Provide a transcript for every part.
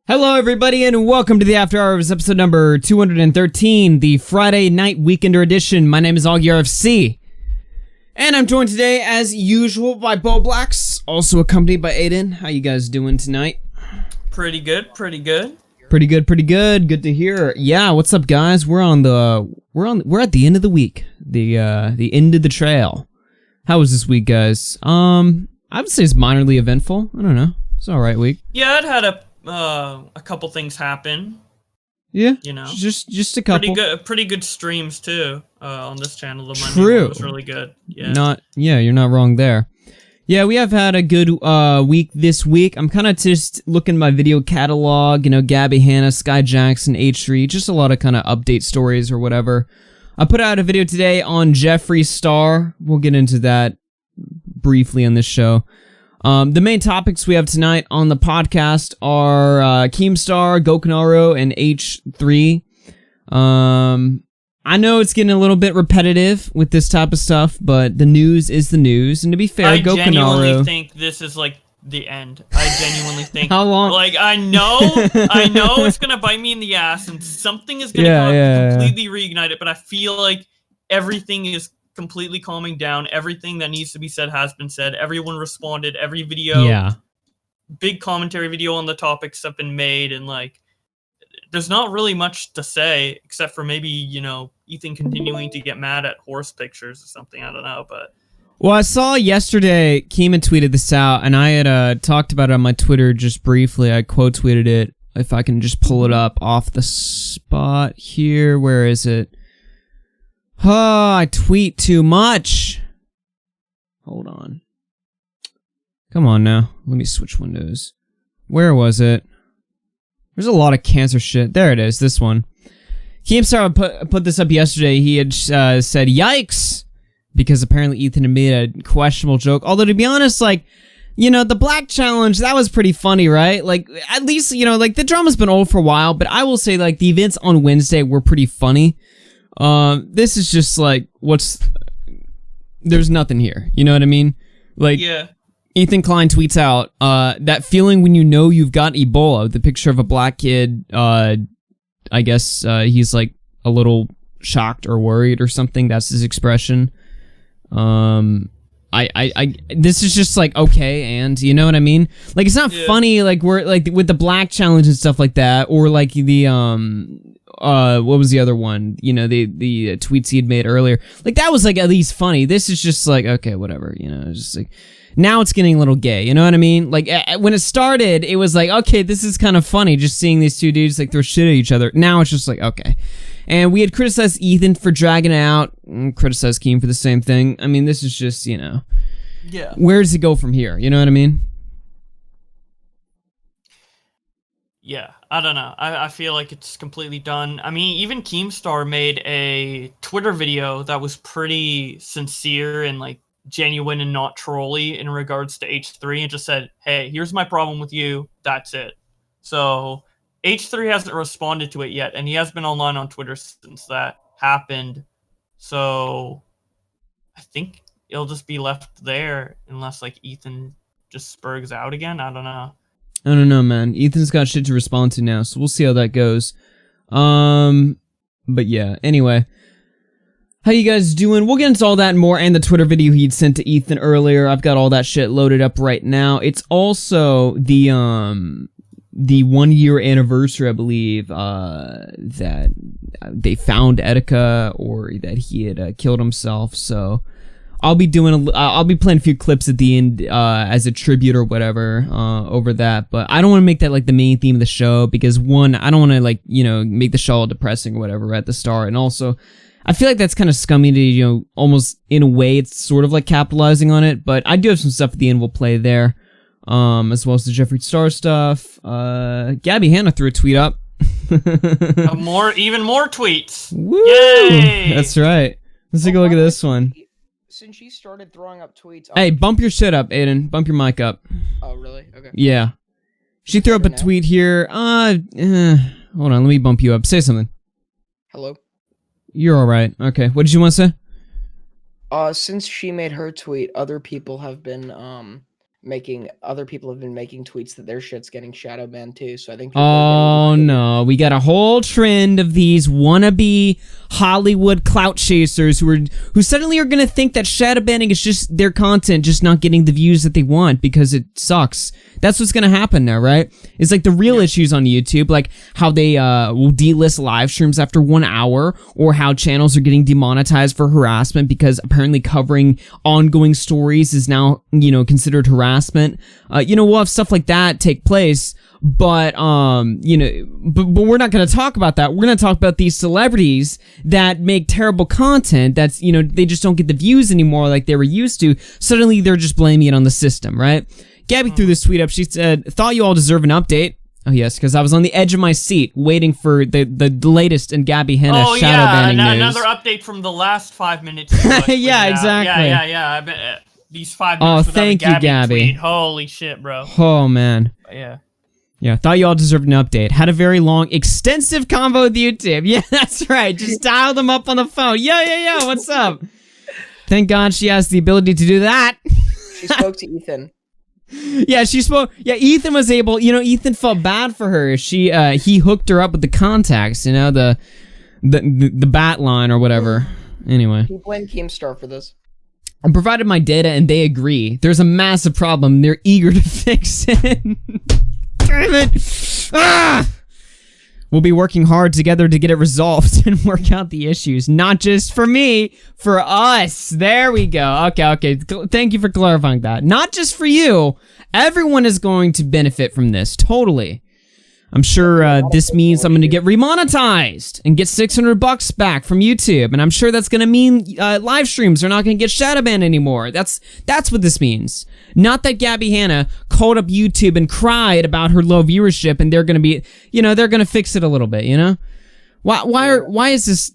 Hello everybody and welcome to the After Hours episode number 213, the Friday night weekender edition. My name is AugieRFC. And I'm joined today as usual by Bowblax, also accompanied by Aiden. How you guys doing tonight? Pretty good, pretty good. Pretty good. Good to hear. Yeah, what's up guys? We're at the end of the week. The end of the trail. How was this week, guys? I would say it's minorly eventful. I don't know. It's an alright week. Yeah, it had a couple things happen. Yeah, you know, just a couple. Pretty good streams too on this channel. The Monday True. one was really good. Yeah. You're not wrong there. Yeah, we have had a good week this week. I'm kind of just looking at my video catalog. You know, Gabby, Hannah, Sky Jackson, H3, just a lot of kind of update stories or whatever. I put out a video today on Jeffree Star. We'll get into that briefly on this show. The main topics we have tonight on the podcast are Keem Star, Gokanaru, and H3. I know it's getting a little bit repetitive with this type of stuff, but the news is the news. And to be fair, Gokanaru... I genuinely think this is like the end. I genuinely think... How long? Like, I know it's gonna bite me in the ass, and something is gonna completely reignite it, but I feel like everything is completely calming down. Everything that needs to be said has been said. Everyone responded. Every video, big commentary video on the topics have been made, and like, there's not really much to say except for maybe, you know, Ethan continuing to get mad at horse pictures or something. I don't know, but. Well, I saw yesterday Keem had tweeted this out, and I had talked about it on my Twitter just briefly. I quote tweeted it. If I can just pull it up off the spot here, where is it? Oh, I tweet too much. Hold on. Come on now. Let me switch windows. Where was it? There's a lot of cancer shit. There it is, this one. Keemstar put this up yesterday. He had said, yikes! Because apparently Ethan had made a questionable joke. Although, to be honest, like, you know, the black challenge, that was pretty funny, right? Like, at least, you know, like, the drama's been old for a while, but I will say, like, the events on Wednesday were pretty funny. This is just like, there's nothing here, you know what I mean? Like, Ethan Klein tweets out, that feeling when you know you've got Ebola, the picture of a black kid, I guess, he's like a little shocked or worried or something, that's his expression. This is just like, okay, and you know what I mean? Like, it's not funny, like, we're, like, with the black challenge and stuff like that, or like the, what was the other one? You know, the tweets he had made earlier. Like, that was, like, at least funny. This is just, like, okay, whatever, you know, it's just, like, now it's getting a little gay, you know what I mean? Like, when it started, it was, like, okay, this is kind of funny, just seeing these two dudes, like, throw shit at each other. Now it's just, like, okay. And we had criticized Ethan for dragging it out, and criticized Keem for the same thing. I mean, this is just, you know... Yeah. Where does it go from here? You know what I mean? Yeah, I don't know. I feel like it's completely done. I mean, even Keemstar made a Twitter video that was pretty sincere and like genuine and not trolly in regards to H3, and just said, hey, here's my problem with you. That's it. So H3 hasn't responded to it yet, and he has been online on Twitter since that happened. So I think it'll just be left there unless like Ethan just spurgs out again. I don't know. I don't know, man. Ethan's got shit to respond to now, so we'll see how that goes. But yeah, anyway. How you guys doing? We'll get into all that and more, and the Twitter video he'd sent to Ethan earlier. I've got all that shit loaded up right now. It's also the 1 year anniversary, I believe, that they found Rfcah, or that he had killed himself, so... I'll be playing a few clips at the end as a tribute or whatever over that, but I don't want to make that like the main theme of the show because one, I don't want to like, you know, make the show all depressing or whatever at the start, and also I feel like that's kind of scummy to, you know, almost in a way it's sort of like capitalizing on it, but I do have some stuff at the end we'll play there, as well as the Jeffree Star stuff. Gabby Hannah threw a tweet up. Even more tweets. Woo! Yay! That's right. Let's take a look at this one. Since she started throwing up tweets... Hey, bump your shit up, Aiden. Bump your mic up. Oh, really? Okay. Yeah. She threw up a tweet here. Hold on, let me bump you up. Say something. Hello? You're alright. Okay, what did you want to say? Since she made her tweet, other people have been, other people have been making tweets that their shit's getting shadow banned too. So I think. Oh no, we got a whole trend of these wannabe Hollywood clout chasers who suddenly are gonna think that shadow banning is just their content just not getting the views that they want because it sucks. That's what's gonna happen now, right? It's like the real issues on YouTube, like how they will delist live streams after 1 hour, or how channels are getting demonetized for harassment because apparently covering ongoing stories is now, considered harassment. We'll have stuff like that take place, but but we're not going to talk about that. We're going to talk about these celebrities that make terrible content that's, they just don't get the views anymore like they were used to. Suddenly they're just blaming it on the system, right? Gabby threw this tweet up. She said, "Thought you all deserve an update." Oh yes, because I was on the edge of my seat waiting for the latest in Gabby Hanna shadow banning news. Another update from the last 5 minutes. Yeah, exactly. Yeah. I bet, these 5 minutes. Oh, thank you, Gabby. Tweet. Holy shit, bro. Oh man. Yeah, thought you all deserved an update. Had a very long, extensive convo with YouTube. Yeah, that's right. Just dial them up on the phone. Yeah, what's up? Thank God she has the ability to do that. She spoke to Ethan. Yeah, she spoke. Yeah, Ethan was able. Ethan felt bad for her. He hooked her up with the contacts. The bat line or whatever. Anyway, he blamed Keemstar for this. I provided my data and they agree. There's a massive problem. They're eager to fix it. Damn it! We'll be working hard together to get it resolved and work out the issues. Not just for me, for us. There we go. Okay. Thank you for clarifying that. Not just for you. Everyone is going to benefit from this. Totally. I'm sure this means I'm going to get remonetized and get $600 back from YouTube. And I'm sure that's going to mean live streams are not going to get shadow banned anymore. That's what this means. Not that Gabby Hanna called up YouTube and cried about her low viewership and they're going to be, they're going to fix it a little bit, Why is this?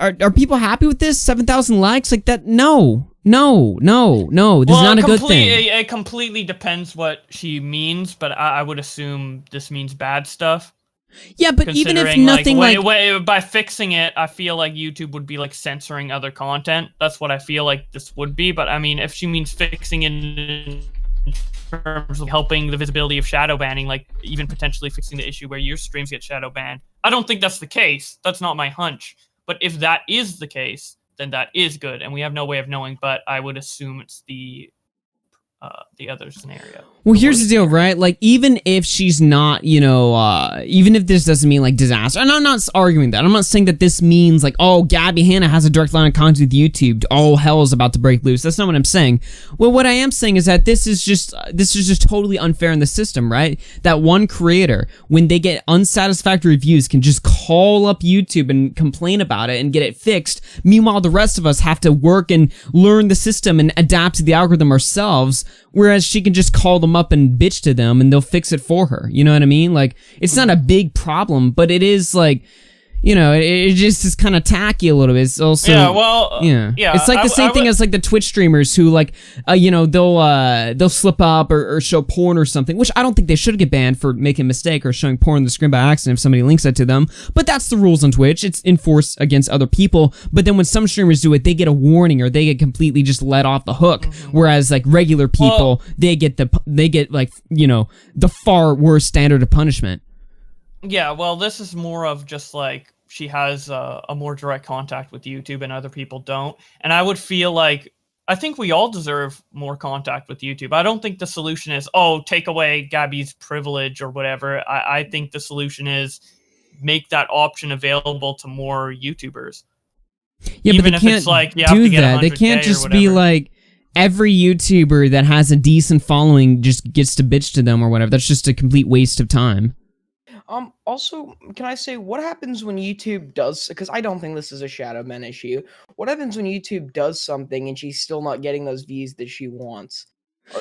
Are people happy with this? 7,000 likes like that? No. This is not a good thing. It completely depends what she means, but I would assume this means bad stuff. Yeah, but even if nothing by fixing it, I feel like YouTube would be like censoring other content. That's what I feel like this would be. But I mean, if she means fixing it in terms of helping the visibility of shadow banning, like even potentially fixing the issue where your streams get shadow banned, I don't think that's the case. That's not my hunch. But if that is the case, then that is good, and we have no way of knowing. But I would assume it's the other scenario. Well, here's the deal, right? Like, even if she's not, even if this doesn't mean like disaster, and I'm not arguing that. I'm not saying that this means like, oh, Gabby Hanna has a direct line of contact with YouTube. All hell is about to break loose. That's not what I'm saying. Well, what I am saying is that this is just totally unfair in the system, right? That one creator, when they get unsatisfactory reviews, can just call up YouTube and complain about it and get it fixed. Meanwhile, the rest of us have to work and learn the system and adapt to the algorithm ourselves. Whereas she can just call them up and bitch to them and they'll fix it for her. You know what I mean? Like, it's not a big problem, but it is like, it just is kind of tacky a little bit. It's also, yeah. It's like the same thing as like the Twitch streamers who like, they'll slip up or show porn or something, which I don't think they should get banned for making a mistake or showing porn on the screen by accident if somebody links that to them. But that's the rules on Twitch. It's enforced against other people. But then when some streamers do it, they get a warning or they get completely just let off the hook. Whereas like regular people, they get like, the far worse standard of punishment. Yeah, well, this is more of just like she has a more direct contact with YouTube and other people don't. And I would feel like, I think we all deserve more contact with YouTube. I don't think the solution is, take away Gabby's privilege or whatever. I think the solution is make that option available to more YouTubers. Yeah, even but they can't do that. They can't just be like, every YouTuber that has a decent following just gets to bitch to them or whatever. That's just a complete waste of time. Also, can I say, what happens when YouTube does, because I don't think this is a shadow ban issue, what happens when YouTube does something and she's still not getting those views that she wants?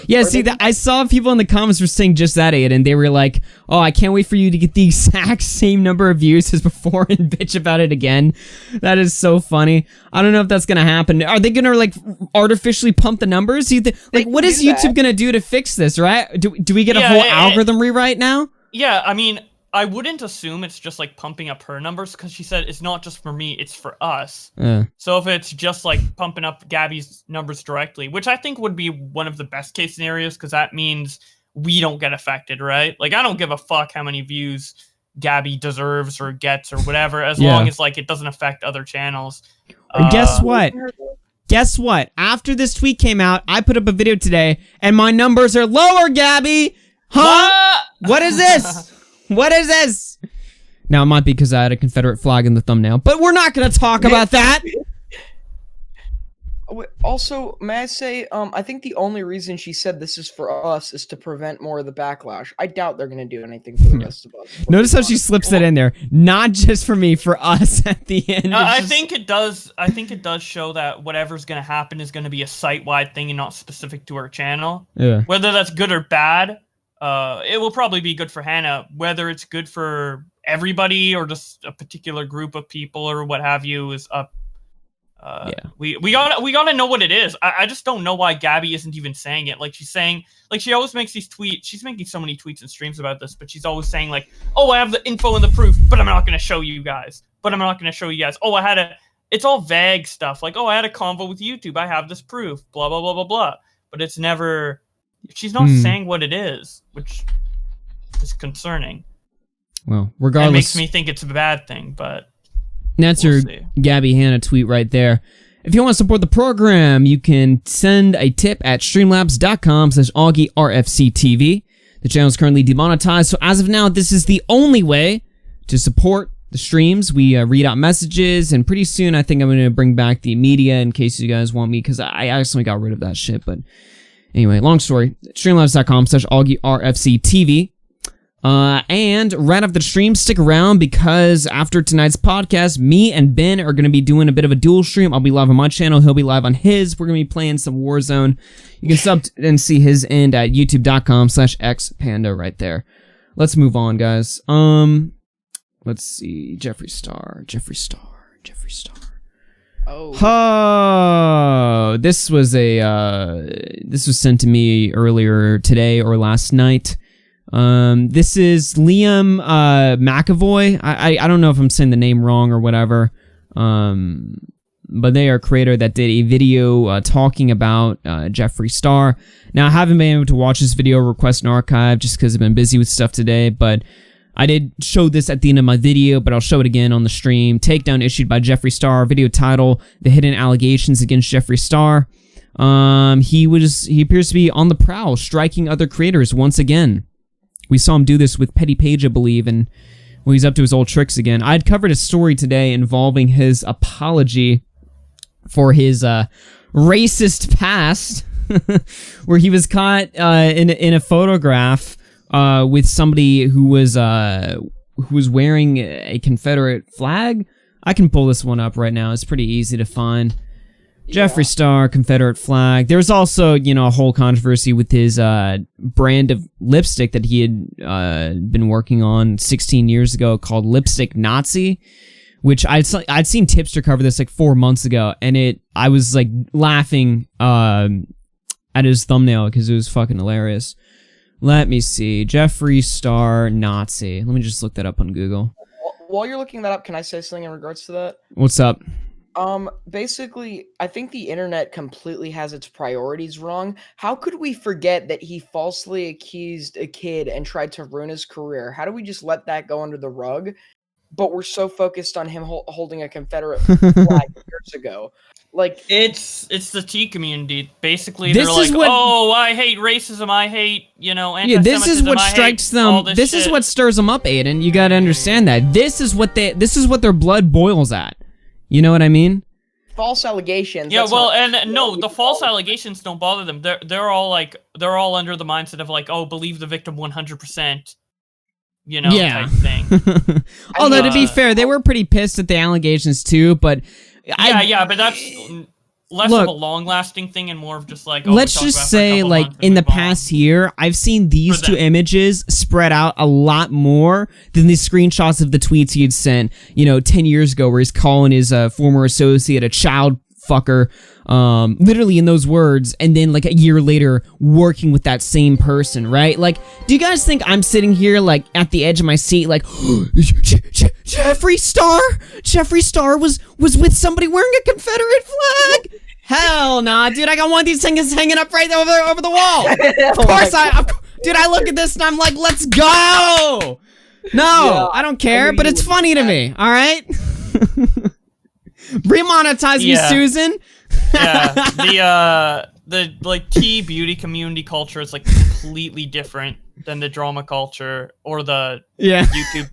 I saw people in the comments were saying just that, Aiden. They were like, oh, I can't wait for you to get the exact same number of views as before and bitch about it again. That is so funny. I don't know if that's gonna happen. Are they gonna like artificially pump the numbers? What is YouTube gonna do to fix this, right? Do we get a whole algorithm rewrite now? Yeah, I mean, I wouldn't assume it's just like pumping up her numbers, because she said it's not just for me, it's for us. So if it's just like pumping up Gabby's numbers directly, which I think would be one of the best case scenarios, because that means we don't get affected, right? Like, I don't give a fuck how many views Gabby deserves or gets or whatever, as long as like it doesn't affect other channels. Guess what? Guess what? After this tweet came out, I put up a video today, and my numbers are lower, Gabby! Huh? What is this? What is this? Now, it might be because I had a Confederate flag in the thumbnail, but we're not going to talk about that! Also, may I say, I think the only reason she said this is for us is to prevent more of the backlash. I doubt they're going to do anything for the rest of us. Notice how she slips it in there. Not just for me, for us at the end. I think it does show that whatever's going to happen is going to be a site-wide thing and not specific to her channel. Yeah. Whether that's good or bad, it will probably be good for Hannah. Whether it's good for everybody or just a particular group of people or what have you is up. We gotta know what it is. I just don't know why Gabby isn't even saying it. Like, she's saying, like, she always makes these tweets. She's making so many tweets and streams about this, but she's always saying like, oh, I have the info and the proof, but I'm not gonna show you guys. Oh, it's all vague stuff. Like, oh, I had a convo with YouTube. I have this proof. Blah blah blah blah blah. But it's never. She's not saying what it is, which is concerning. Well, regardless, it makes me think it's a bad thing, but. That's your Gabby Hannah tweet right there. If you want to support the program, you can send a tip at streamlabs.com/AugieRFCTV. The channel is currently demonetized, so as of now, this is the only way to support the streams. We read out messages, and pretty soon I think I'm going to bring back the media in case you guys want me, because I accidentally got rid of that shit. But anyway, long story. Streamlabs.com/AugieRFCTV. And right after the stream, stick around, because after tonight's podcast, me and Ben are going to be doing a bit of a dual stream. I'll be live on my channel. He'll be live on his. We're going to be playing some Warzone. You can sub and see his end at youtube.com/ExedPanda right there. Let's move on, guys. Let's see. Jeffree Star. Oh, this was sent to me earlier today or last night. This is Liam McAvoy. I don't know if I'm saying the name wrong or whatever. But they are a creator that did a video talking about Jeffree Star. Now, I haven't been able to watch this video, request an archive, just because I've been busy with stuff today, but I did show this at the end of my video, but I'll show it again on the stream. Takedown issued by Jeffree Star. Video title: The Hidden Allegations Against Jeffree Star. He appears to be on the prowl, striking other creators once again. We saw him do this with Petty Page, I believe, and well, he's up to his old tricks again. I'd covered a story today involving his apology for his racist past, where he was caught in a photograph with somebody who was wearing a Confederate flag. I can pull this one up right now. It's pretty easy to find. Jeffree Star, Confederate flag. There was also, a whole controversy with his brand of lipstick that he had been working on 16 years ago called Lipstick Nazi, which I'd seen Tipster cover this like 4 months ago, and I was like laughing at his thumbnail because it was fucking hilarious. Let me see. Jeffree Star Nazi. Let me just look that up on Google. While you're looking that up, can I say something in regards to that? What's up? Basically, I think the internet completely has its priorities wrong. How could we forget that he falsely accused a kid and tried to ruin his career? How do we just let that go under the rug? But we're so focused on him holding a Confederate flag years ago. Like, it's the T community. Basically, they're like, oh, I hate racism. I hate, anti-Semitism. Yeah, this is what strikes them. This is what stirs them up, Aiden. You gotta understand that. This is what their blood boils at. You know what I mean? False allegations. Yeah, well, and no, the false allegations don't bother them. They're all under the mindset of like, oh, believe the victim 100%. Type thing. Although to be fair, they were pretty pissed at the allegations too. But but that's less of a long-lasting thing and more of just like. Let's just say, like, in the past year, I've seen these two images spread out a lot more than the screenshots of the tweets he had sent, 10 years ago, where he's calling his former associate a child fucker, literally in those words, and then like a year later working with that same person, right? Like, do you guys think I'm sitting here like at the edge of my seat like, Jeffree Star was with somebody wearing a Confederate flag? Hell nah, dude, I got one of these things hanging up right over the wall. Of course dude, I look at this and I'm like, let's go! No, I don't care, but it's funny to me, alright? Remonetize me, Susan. Yeah, the like T-beauty community culture is like completely different than the drama culture or the YouTube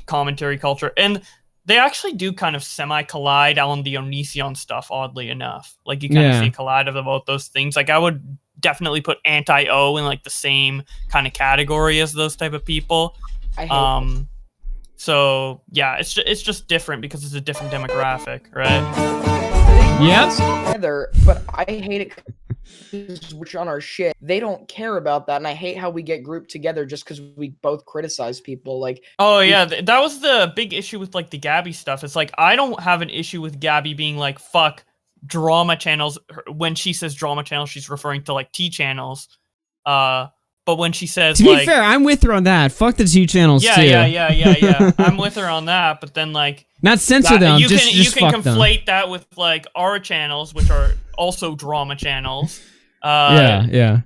commentary culture. And they actually do kind of semi-collide on the Onision stuff, oddly enough. Like, you kind of see a collide of both those things. Like, I would definitely put anti-O in like the same kind of category as those type of people. I hate so yeah, it's just different because it's a different demographic, right? Yep. Together, but I hate it because we're on our shit. They don't care about that, and I hate how we get grouped together just because we both criticize people. Like, oh yeah, that was the big issue with like the Gabby stuff. It's like, I don't have an issue with Gabby being like, fuck drama channels. When she says drama channels, she's referring to like T channels. But when she says, to be fair, I'm with her on that. Fuck the T channels too. Yeah. I'm with her on that. But then like, not censor them. You just can fuck them. conflate that with like our channels, which are also drama channels. Yeah.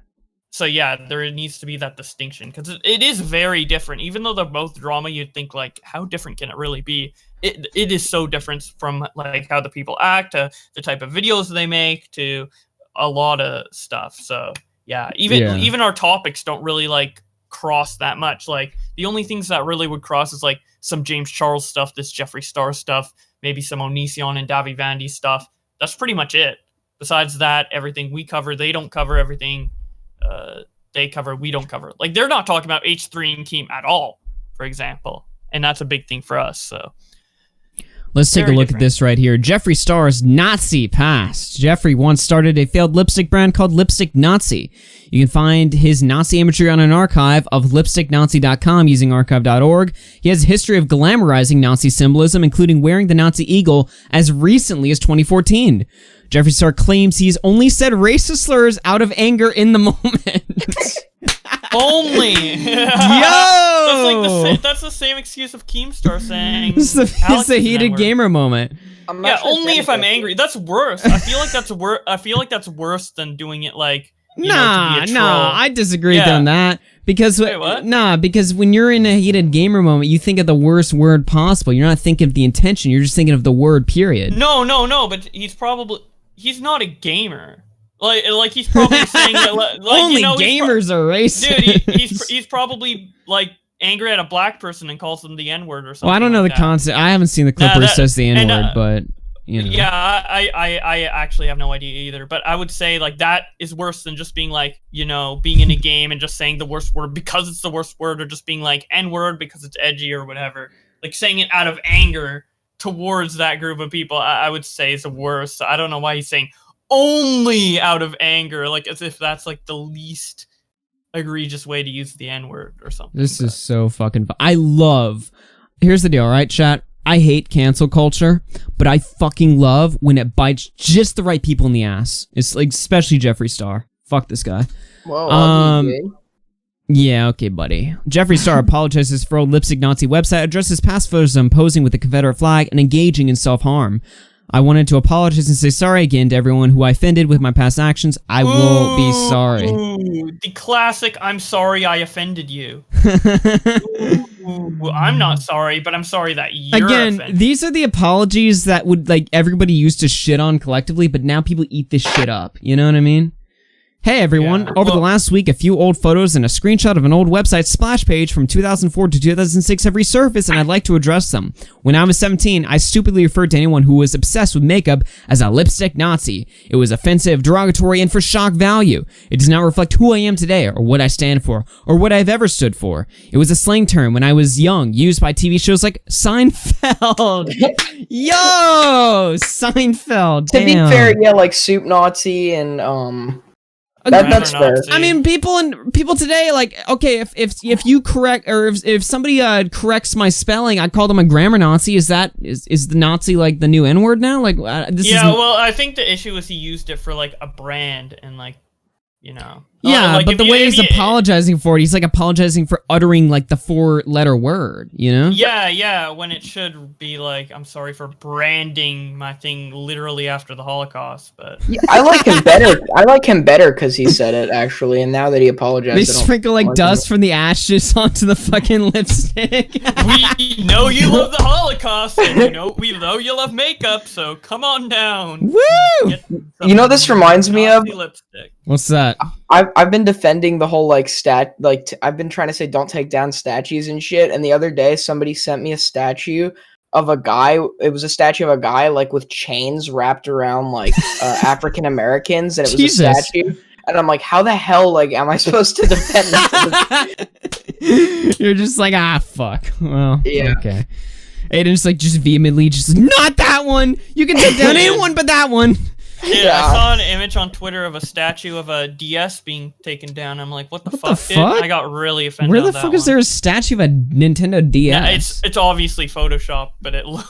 So yeah, there needs to be that distinction because it is very different. Even though they're both drama, you'd think like, how different can it really be? It is so different from like how the people act, to the type of videos they make, to a lot of stuff. So yeah, even our topics don't really like cross that much. Like, the only things that really would cross is like some James Charles stuff, this Jeffree Star stuff, maybe some Onision and Davy Vandy stuff. That's pretty much it. Besides that, everything we cover, they don't cover. Everything they cover, we don't cover. Like, they're not talking about H3 and Keem at all, for example. And that's a big thing for us, so. Let's take a look at this right here. Jeffree Star's Nazi past. Jeffree once started a failed lipstick brand called Lipstick Nazi. You can find his Nazi imagery on an archive of lipsticknazi.com using archive.org. He has a history of glamorizing Nazi symbolism, including wearing the Nazi eagle as recently as 2014. Jeffree Star claims he's only said racist slurs out of anger in the moment. Only. Yo! That's the same excuse of Keemstar saying. It's a heated gamer moment. Yeah, only if I'm angry. That's worse. I feel like that's worse. I feel like that's worse than doing it like. Nah, I disagree on that. Because wait, what? Because when you're in a heated gamer moment, you think of the worst word possible. You're not thinking of the intention. You're just thinking of the word. Period. No. But he's not a gamer. Like he's probably saying that like, only gamers are racist. Dude, he's probably like angry at a black person and calls them the N-word or something. Well, I don't know the concept. I haven't seen the clip where it says the N-word, but you know. Yeah, I actually have no idea either. But I would say like that is worse than just being like, being in a game and just saying the worst word because it's the worst word, or just being like N-word because it's edgy or whatever. Like saying it out of anger towards that group of people, I would say is the worst. I don't know why he's saying only out of anger, like as if that's like the least egregious way to use the N-word or something. This is so fucking here's the deal, alright, chat? I hate cancel culture, but I fucking love when it bites just the right people in the ass. It's like, especially Jeffree Star. Fuck this guy. Whoa, yeah, okay, buddy. Jeffree Star apologizes for old Lipstick Nazi website, addresses past photos of him posing with the Confederate flag and engaging in self-harm. I wanted to apologize and say sorry again to everyone who I offended with my past actions. I will be sorry. The classic, I'm sorry I offended you. Well, I'm not sorry, but I'm sorry that you're offended. These are the apologies that would, like, everybody used to shit on collectively, but now people eat this shit up. You know what I mean? Hey everyone, over the last week, a few old photos and a screenshot of an old website splash page from 2004 to 2006 have resurfaced, and I'd like to address them. When I was 17, I stupidly referred to anyone who was obsessed with makeup as a lipstick Nazi. It was offensive, derogatory, and for shock value. It does not reflect who I am today, or what I stand for, or what I've ever stood for. It was a slang term when I was young, used by TV shows like Seinfeld. Yo! Seinfeld, damn. To be fair, yeah, like Soup Nazi and, That's fair. I mean, people today, like, okay, if you correct, or if somebody corrects my spelling, I call them a grammar Nazi. Is the Nazi like the new N-word now? Like, this is... well, I think the issue is he used it for like a brand and like, you know. Yeah, like but the way he's apologizing for it, he's like apologizing for uttering like the 4-letter word, you know? Yeah, when it should be like, I'm sorry for branding my thing literally after the Holocaust, but... Yeah, I like him better. I like him better because he said it, actually, and now that he apologized... They sprinkle like dust from the ashes onto the fucking lipstick. We know you love the Holocaust, and we know you love makeup, so come on down. Woo! You know, this reminds me of... Lipstick. What's that? I've been defending the whole like I've been trying to say don't take down statues and shit, and the other day somebody sent me a statue of a guy. It was a statue of a guy like with chains wrapped around like African Americans, and it was Jesus. a statue. And I'm like, how the hell like am I supposed to defend this? You're just like, fuck. Well, yeah. Okay. Aiden just vehemently not that one. You can take down anyone but that one. Yeah, I saw an image on Twitter of a statue of a DS being taken down. I'm like, what the fuck, dude? I got really offended. Where the fuck is there a statue of a Nintendo DS? Yeah, it's obviously Photoshop, but it looked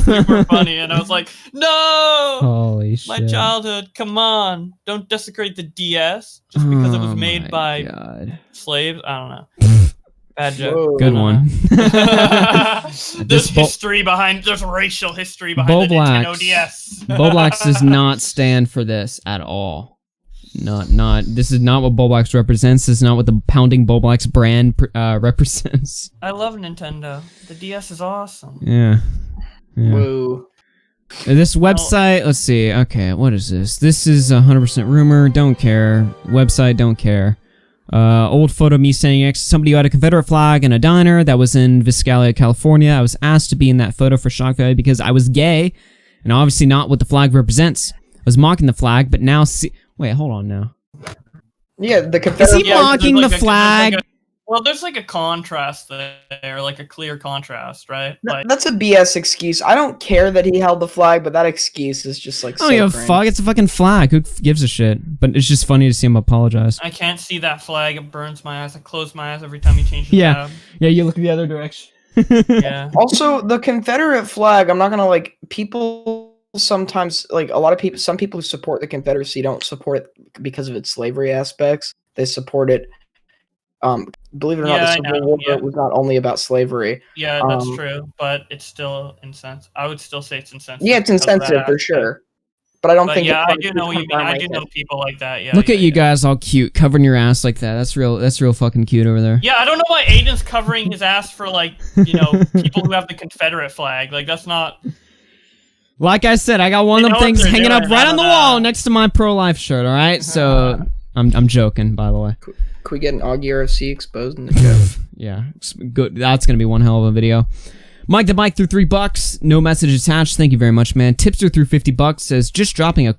super funny, and I was like, no! Holy shit. My childhood, come on. Don't desecrate the DS just because it was made by slaves. I don't know. Bad joke. Whoa. Good one. There's racial history behind the Nintendo DS. Bowblax does not stand for this at all. This is not what Bowblax represents. This is not what the Pounding Bowblax brand represents. I love Nintendo. The DS is awesome. Yeah. Whoa. This website, let's see. Okay, what is this? This is 100% rumor. Don't care. Website, don't care. Old photo of me standing next to somebody who had a Confederate flag in a diner that was in Viscalia, California. I was asked to be in that photo for shock value because I was gay, and obviously not what the flag represents. I was mocking the flag, but now wait, hold on now. Yeah, the Confederate... Is he mocking the flag? Well, there's like a contrast there, like a clear contrast, right? That's a BS excuse. I don't care that he held the flag, but that excuse is just like I don't give a fuck. It's a fucking flag. Who gives a shit? But it's just funny to see him apologize. I can't see that flag. It burns my eyes. I close my eyes every time you change the tab. Yeah, you look the other direction. Yeah. Also, the Confederate flag, I'm not gonna like people sometimes like some people who support the Confederacy don't support it because of its slavery aspects. They support it believe it or not, the Civil War was not only about slavery. Yeah, that's true, but it's still insensitive. I would still say it's insensitive. Yeah, it's insensitive for sure. But I don't think. Yeah, I do know what you mean. I do know people like that. Yeah. Look at you guys, all cute, covering your ass like that. That's real fucking cute over there. Yeah, I don't know why Aiden's covering his ass for people who have the Confederate flag. Like that's not. Like I said, I got one of them things hanging up right on the wall next to my pro-life shirt. All right, so I'm joking, by the way. Can we get an AugieRFC exposed in the show? Yeah, good. That's gonna be one hell of a video. Mike the Mike threw $3. No message attached. Thank you very much, man. Tipster through $50 says just dropping a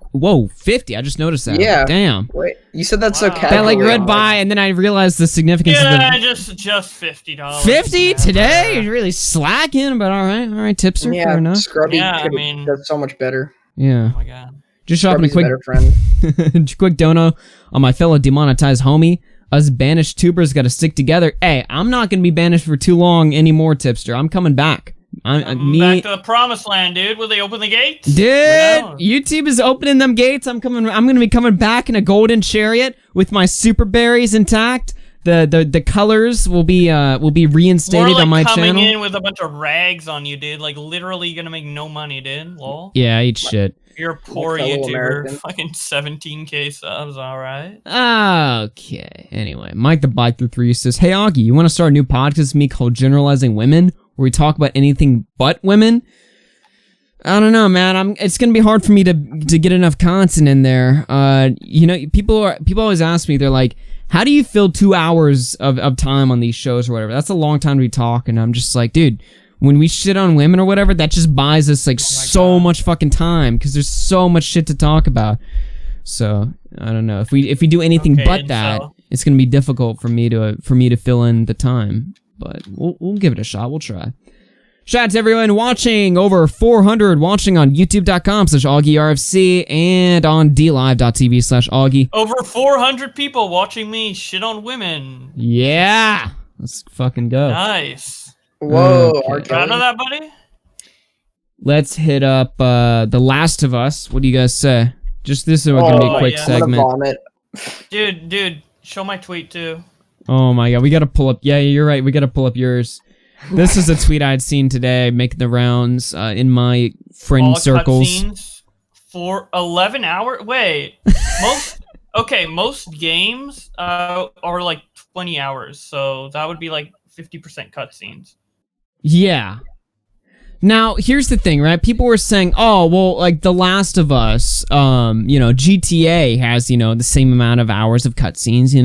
50. I just noticed that. Yeah. Damn. Wait, you said that's so casual. That like read by, and then I realized the significance of the. Just $50. 50 today? You're really slacking, but all right, Tipster. Yeah, fair enough. Scrubby does so much better. Yeah. Oh my god. Just dropping a quick friend. quick dono on my fellow demonetized homie. Us banished tubers got to stick together. Hey, I'm not gonna be banished for too long anymore, Tipster. I'm coming back. Back to the promised land, dude. Will they open the gates? Dude, YouTube is opening them gates. I'm gonna be coming back in a golden chariot with my super berries intact. The colors will be reinstated on my channel. Coming in with a bunch of rags on you, dude. Like literally gonna make no money, dude. Lol. Yeah, eat shit. You're a poor YouTuber. Fucking 17k subs, alright. Okay. Anyway, Mike the Bike through 3 says, "Hey Augie, you want to start a new podcast with me called Generalizing Women, where we talk about anything but women?" I don't know, man. It's gonna be hard for me to get enough content in there. People always ask me, they're like, "How do you fill 2 hours of time on these shows or whatever?" That's a long time to be talking. I'm just like, dude. When we shit on women or whatever, that just buys us like so much fucking time because there's so much shit to talk about. So I don't know if we do anything but that, it's gonna be difficult for me to fill in the time. But we'll give it a shot. We'll try. Shout out to everyone watching, over 400 watching on youtube.com/AugieRFC and on dlive.tv/Augie. Over 400 people watching me shit on women. Yeah. Let's fucking go. Nice. Whoa, Okay. Proud of that, buddy? Let's hit up The Last of Us. What do you guys say? Just this is going to be a quick yeah. segment. I'm gonna vomit. Dude, show my tweet too. Oh my god, we gotta pull up. Yeah, you're right. We gotta pull up yours. This is a tweet I'd seen today, making the rounds in my friend All circles. cutscenes for 11 hours. Wait, most games are like 20 hours, so that would be like 50% cutscenes. Yeah. Now, here's the thing, right? People were saying, oh, well, like, The Last of Us, GTA has, the same amount of hours of cutscenes,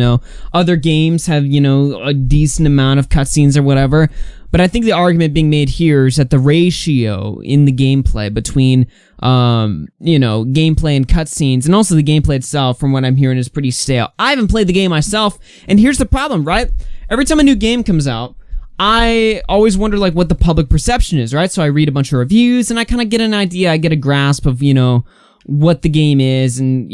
Other games have, a decent amount of cutscenes or whatever. But I think the argument being made here is that the ratio in the gameplay between, gameplay and cutscenes, and also the gameplay itself, from what I'm hearing, is pretty stale. I haven't played the game myself, and here's the problem, right? Every time a new game comes out, I always wonder, like, what the public perception is, right? So I read a bunch of reviews, and I kind of get an idea, I get a grasp of, what the game is, and,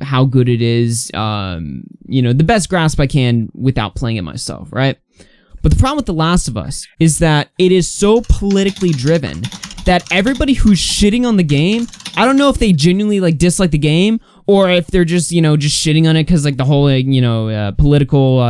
how good it is, the best grasp I can without playing it myself, right? But the problem with The Last of Us is that it is so politically driven that everybody who's shitting on the game, I don't know if they genuinely, like, dislike the game, or if they're just, just shitting on it because, like, the whole, political,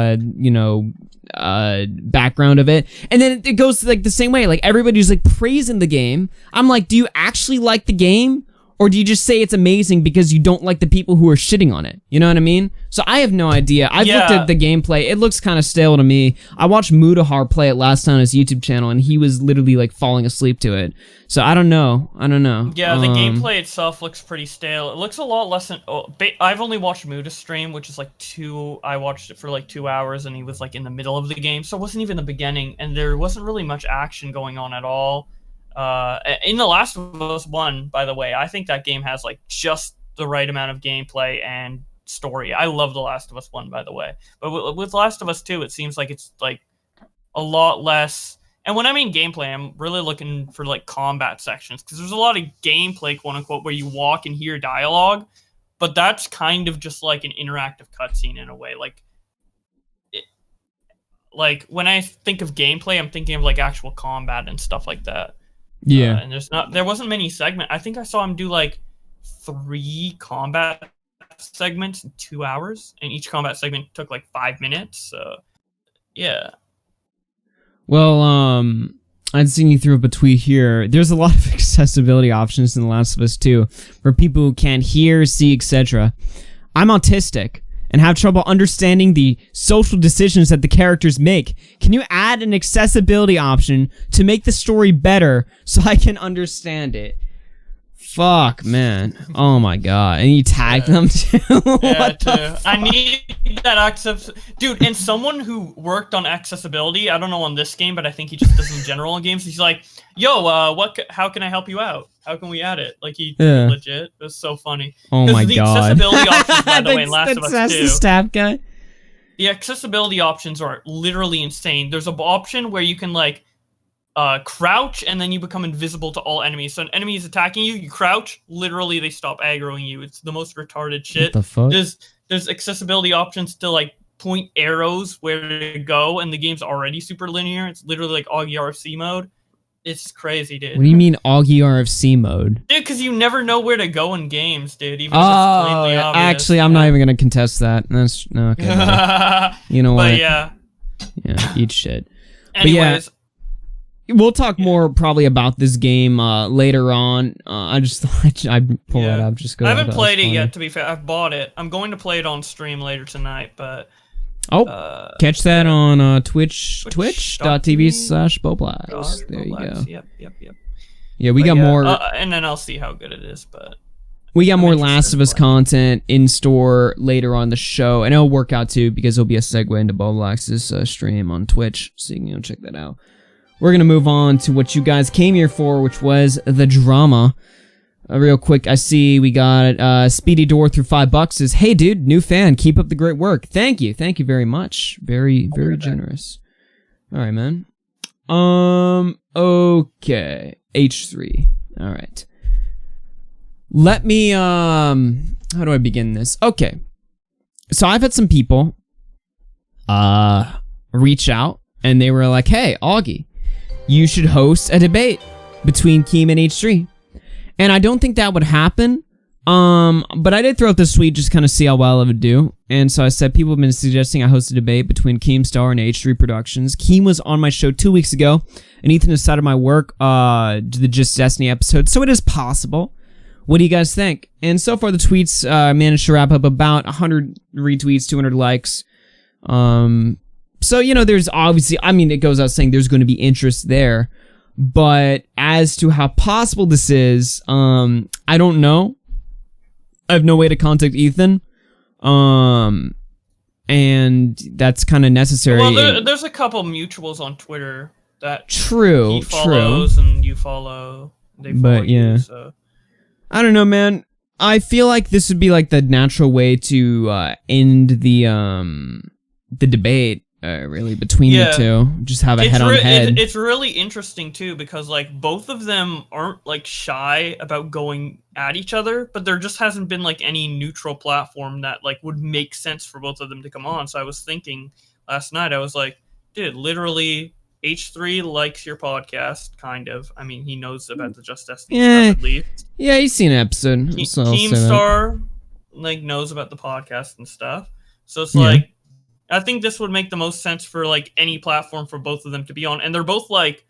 background of it. And then it goes like the same way, like everybody's like praising the game. I'm like, do you actually like the game, or do you just say it's amazing because you don't like the people who are shitting on it? You know what I mean? So I have no idea. I've looked at the gameplay. It looks kind of stale to me. I watched Mudahar play it last time on his YouTube channel, and he was literally like falling asleep to it. So I don't know. Yeah, the gameplay itself looks pretty stale. It looks a lot less than... I've only watched Muda's stream, which is like I watched it for like 2 hours, and he was like in the middle of the game, so it wasn't even the beginning, and there wasn't really much action going on at all. In The Last of Us 1, by the way, I think that game has like just the right amount of gameplay and story. I love The Last of Us 1, by the way. But with Last of Us 2, it seems like it's like a lot less... And when I mean gameplay, I'm really looking for like combat sections, because there's a lot of gameplay, quote unquote, where you walk and hear dialogue, but that's kind of just like an interactive cutscene in a way. Like when I think of gameplay, I'm thinking of like actual combat and stuff like that. Yeah. And there wasn't many segments. I think I saw him do like 3 combat segments in 2 hours, and each combat segment took like 5 minutes. So yeah. Well, I'd seen you threw up a tweet here. There's a lot of accessibility options in The Last of Us 2 for people who can't hear, see, etc. I'm autistic and have trouble understanding the social decisions that the characters make. Can you add an accessibility option to make the story better so I can understand it? Fuck, man. Oh my god. And you tagged them too? Yeah, too. I need that access. Dude, and someone who worked on accessibility, I don't know on this game, but I think he just does in general in games. He's like, yo, how can I help you out? How can we add it? Like, legit. It was so funny. Oh my the god. Accessibility options, by the way, in Last of Us 2. That's the stab guy? The accessibility options are literally insane. There's an option where you can, like, crouch, and then you become invisible to all enemies. So an enemy is attacking you, you crouch, literally they stop aggroing you. It's the most retarded shit. What the fuck? There's accessibility options to like point arrows where to go, and the game's already super linear. It's literally like AugieRFC mode. It's crazy, dude. What do you mean AugieRFC mode? Dude, because you never know where to go in games, dude. Even if it's plainly obvious. Actually, I'm not even gonna contest that. That's no, okay. You know what? But yeah, eat shit. Anyways. We'll talk more probably about this game later on. I just thought I'd pull that up. Just go. I haven't played it yet, to be fair. I've bought it. I'm going to play it on stream later tonight, but... catch that on twitch.tv/Bowblax. There you go. Yep. Yeah, we got more... and then I'll see how good it is, but... We got more Last of Us content in store later on the show, and it'll work out too, because it'll be a segue into Bowblax's stream on Twitch, so you can check that out. We're going to move on to what you guys came here for, which was the drama. Real quick, I see we got Speedy Door through $5 says, hey dude, new fan, keep up the great work. Thank you very much. Very generous. Alright, man. Okay. H3. All right. Let me, how do I begin this? Okay. So I've had some people, reach out, and they were like, hey, Augie, you should host a debate between Keem and H3. And I don't think that would happen. But I did throw out this tweet just kind of see how well it would do. And so I said, people have been suggesting I host a debate between Keemstar and H3 Productions. Keem was on my show 2 weeks ago, and Ethan decided my work, the Just Destiny episode. So it is possible. What do you guys think? And so far the tweets, managed to wrap up about 100 retweets, 200 likes. So, you know, there's obviously, I mean, it goes out saying there's going to be interest there. But as to how possible this is, I don't know. I have no way to contact Ethan. And that's kind of necessary. Well, there's a couple mutuals on Twitter that he follows and you follow. They follow you, so. I don't know, man. I feel like this would be like the natural way to end the debate. Really between the two, just have a head-on-head. It's really interesting too because like both of them aren't like shy about going at each other, but there just hasn't been like any neutral platform that like would make sense for both of them to come on. So I was thinking last night, I was like, dude, literally H3 likes your podcast, kind of. I mean, he knows about the Just Destiny stuff at least. Yeah, he's seen an episode. Keemstar like knows about the podcast and stuff. So it's like. I think this would make the most sense for like any platform for both of them to be on. And they're both like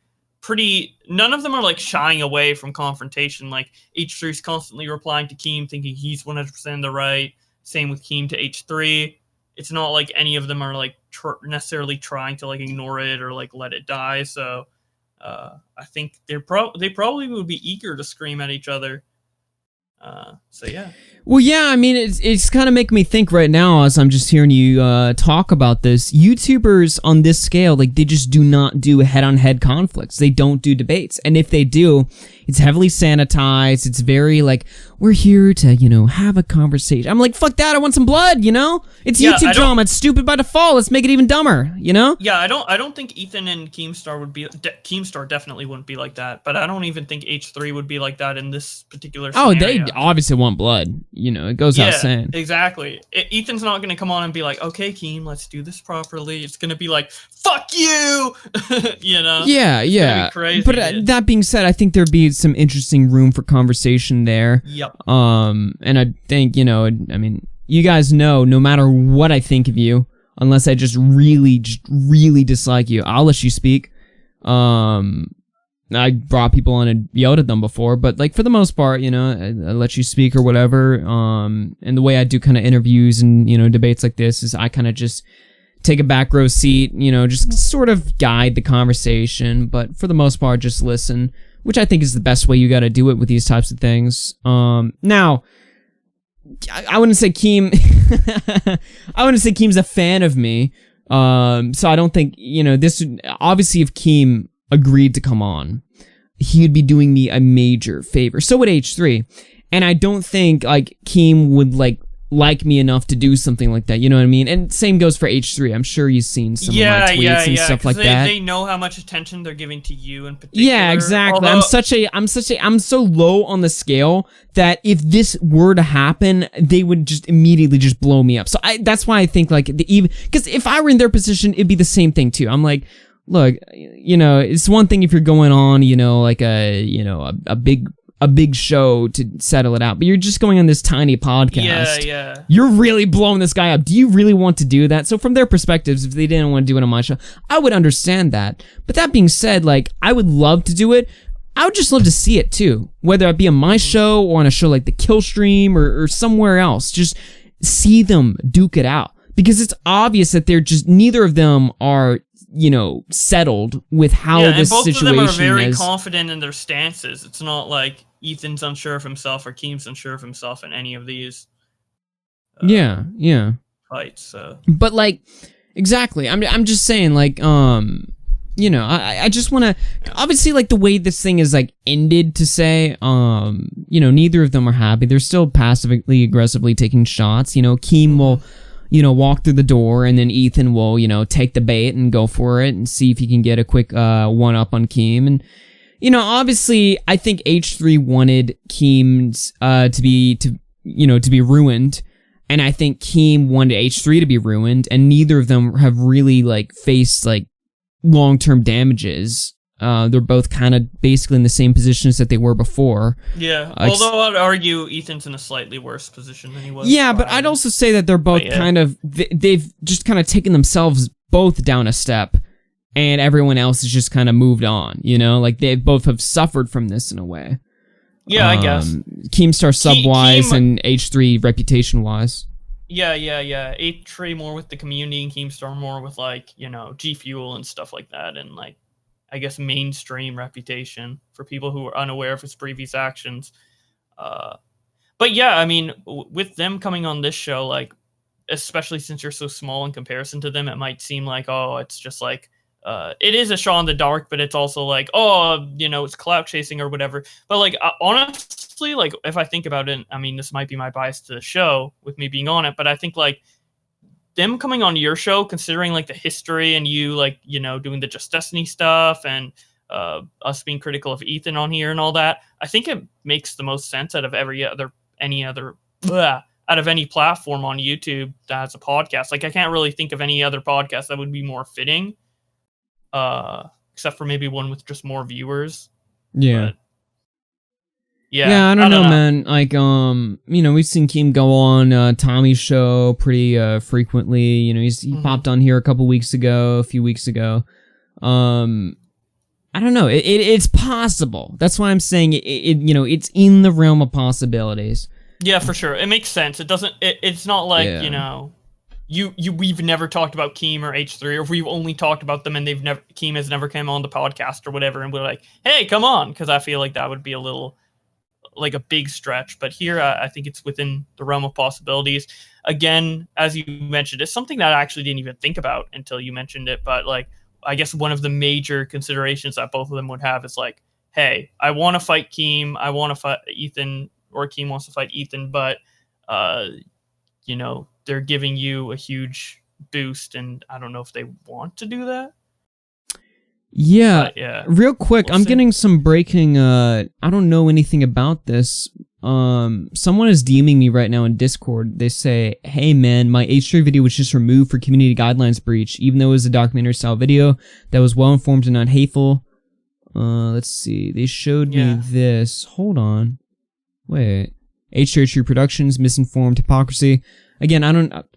none of them are like shying away from confrontation. Like H3 is constantly replying to Keem thinking he's 100% in the right. Same with Keem to H3. It's not like any of them are like necessarily trying to like ignore it or like let it die. So I think they probably would be eager to scream at each other. So yeah. Well, yeah, I mean, it's kind of making me think right now as I'm just hearing you talk about this. YouTubers on this scale, like, they just do not do head-on-head conflicts. They don't do debates. And if they do, it's heavily sanitized. It's very, like, we're here to, you know, have a conversation. I'm like, fuck that, I want some blood, you know? It's YouTube drama. It's stupid by default. Let's make it even dumber, you know? Yeah, I don't think Ethan and Keemstar would be... Keemstar definitely wouldn't be like that, but I don't even think H3 would be like that in this particular scenario. Oh, they obviously want blood. You know, it goes without saying. Exactly. Ethan's not going to come on and be like, okay, Keem, let's do this properly. It's going to be like, fuck you! You know? Yeah. It's crazy. But that being said, I think there'd be some interesting room for conversation there. Yep. And I think, you know, I mean, you guys know, no matter what I think of you, unless I just really dislike you, I'll let you speak. I brought people on and yelled at them before, but like for the most part, you know, I let you speak or whatever. And the way I do kind of interviews and, you know, debates like this is I kind of just take a back row seat, you know, just sort of guide the conversation, but for the most part, just listen, which I think is the best way you got to do it with these types of things. Now, I wouldn't say Keem, I wouldn't say Keem's a fan of me. So I don't think, you know, this would, obviously if Keem agreed to come on, he'd be doing me a major favor. So would H3. And I don't think, like, Keem would, like me enough to do something like that, you know what I mean? And same goes for H3. I'm sure you've seen some of my tweets and stuff like that. They know how much attention they're giving to you in particular. Yeah, exactly. Although, I'm so low on the scale that if this were to happen, they would just immediately just blow me up. So that's why I think, like, because if I were in their position, it'd be the same thing too. I'm like, look, you know, it's one thing if you're going on, you know, like a big show to settle it out, but you're just going on this tiny podcast. Yeah. You're really blowing this guy up. Do you really want to do that? So from their perspectives, if they didn't want to do it on my show, I would understand that. But that being said, like, I would love to do it. I would just love to see it too, whether it be on my show or on a show like the Kill Stream or somewhere else. Just see them duke it out, because it's obvious that they're just, neither of them are, you know, settled with how this situation is. And both of them are very confident in their stances. It's not like Ethan's unsure of himself or Keem's unsure of himself in any of these fights. So. But like, exactly. I'm just saying, like, you know, I just want to, obviously, like, the way this thing is, like, ended to say, you know, neither of them are happy. They're still passively aggressively taking shots. You know, Keem will walk through the door, and then Ethan will, take the bait and go for it and see if he can get a quick one-up on Keem. And, obviously, I think H3 wanted Keem's to be ruined, and I think Keem wanted H3 to be ruined, and neither of them have really, faced, long-term damages. They're both kind of basically in the same positions that they were before. Yeah, although I'd argue Ethan's in a slightly worse position than he was. Yeah, but I'd also say that they're both kind of... They've just kind of taken themselves both down a step, and everyone else has just kind of moved on, they both have suffered from this in a way. Yeah, I guess. Keemstar sub-wise and H3 reputation-wise. Yeah. H3 more with the community and Keemstar more with, G Fuel and stuff like that, and, I guess mainstream reputation for people who are unaware of his previous actions. But yeah, I mean, with them coming on this show, especially since you're so small in comparison to them, it might seem like, oh, it's just it is a shot in the dark, but it's also it's clout chasing or whatever. But honestly, if I think about it, I mean, this might be my bias to the show with me being on it, but I think them coming on your show, considering the history and you doing the Just Destiny stuff and us being critical of Ethan on here and all that, I think it makes the most sense out of any platform on YouTube that has a podcast. I can't really think of any other podcast that would be more fitting, except for maybe one with just more viewers. Yeah. But, yeah, I don't know, man. We've seen Keem go on Tommy's show pretty frequently. He popped on here a few weeks ago. I don't know. It's possible. That's why I'm saying it's in the realm of possibilities. Yeah, for sure. It makes sense. It doesn't. It's not we've never talked about Keem or H3, or we've only talked about them and Keem has never come on the podcast or whatever, and we're like, hey, come on, because I feel like that would be a little. A big stretch, but here I think it's within the realm of possibilities. Again, as you mentioned, it's something that I actually didn't even think about until you mentioned it, but I guess one of the major considerations that both of them would have is hey, I want to fight Keem, I want to fight Ethan, or Keem wants to fight Ethan, but they're giving you a huge boost, and I don't know if they want to do that. Yeah, real quick, I'm getting some breaking, I don't know anything about this. Someone is DMing me right now in Discord. They say, hey man, my H3 video was just removed for community guidelines breach, even though it was a documentary style video that was well informed and not hateful. Let's see, they showed me this. Hold on. Wait. H3 Productions, misinformed hypocrisy. Again,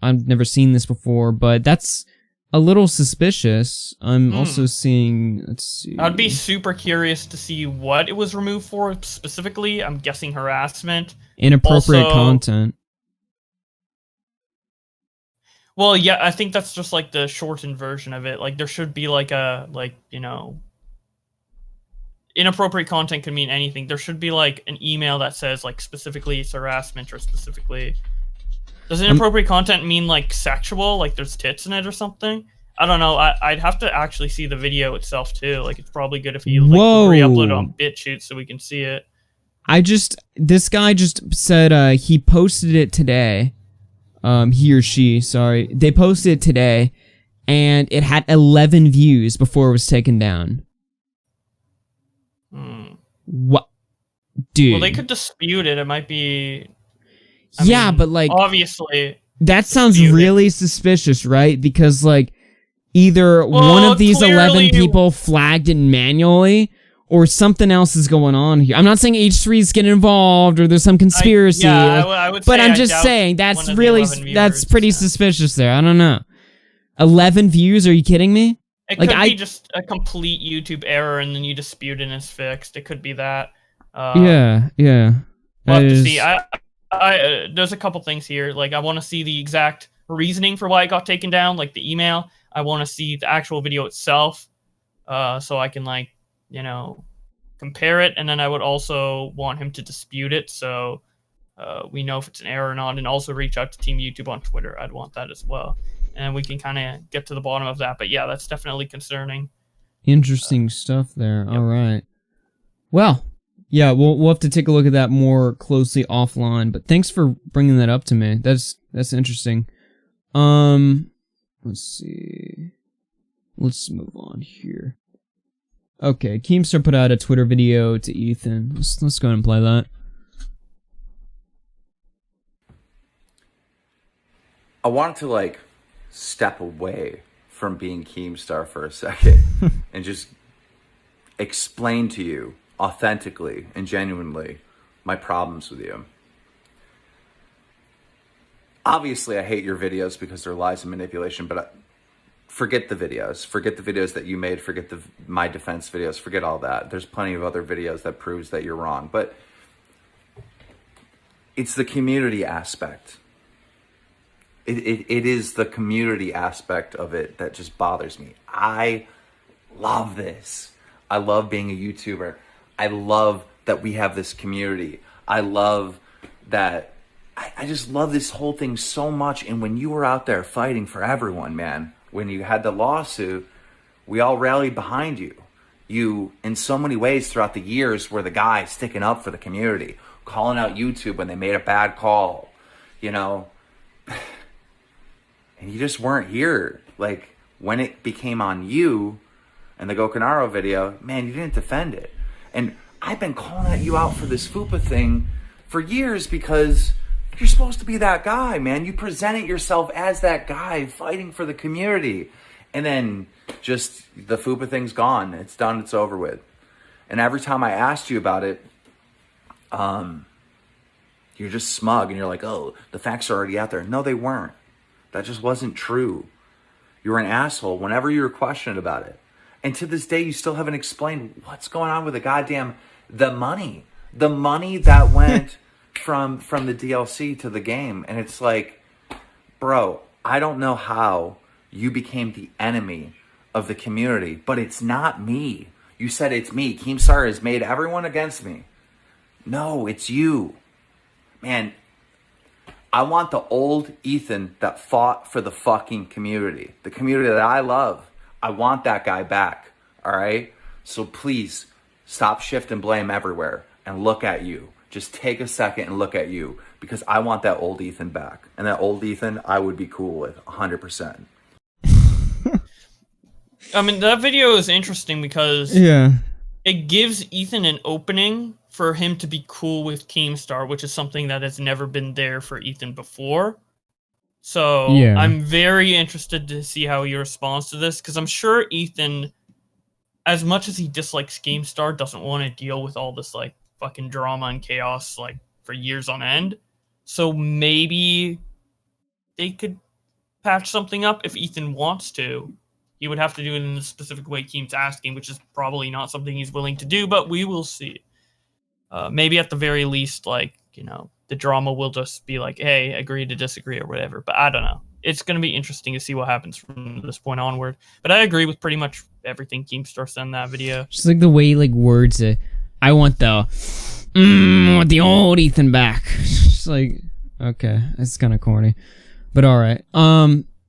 I've never seen this before, but that's a little suspicious. I'm also seeing, let's see. I'd be super curious to see what it was removed for specifically. I'm guessing harassment. Inappropriate content. Well, yeah, I think that's just the shortened version of it. There should be inappropriate content could mean anything. There should be an email that says specifically it's harassment, or specifically... Does inappropriate content mean sexual, there's tits in it or something? I don't know. I'd have to actually see the video itself too. It's probably good if you re-upload it on BitChute so we can see it. This guy just said he posted it today. He or she, sorry. They posted it today, and it had 11 views before it was taken down. What? Dude. Well, they could dispute it. It might be... I mean, but obviously that sounds really suspicious, right? Because either one of these 11 people flagged it manually, or something else is going on here. I'm not saying H3 is getting involved or there's some conspiracy. I would but I'm just saying that's pretty suspicious there. I don't know. 11 views? Are you kidding me? It could be just a complete YouTube error, and then you dispute it and it's fixed. It could be that. Yeah. We'll have to see. There's a couple things here. I want to see the exact reasoning for why it got taken down, the email. I want to see the actual video itself, so I can compare it. And then I would also want him to dispute it, so we know if it's an error or not. And also reach out to Team YouTube on Twitter. I'd want that as well, and we can kind of get to the bottom of that. But yeah, that's definitely concerning. Interesting stuff there. Yep. All right. Well. Yeah, we'll have to take a look at that more closely offline, but thanks for bringing that up to me. That's interesting. Let's see. Let's move on here. Okay, Keemstar put out a Twitter video to Ethan. Let's go ahead and play that. I wanted to like step away from being Keemstar for a second and just explain to you authentically and genuinely my problems with you. Obviously, I hate your videos because they're lies and manipulation, but forget the videos. Forget the videos that you made. Forget my defense videos. Forget all that. There's plenty of other videos that proves that you're wrong. But it's the community aspect. It is the community aspect of it that just bothers me. I love this. I love being a YouTuber. I love that we have this community. I love that. I just love this whole thing so much. And when you were out there fighting for everyone, man, when you had the lawsuit, we all rallied behind you. You, in so many ways throughout the years, were the guy sticking up for the community, calling out YouTube when they made a bad call, you know. And you just weren't here. Like, when it became on you and the Gokanaru video, man, you didn't defend it. And I've been calling at you out for this FUPA thing for years because you're supposed to be that guy, man. You presented yourself as that guy fighting for the community. And then just the FUPA thing's gone. It's done. It's over with. And every time I asked you about it, you're just smug and you're like, oh, the facts are already out there. No, they weren't. That just wasn't true. You were an asshole whenever you were questioned about it. And to this day, you still haven't explained what's going on with the money that went from the DLC to the game. And it's like, bro, I don't know how you became the enemy of the community, but it's not me. You said it's me. Keemstar has made everyone against me. No, it's you. Man, I want the old Ethan that fought for the fucking community. The community that I love. I want that guy back. All right? So please stop shifting blame everywhere and look at you. Just take a second and look at you, because I want that old Ethan back. And that old Ethan, I would be cool with 100%. I mean, that video is interesting because it gives Ethan an opening for him to be cool with Keemstar, which is something that has never been there for Ethan before. So I'm very interested to see how he responds to this, because I'm sure Ethan, as much as he dislikes Keemstar, doesn't want to deal with all this like fucking drama and chaos like for years on end. So maybe they could patch something up if Ethan wants to. He would have to do it in the specific way Keem's asking, which is probably not something he's willing to do, but we will see. Maybe at the very least, like, you know, the drama will just be like, hey, agree to disagree or whatever. But I don't know. It's going to be interesting to see what happens from this point onward. But I agree with pretty much everything Keemstar said in that video. Just like the way he like words it. I want the old Ethan back. Just like, okay, it's kind of corny, but all right.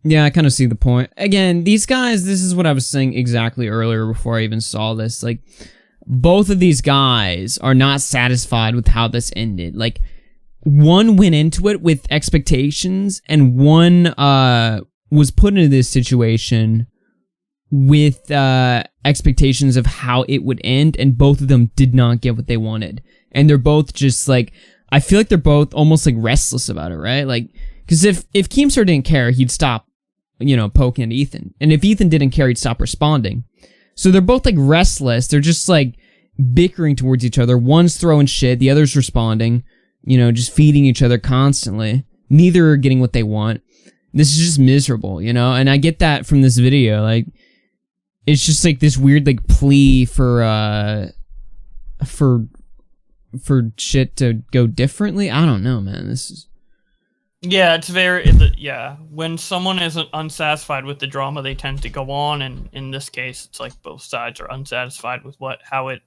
Yeah, I kind of see the point. Again, these guys, this is what I was saying exactly earlier before I even saw this. Like, both of these guys are not satisfied with how this ended. Like, one went into it with expectations, and one was put into this situation with expectations of how it would end, and both of them did not get what they wanted. And they're both just like, I feel like they're both almost like restless about it, right? Like, because if Keemstar didn't care, he'd stop, you know, poking at Ethan. And if Ethan didn't care, he'd stop responding. So they're both like restless. They're just like bickering towards each other. One's throwing shit, the other's responding, you know, just feeding each other constantly. Neither are getting what they want. This is just miserable, you know? And I get that from this video. Like, it's just like this weird like plea for shit to go differently. I don't know, man. This is... Yeah, it's very... Yeah, when someone is unsatisfied with the drama, they tend to go on, and in this case, it's like both sides are unsatisfied with how it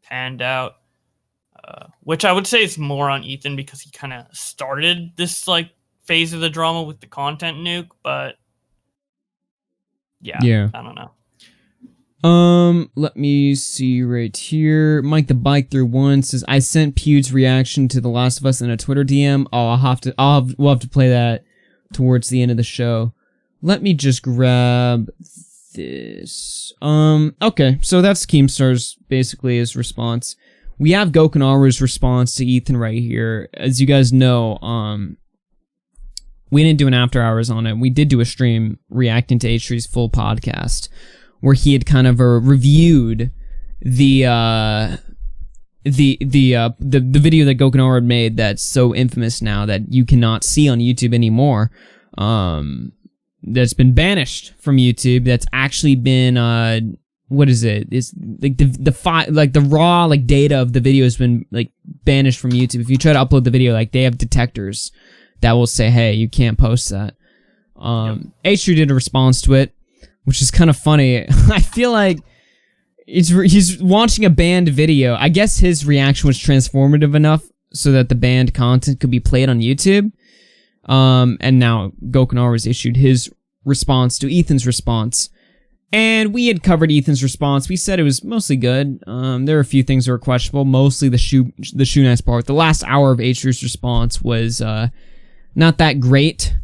panned out. Which I would say is more on Ethan, because he kind of started this like phase of the drama with the content nuke, but... Yeah, I don't know. Let me see right here. Mike the Bike through one says, I sent Pewd's reaction to The Last of Us in a Twitter DM. Oh, we'll have to play that towards the end of the show. Let me just grab this. Okay, so that's Keemstar's basically his response. We have Gokanaru's response to Ethan right here. As you guys know, we didn't do an after hours on it. We did do a stream reacting to H3's full podcast, where he had kind of reviewed the video that Gokanaru had made that's so infamous now that you cannot see on YouTube anymore. That's been banished from YouTube. That's actually been what is it? It's like the raw like data of the video has been like banished from YouTube. If you try to upload the video, like they have detectors that will say, "Hey, you can't post that." H3 did a response to it, which is kind of funny. I feel like he's watching a banned video. I guess his reaction was transformative enough so that the banned content could be played on YouTube. And now Gokanaru has issued his response to Ethan's response. And we had covered Ethan's response. We said it was mostly good. There are a few things that were questionable. Mostly the shoe nice part. The last hour of H3's response was not that great.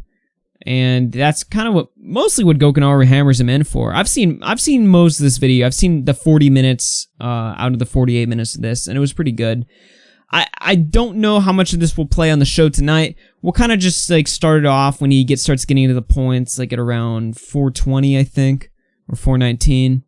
And that's kind of mostly what Gokanaru hammers him in for. I've seen most of this video. I've seen the 40 minutes out of the 48 minutes of this, and it was pretty good. I don't know how much of this will play on the show tonight. We'll kind of just like start it off when he starts getting into the points, like at around 4:20, I think, or 4:19,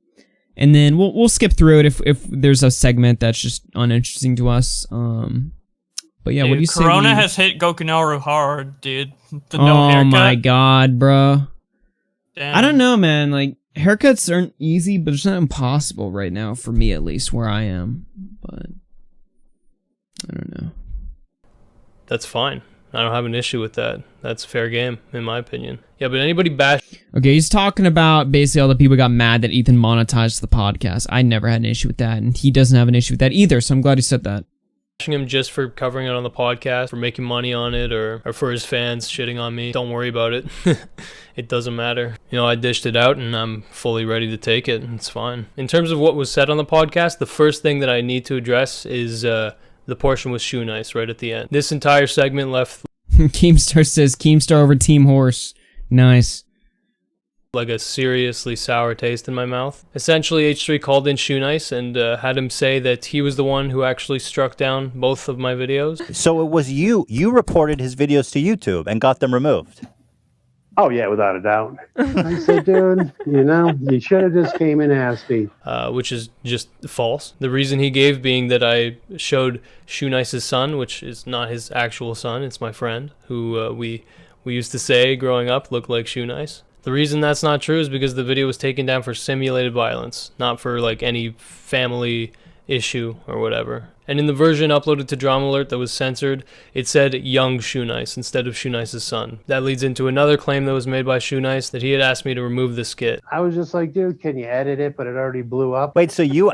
and then we'll skip through it if there's a segment that's just uninteresting to us. But yeah, dude, what do you say? Corona has hit Gokanaru hard, dude. The no haircut. Oh my god, bro. Damn. I don't know, man. Like haircuts aren't easy, but it's not impossible right now for me, at least where I am. But I don't know. That's fine. I don't have an issue with that. That's fair game, in my opinion. Yeah, but anybody bash... Okay, he's talking about basically all the people got mad that Ethan monetized the podcast. I never had an issue with that, and he doesn't have an issue with that either, so I'm glad he said that. Him just for covering it on the podcast, for making money on it, or for his fans shitting on me. Don't worry about it. It doesn't matter. You know, I dished it out, and I'm fully ready to take it. It's fine. In terms of what was said on the podcast, the first thing that I need to address is... the portion with Shoe Nice right at the end. This entire segment left... Keemstar says, Keemstar over Team Horse. Nice. ...like a seriously sour taste in my mouth. Essentially, H3 called in Shoe Nice and had him say that he was the one who actually struck down both of my videos. So it was you. You reported his videos to YouTube and got them removed. Oh, yeah, without a doubt. I said, dude, you should have just came and asked me. Which is just false. The reason he gave being that I showed Shoe Nice's son, which is not his actual son, it's my friend, who we used to say growing up looked like Shoe Nice. The reason that's not true is because the video was taken down for simulated violence, not for like any family issue or whatever. And in the version uploaded to Drama Alert that was censored, it said young Shoe Nice instead of Shoe Nice's son. That leads into another claim that was made by Shoe Nice that he had asked me to remove the skit. I was just like, dude, can you edit it? But it already blew up. Wait, so you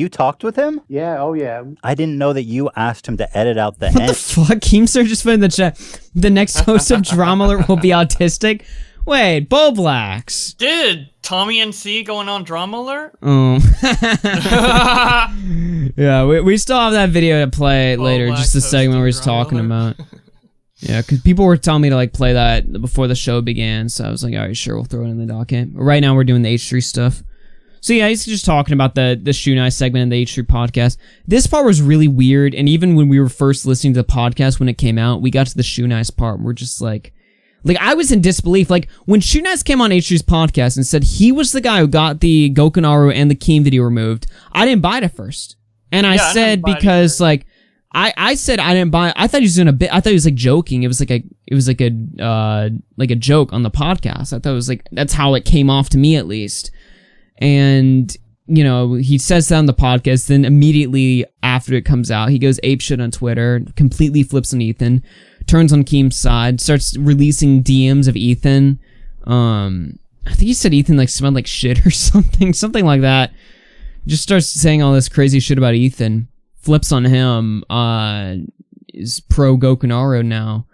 talked with him? Yeah, oh yeah. I didn't know that you asked him to edit out the What end. the fuck? Keemstar just put in the chat. The next host of Drama Alert will be autistic. Wait, Bowblax. Dude, Tommy NC going on Drama Alert? Oh. Yeah, we still have that video to play later, just the segment where he's talking about. Yeah, because people were telling me to like play that before the show began, so I was like, all right, sure, we'll throw it in the docket. But right now we're doing the H3 stuff. So yeah, he's just talking about the Shoe Nice segment in the H3 podcast. This part was really weird, and even when we were first listening to the podcast when it came out, we got to the Shoe Nice part, and we're just like I was in disbelief. Like, when Shoe Nice came on H3's podcast and said he was the guy who got the Gokanaru and the Keem video removed, I didn't buy it at first. And I said, because, like, I said I didn't buy it. I thought he was doing a bit. I thought he was, like, joking. It was like a joke on the podcast. I thought it was, like, that's how it came off to me, at least. And, you know, he says that on the podcast, then immediately after it comes out, he goes apeshit on Twitter, completely flips on Ethan, turns on Keem's side, starts releasing DMs of Ethan. I think he said Ethan like smelled like shit or something like that. Just starts saying all this crazy shit about Ethan. Flips on him. Is pro Gokanaru now.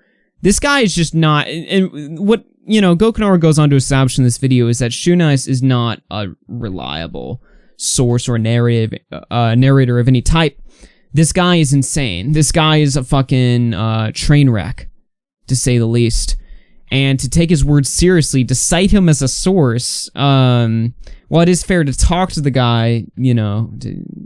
This guy is just not. And what Gokanaru goes on to establish in this video is that Shoe Nice is not a reliable source or narrator of any type. This guy is insane. This guy is a fucking train wreck, to say the least. and to take his words seriously, to cite him as a source. Well, it is fair to talk to the guy, you know,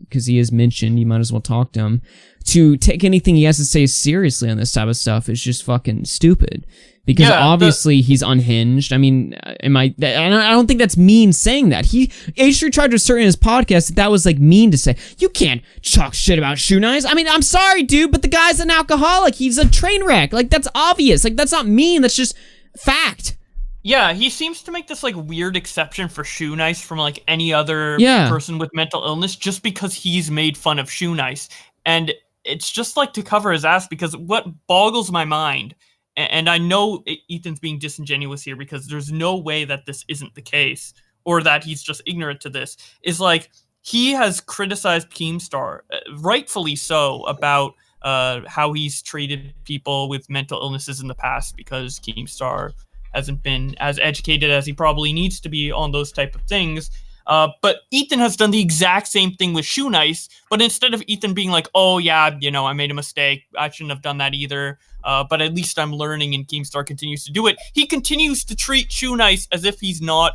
because he is mentioned, you might as well talk to him. To take anything he has to say seriously on this type of stuff is just fucking stupid. Because obviously he's unhinged. I mean, I don't think that's mean saying that. H3 tried to assert in his podcast that was like mean to say. You can't talk shit about Shoe Nice. I mean, I'm sorry, dude, but the guy's an alcoholic. He's a train wreck. Like, that's obvious. Like, that's not mean. That's just fact. Yeah, he seems to make this like weird exception for Shoe Nice from like any other person with mental illness just because he's made fun of Shoe Nice. And it's just like to cover his ass, because what boggles my mind, and I know Ethan's being disingenuous here because there's no way that this isn't the case or that he's just ignorant to this, is like he has criticized Keemstar, rightfully so, about how he's treated people with mental illnesses in the past because Keemstar hasn't been as educated as he probably needs to be on those type of things. But Ethan has done the exact same thing with Shoe Nice, but instead of Ethan being like, oh yeah, you know, I made a mistake, I shouldn't have done that either, but at least I'm learning, and Keemstar continues to do it, he continues to treat Shoe Nice as if he's not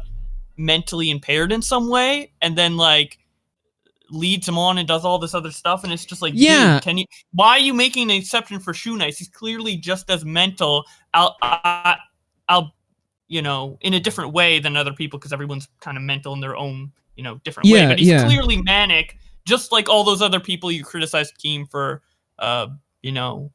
mentally impaired in some way, and then like leads him on and does all this other stuff, and it's just like, dude, why are you making an exception for Shoe Nice? He's clearly just as mental. I'll you know, in a different way than other people, because everyone's kind of mental in their own, you know, different way. But he's clearly manic, just like all those other people you criticized Keem for, you know,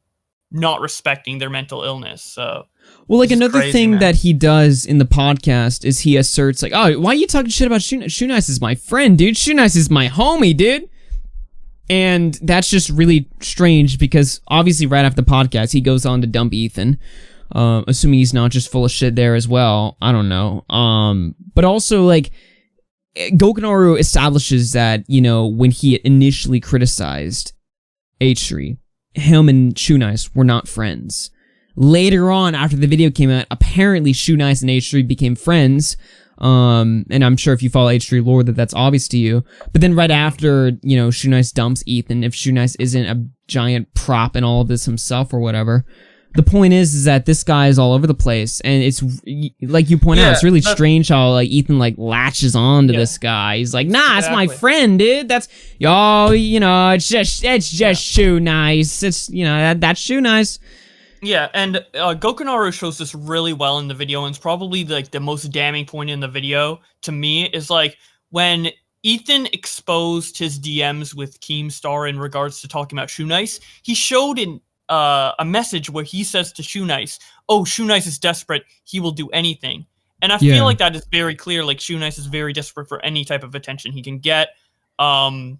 not respecting their mental illness. So, well, like another thing that he does in the podcast is he asserts like, oh, why are you talking shit about Shoe Nice is my friend, dude. Shoe Nice is my homie, dude. And that's just really strange because obviously right after the podcast, he goes on to dump Ethan. Assuming he's not just full of shit there as well. I don't know. But also, like, Gokanaru establishes that, you know, when he initially criticized H3, him and Shoe Nice were not friends. Later on, after the video came out, apparently Shoe Nice and H3 became friends. And I'm sure if you follow H3 lore that's obvious to you. But then right after, you know, Shoe Nice dumps Ethan, if Shoe Nice isn't a giant prop in all of this himself or whatever. The point is that this guy is all over the place, and it's like you point out, it's really strange how like Ethan like latches on to this guy. He's like, nah, it's my friend, dude. That's you know, it's just Shoe Nice. It's, you know, that's Shoe Nice. Yeah, and Gokanaru shows this really well in the video, and it's probably like the most damning point in the video to me is like when Ethan exposed his DMs with Keemstar in regards to talking about Shoe Nice. He showed in a message where he says to Shoe Nice, oh, Shoe Nice is desperate, he will do anything. And I feel like that is very clear, like Shoe Nice is very desperate for any type of attention he can get, to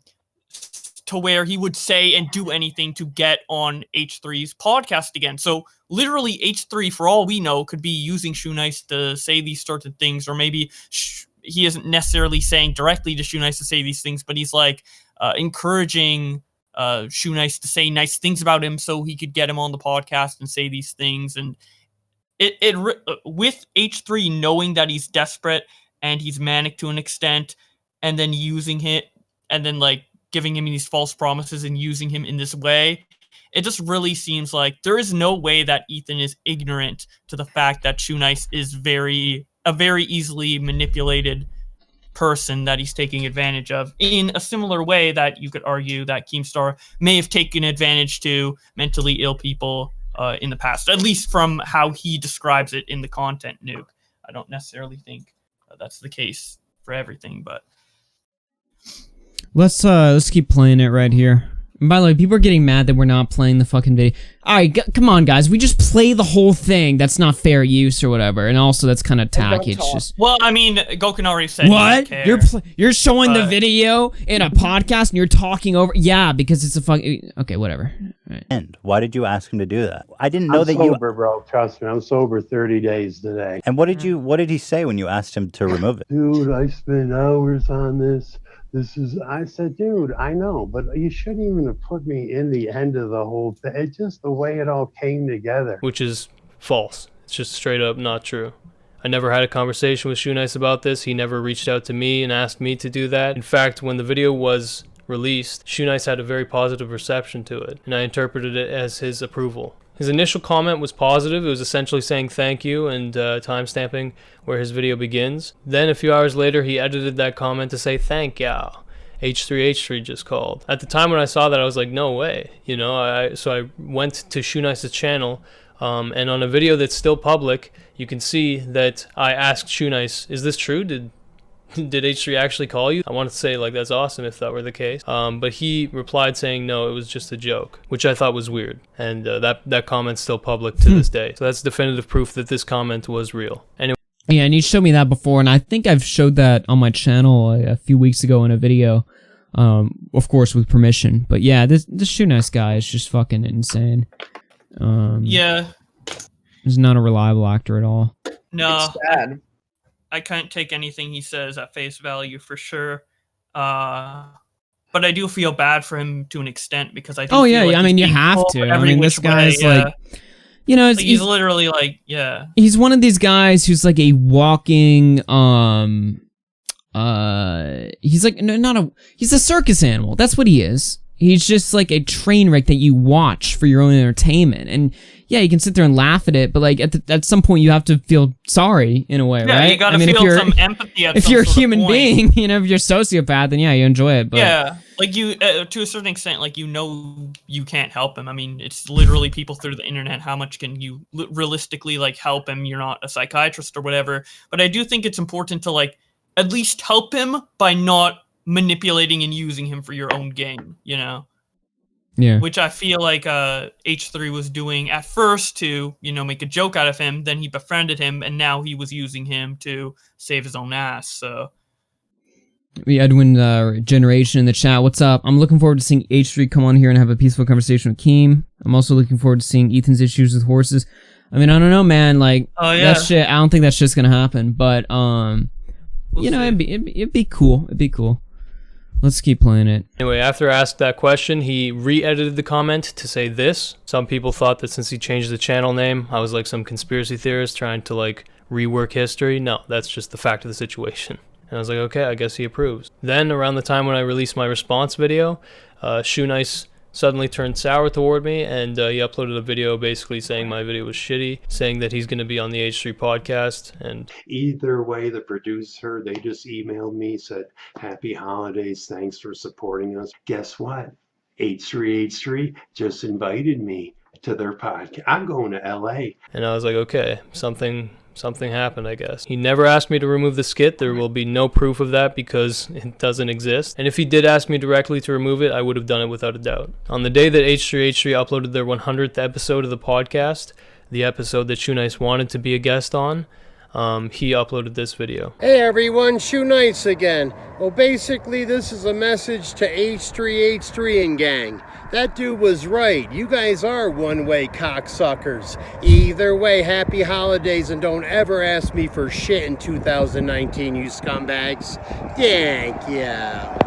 where he would say and do anything to get on H3's podcast again. So literally H3, for all we know, could be using Shoe Nice to say these sorts of things, or maybe he isn't necessarily saying directly to Shoe Nice to say these things, but he's like encouraging Shoe Nice to say nice things about him so he could get him on the podcast and say these things. And it with H3 knowing that he's desperate and he's manic to an extent, and then using it, and then like giving him these false promises and using him in this way, it just really seems like there is no way that Ethan is ignorant to the fact that Shoe Nice is a very easily manipulated person that he's taking advantage of, in a similar way that you could argue that Keemstar may have taken advantage to mentally ill people in the past, at least from how he describes it in the content nuke. I don't necessarily think that's the case for everything, but let's keep playing it right here. And by the way, people are getting mad that we're not playing the fucking video. Alright, come on, guys. We just play the whole thing. That's not fair use or whatever. And also, that's kind of tacky. It's just... Well, I mean, Gokanaru said what? You're showing the video in a podcast and you're talking over... Yeah, because it's a fucking... Okay, whatever. Right. And why did you ask him to do that? I didn't know that you... I'm sober, bro. Trust me. I'm sober 30 days today. And what did he say when you asked him to remove it? Dude, I spent hours on this. I said, dude, I know, but you shouldn't even have put me in the end of the whole thing. It's just the way it all came together. Which is false. It's just straight up not true. I never had a conversation with Shoe Nice about this. He never reached out to me and asked me to do that. In fact, when the video was released, Shoe Nice had a very positive reception to it, and I interpreted it as his approval. His initial comment was positive. It was essentially saying thank you and timestamping where his video begins. Then a few hours later, he edited that comment to say thank ya. H3H3 just called. At the time when I saw that, I was like, no way. You know, so I went to Shoenice's channel, and on a video that's still public, you can see that I asked Shoenice, is this true? Did H3 actually call you? I wanted to say, like, that's awesome if that were the case. But he replied saying, no, it was just a joke, which I thought was weird. And that comment's still public to this day. So that's definitive proof that this comment was real. Anyway. Yeah, and you showed me that before, and I think I've showed that on my channel a few weeks ago in a video. Of course, with permission. But yeah, this Shoenice guy is just fucking insane. Yeah. He's not a reliable actor at all. No. It's sad. I can't take anything he says at face value for sure. But I do feel bad for him to an extent because I do feel like I mean, you have to. I mean, this guy's like, you know, like he's literally like, yeah. He's one of these guys who's like a walking, he's like, he's a circus animal. That's what he is. He's just like a train wreck that you watch for your own entertainment. And yeah, you can sit there and laugh at it, but like at some point you have to feel sorry in a way, right? Yeah, you gotta feel some empathy at if you're a human being, you know, if you're a sociopath, then yeah, you enjoy it. But yeah, like you, to a certain extent, like, you know, you can't help him. I mean, it's literally people through the internet. How much can you realistically, like, help him? You're not a psychiatrist or whatever. But I do think it's important to, like, at least help him by not manipulating and using him for your own gain, you know? Yeah. Which I feel like H3 was doing at first to, you know, make a joke out of him. Then he befriended him, and now he was using him to save his own ass. So we Edwin Generation in the chat. What's up? I'm looking forward to seeing H3 come on here and have a peaceful conversation with Keem. I'm also looking forward to seeing Ethan's issues with horses. I mean, I don't know, man. Like, that shit. I don't think that shit's gonna happen. But you know, it'd be cool. It'd be cool. Let's keep playing it. Anyway, after I asked that question, he re-edited the comment to say this. Some people thought that since he changed the channel name, I was like some conspiracy theorist trying to like rework history. No, that's just the fact of the situation. And I was like, okay, I guess he approves. Then around the time when I released my response video, Shoenice suddenly turned sour toward me, and he uploaded a video basically saying my video was shitty, saying that he's going to be on the H3 podcast. And either way, the producer, they just emailed me, said, happy holidays, thanks for supporting us. Guess what? H3H3 just invited me to their podcast. I'm going to LA. And I was like, okay, something happened, I guess. He never asked me to remove the skit. There will be no proof of that because it doesn't exist. And if he did ask me directly to remove it, I would have done it without a doubt. On the day that H3H3 uploaded their 100th episode of the podcast, the episode that Shoenice wanted to be a guest on, he uploaded this video. Hey everyone, Shoenice again. Well, basically this is a message to H3H3 and gang. That dude was right. You guys are one-way cocksuckers. Either way, happy holidays, and don't ever ask me for shit in 2019, you scumbags. Thank you.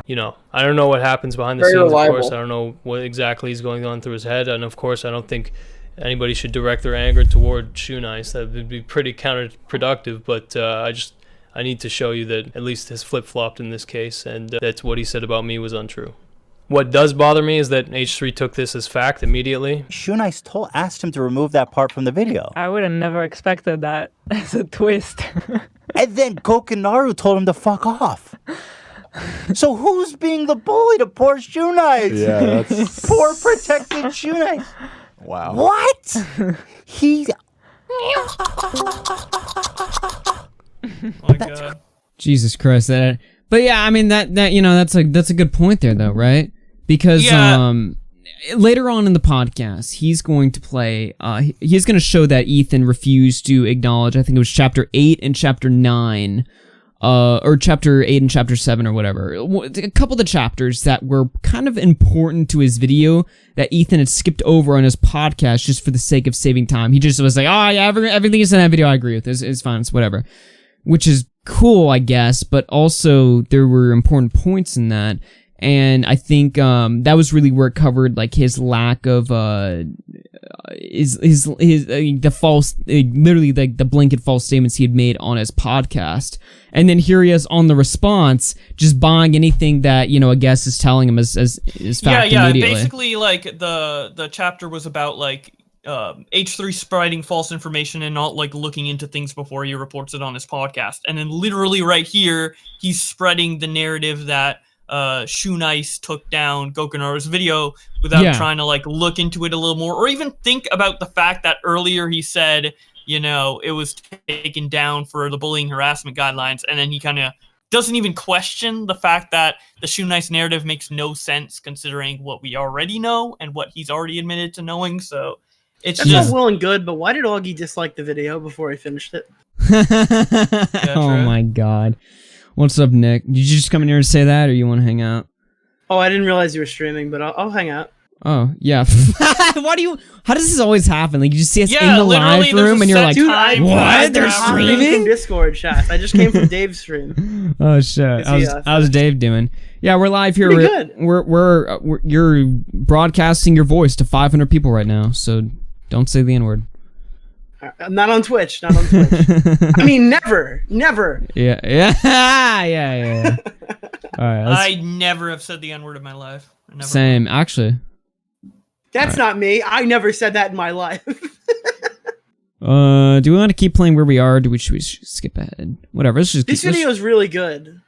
You know, I don't know what happens behind the Very scenes, reliable. of course. I don't know what exactly is going on through his head, and of course I don't think anybody should direct their anger toward Shoenice. That would be pretty counterproductive, but I need to show you that at least his flip-flopped in this case, and that's what he said about me was untrue. What does bother me is that H3 took this as fact immediately. Shoenice asked him to remove that part from the video. I would have never expected that as a twist. And then Gokanaru told him to fuck off. So who's being the bully to poor Shoenice? Yeah, that's... Poor protected Shoenice. Wow. What? He... my God. Jesus Christ, that. But yeah, I mean that you know that's a good point there though, right? Because later on in the podcast, he's going to play. He's going to show that Ethan refused to acknowledge. I think it was chapter 8 and chapter 9, or chapter 8 and chapter 7 or whatever. A couple of the chapters that were kind of important to his video that Ethan had skipped over on his podcast just for the sake of saving time. He just was like, oh yeah, everything is in that video I agree with. It's fine. It's whatever. Which is cool, I guess, but also there were important points in that. And I think that was really where it covered like his lack of the false, literally like the blanket false statements he had made on his podcast. And then here he is on the response, just buying anything that, you know, a guest is telling him as fact immediately. Basically, like the chapter was about like H3 spreading false information and not like looking into things before he reports it on his podcast. And then literally right here, he's spreading the narrative that Shoe Nice took down Gokanaru's video without trying to like look into it a little more, or even think about the fact that earlier he said, you know, it was taken down for the bullying harassment guidelines, and then he kind of doesn't even question the fact that the Shoe Nice narrative makes no sense considering what we already know and what he's already admitted to knowing. So it's That's just all well and good, but why did Augie dislike the video before he finished it? Oh my god. What's up, Nick? Did you just come in here to say that, or you want to hang out? Oh, I didn't realize you were streaming, but I'll hang out. Oh, yeah. Why do you... How does this always happen? Like, you just see us in the literally, live room, and you're like, Dude, what? They're streaming? From Discord chat. I just came from Dave's stream. Oh, shit. How's Dave doing? Yeah, we're live here. Pretty good. You're broadcasting your voice to 500 people right now, so don't say the N-word. Not on Twitch. Not on Twitch. I mean, never. Yeah. All right. I never have said the N-word in my life. Same, actually. That's not me. I never said that in my life. Do we want to keep playing where we are? Or should we skip ahead? Whatever. Let's just. This video is really good.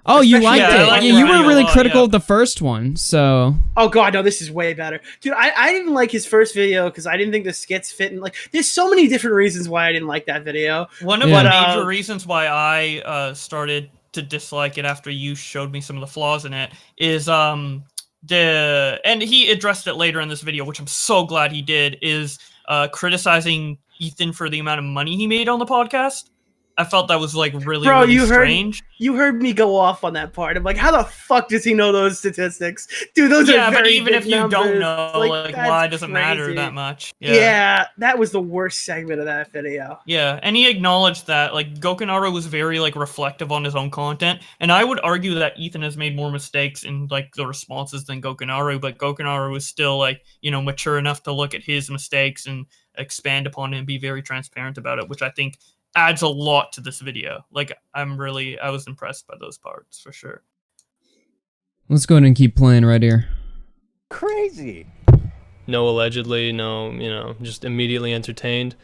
Oh, you liked it. like You were really lot, critical of the first one, so. Oh god, no, this is way better, dude. I didn't like his first video because I didn't think the skits fit in. Like, there's so many different reasons why I didn't like that video. One of the major reasons why I started to dislike it after you showed me some of the flaws in it is and he addressed it later in this video, which I'm so glad he did, is criticizing Ethan for the amount of money he made on the podcast. I felt that was like really strange. You heard me go off on that part. I'm like, how the fuck does he know those statistics? Dude, those are very but even big if you numbers. don't know, like why does it matter crazy. that much? Yeah, that was the worst segment of that video. Yeah, and he acknowledged that like Gokanaru was very like reflective on his own content, and I would argue that Ethan has made more mistakes in like the responses than Gokanaru, but Gokanaru was still like, you know, mature enough to look at his mistakes and expand upon it and be very transparent about it, which I think adds a lot to this video. Like, I was impressed by those parts for sure. Let's go ahead and keep playing right here. Crazy. No allegedly, no, you know, just immediately entertained.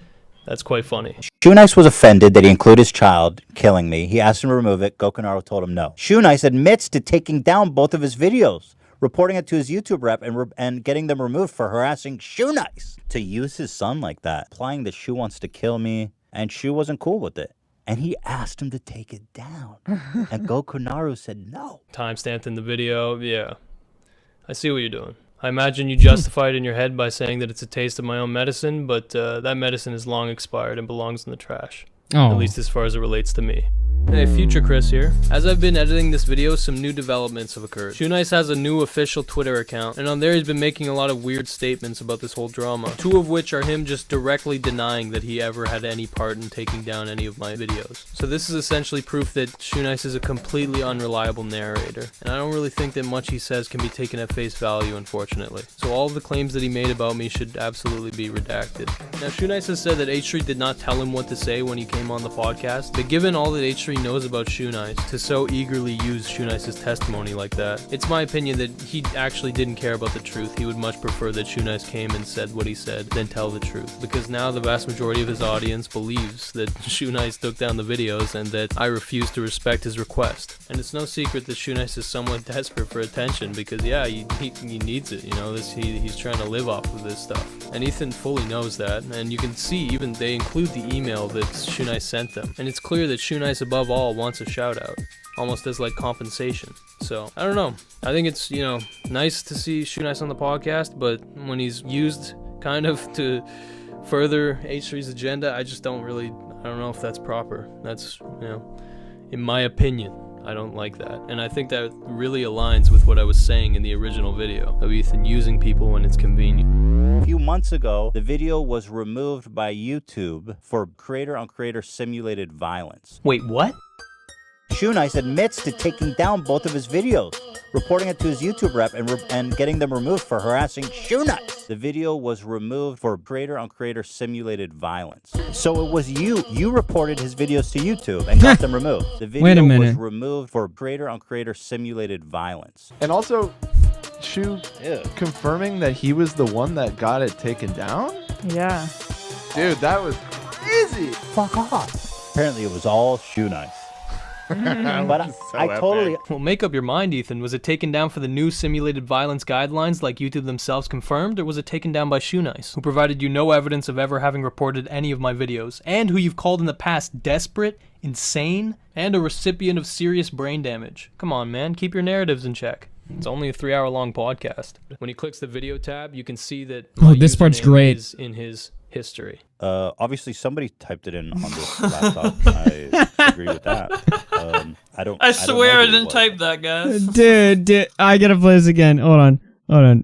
That's quite funny. Shoe Nice was offended that he included his child killing me. He asked him to remove it. Gokanaru told him no. Shoe Nice admits to taking down both of his videos, reporting it to his YouTube rep and getting them removed for harassing Shoe Nice. To use his son like that, implying that Shoe wants to kill me, and Shoe wasn't cool with it. And he asked him to take it down. And Gokanaru said no. Timestamped in the video, yeah. I see what you're doing. I imagine you justified in your head by saying that it's a taste of my own medicine, but that medicine is long expired and belongs in the trash. Oh. At least as far as it relates to me. Hey, Future Chris here. As I've been editing this video, some new developments have occurred. Shoe Nice has a new official Twitter account, and on there he's been making a lot of weird statements about this whole drama. Two of which are him just directly denying that he ever had any part in taking down any of my videos. So this is essentially proof that Shoe Nice is a completely unreliable narrator, and I don't really think that much he says can be taken at face value, unfortunately. So all of the claims that he made about me should absolutely be redacted. Now, Shoe Nice has said that H3 did not tell him what to say when he came on the podcast, but given all that H3 knows about Shoe Nice, to so eagerly use Shoe Nice's testimony like that, it's my opinion that he actually didn't care about the truth. He would much prefer that Shoe Nice came and said what he said than tell the truth, because now the vast majority of his audience believes that Shoe Nice took down the videos and that I refuse to respect his request. And it's no secret that Shoe Nice is somewhat desperate for attention, because yeah, he needs it, you know, he's trying to live off of this stuff. And Ethan fully knows that, and you can see even they include the email that Shoe Nice sent them. And it's clear that Shoe Nice above all wants a shout out, almost as like compensation. So I don't know, I think it's, you know, nice to see Shoe Nice on the podcast, but when he's used kind of to further H3's agenda, I don't know if that's proper. That's, you know, in my opinion, I don't like that. And I think that really aligns with what I was saying in the original video of Ethan using people when it's convenient. A few months ago, the video was removed by YouTube for creator-on-creator simulated violence. Wait, what? Shoe Nice admits to taking down both of his videos, reporting it to his YouTube rep and getting them removed for harassing Shoe Nice. The video was removed for creator-on-creator simulated violence. So it was you reported his videos to YouTube and got them removed. The video was removed for creator-on-creator simulated violence. And also, Shoe confirming that he was the one that got it taken down? Yeah. Dude, that was crazy. Fuck off. Apparently it was all Shoe Nice. But I totally... Well, make up your mind, Ethan. Was it taken down for the new simulated violence guidelines like YouTube themselves confirmed, or was it taken down by Shoe Nice, who provided you no evidence of ever having reported any of my videos, and who you've called in the past desperate, insane, and a recipient of serious brain damage? Come on, man. Keep your narratives in check. It's only a 3-hour-long podcast. When he clicks the video tab, you can see that this part's username great. is in his history. Obviously somebody typed it in on this laptop. I agree with that. I swear I didn't type that, guys. Dude, I gotta play this again. Hold on.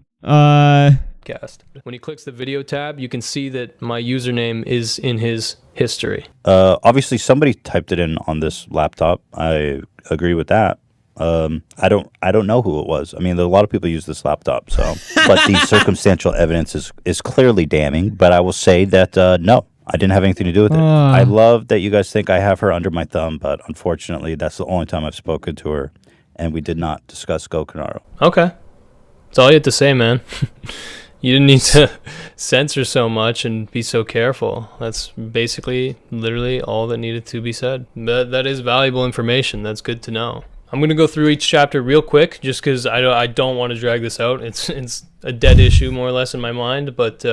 When he clicks the video tab, you can see that my username is in his history. Obviously somebody typed it in on this laptop. I agree with that. I don't know who it was. I mean, a lot of people use this laptop, so. But the circumstantial evidence is clearly damning. But I will say that no, I didn't have anything to do with it. I love that you guys think I have her under my thumb, but unfortunately, that's the only time I've spoken to her, and we did not discuss Gokanaru. Okay, that's all you had to say, man. You didn't need to censor so much and be so careful. That's basically, literally all that needed to be said. That is valuable information. That's good to know. I'm going to go through each chapter real quick, just because I don't want to drag this out. It's a dead issue, more or less, in my mind, but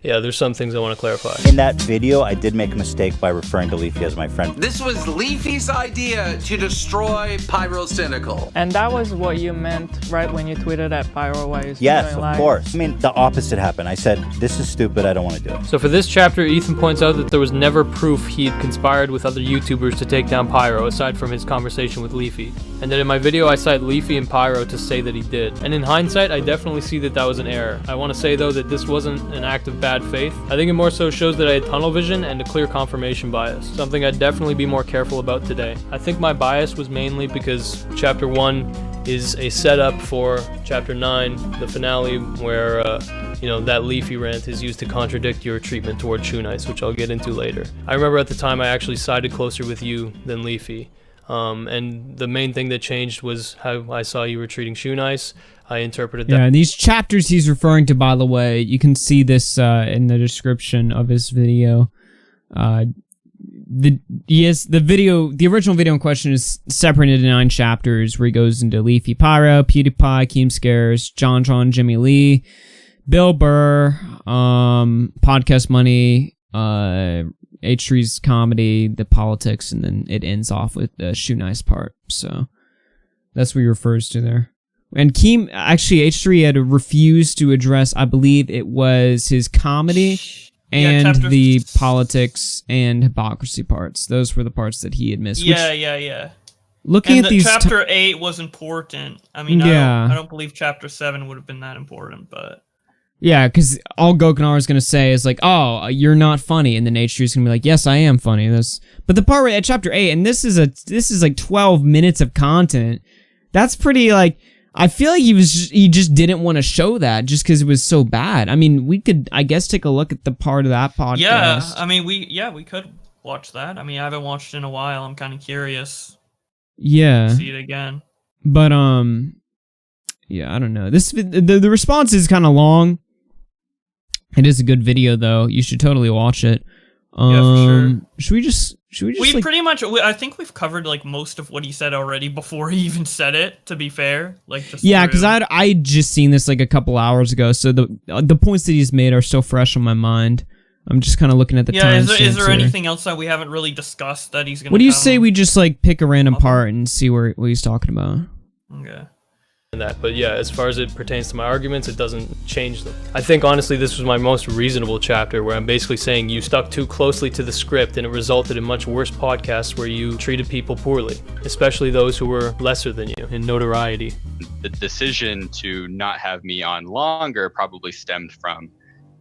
yeah, there's some things I want to clarify. In that video, I did make a mistake by referring to Leafy as my friend. This was Leafy's idea to destroy Pyrocynical. And that was what you meant right when you tweeted at Pyro while you was Yes, going of live. course. I mean, the opposite happened. I said, this is stupid, I don't want to do it. So for this chapter, Ethan points out that there was never proof he'd conspired with other YouTubers to take down Pyro, aside from his conversation with Leafy. And that in my video, I cite Leafy and Pyro to say that he did. And in hindsight, I definitely see that that was an error. I want to say, though, that this wasn't an act of bad faith. I think it more so shows that I had tunnel vision and a clear confirmation bias, something I'd definitely be more careful about today. I think my bias was mainly because Chapter 1 is a setup for Chapter 9, the finale, where, that Leafy rant is used to contradict your treatment toward Shoe Nice, which I'll get into later. I remember at the time I actually sided closer with you than Leafy. And the main thing that changed was how I saw you were treating Shoe Nice. I interpreted that. Yeah, these chapters he's referring to, by the way, you can see this in the description of his video. The original video in question is separated into 9 chapters, where he goes into Leafy Pyro, PewDiePie, Keem Scares, John, Jimmy Lee, Bill Burr, Podcast Money, H3's comedy, the politics, and then it ends off with the Shoe Nice part. So that's what he refers to there. And Keem, actually, H3 had refused to address, I believe it was his comedy and the politics and hypocrisy parts. Those were the parts that he had missed. Yeah. Looking at these, Chapter 8 was important. I mean, I don't believe Chapter 7 would have been that important, but yeah, because all Gokanaru is going to say is like, "Oh, you're not funny," and then H3 is going to be like, "Yes, I am funny." But the part where at Chapter 8, and this is like 12 minutes of content. That's pretty like. I feel like he just didn't want to show that just because it was so bad. I mean, we could, I guess, take a look at the part of that podcast. Yeah, I mean, we could watch that. I mean, I haven't watched it in a while. I'm kind of curious. Yeah. To see it again. But yeah, I don't know. The response is kind of long. It is a good video though. You should totally watch it. Yeah, for sure. Should we just we pretty much, I think we've covered like most of what he said already before he even said it, to be fair. Yeah, because I just seen this like a couple hours ago, so the points that he's made are still fresh on my mind. I'm just kind of looking at the time. Is there anything else that we haven't really discussed that he's going to What do you say we just like pick a random part and see what he's talking about? Okay. But yeah, as far as it pertains to my arguments, it doesn't change them. I think honestly this was my most reasonable chapter, where I'm basically saying you stuck too closely to the script and it resulted in much worse podcasts where you treated people poorly, especially those who were lesser than you in notoriety. The decision to not have me on longer probably stemmed from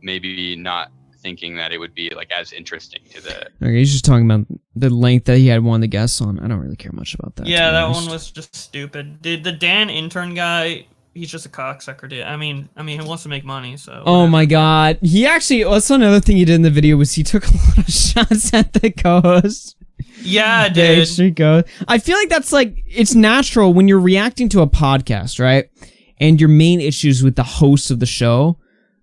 maybe not thinking that it would be like as interesting to the... Okay, he's just talking about the length that he had one of the guests on. I don't really care much about that. Yeah, that one was just stupid. The Dan intern guy, he's just a cocksucker, dude. I mean, he wants to make money, so... Oh my god. He actually... That's another thing he did in the video, was he took a lot of shots at the co-host. Yeah, dude. I feel like that's like... It's natural when you're reacting to a podcast, right? And your main issue is with the host of the show.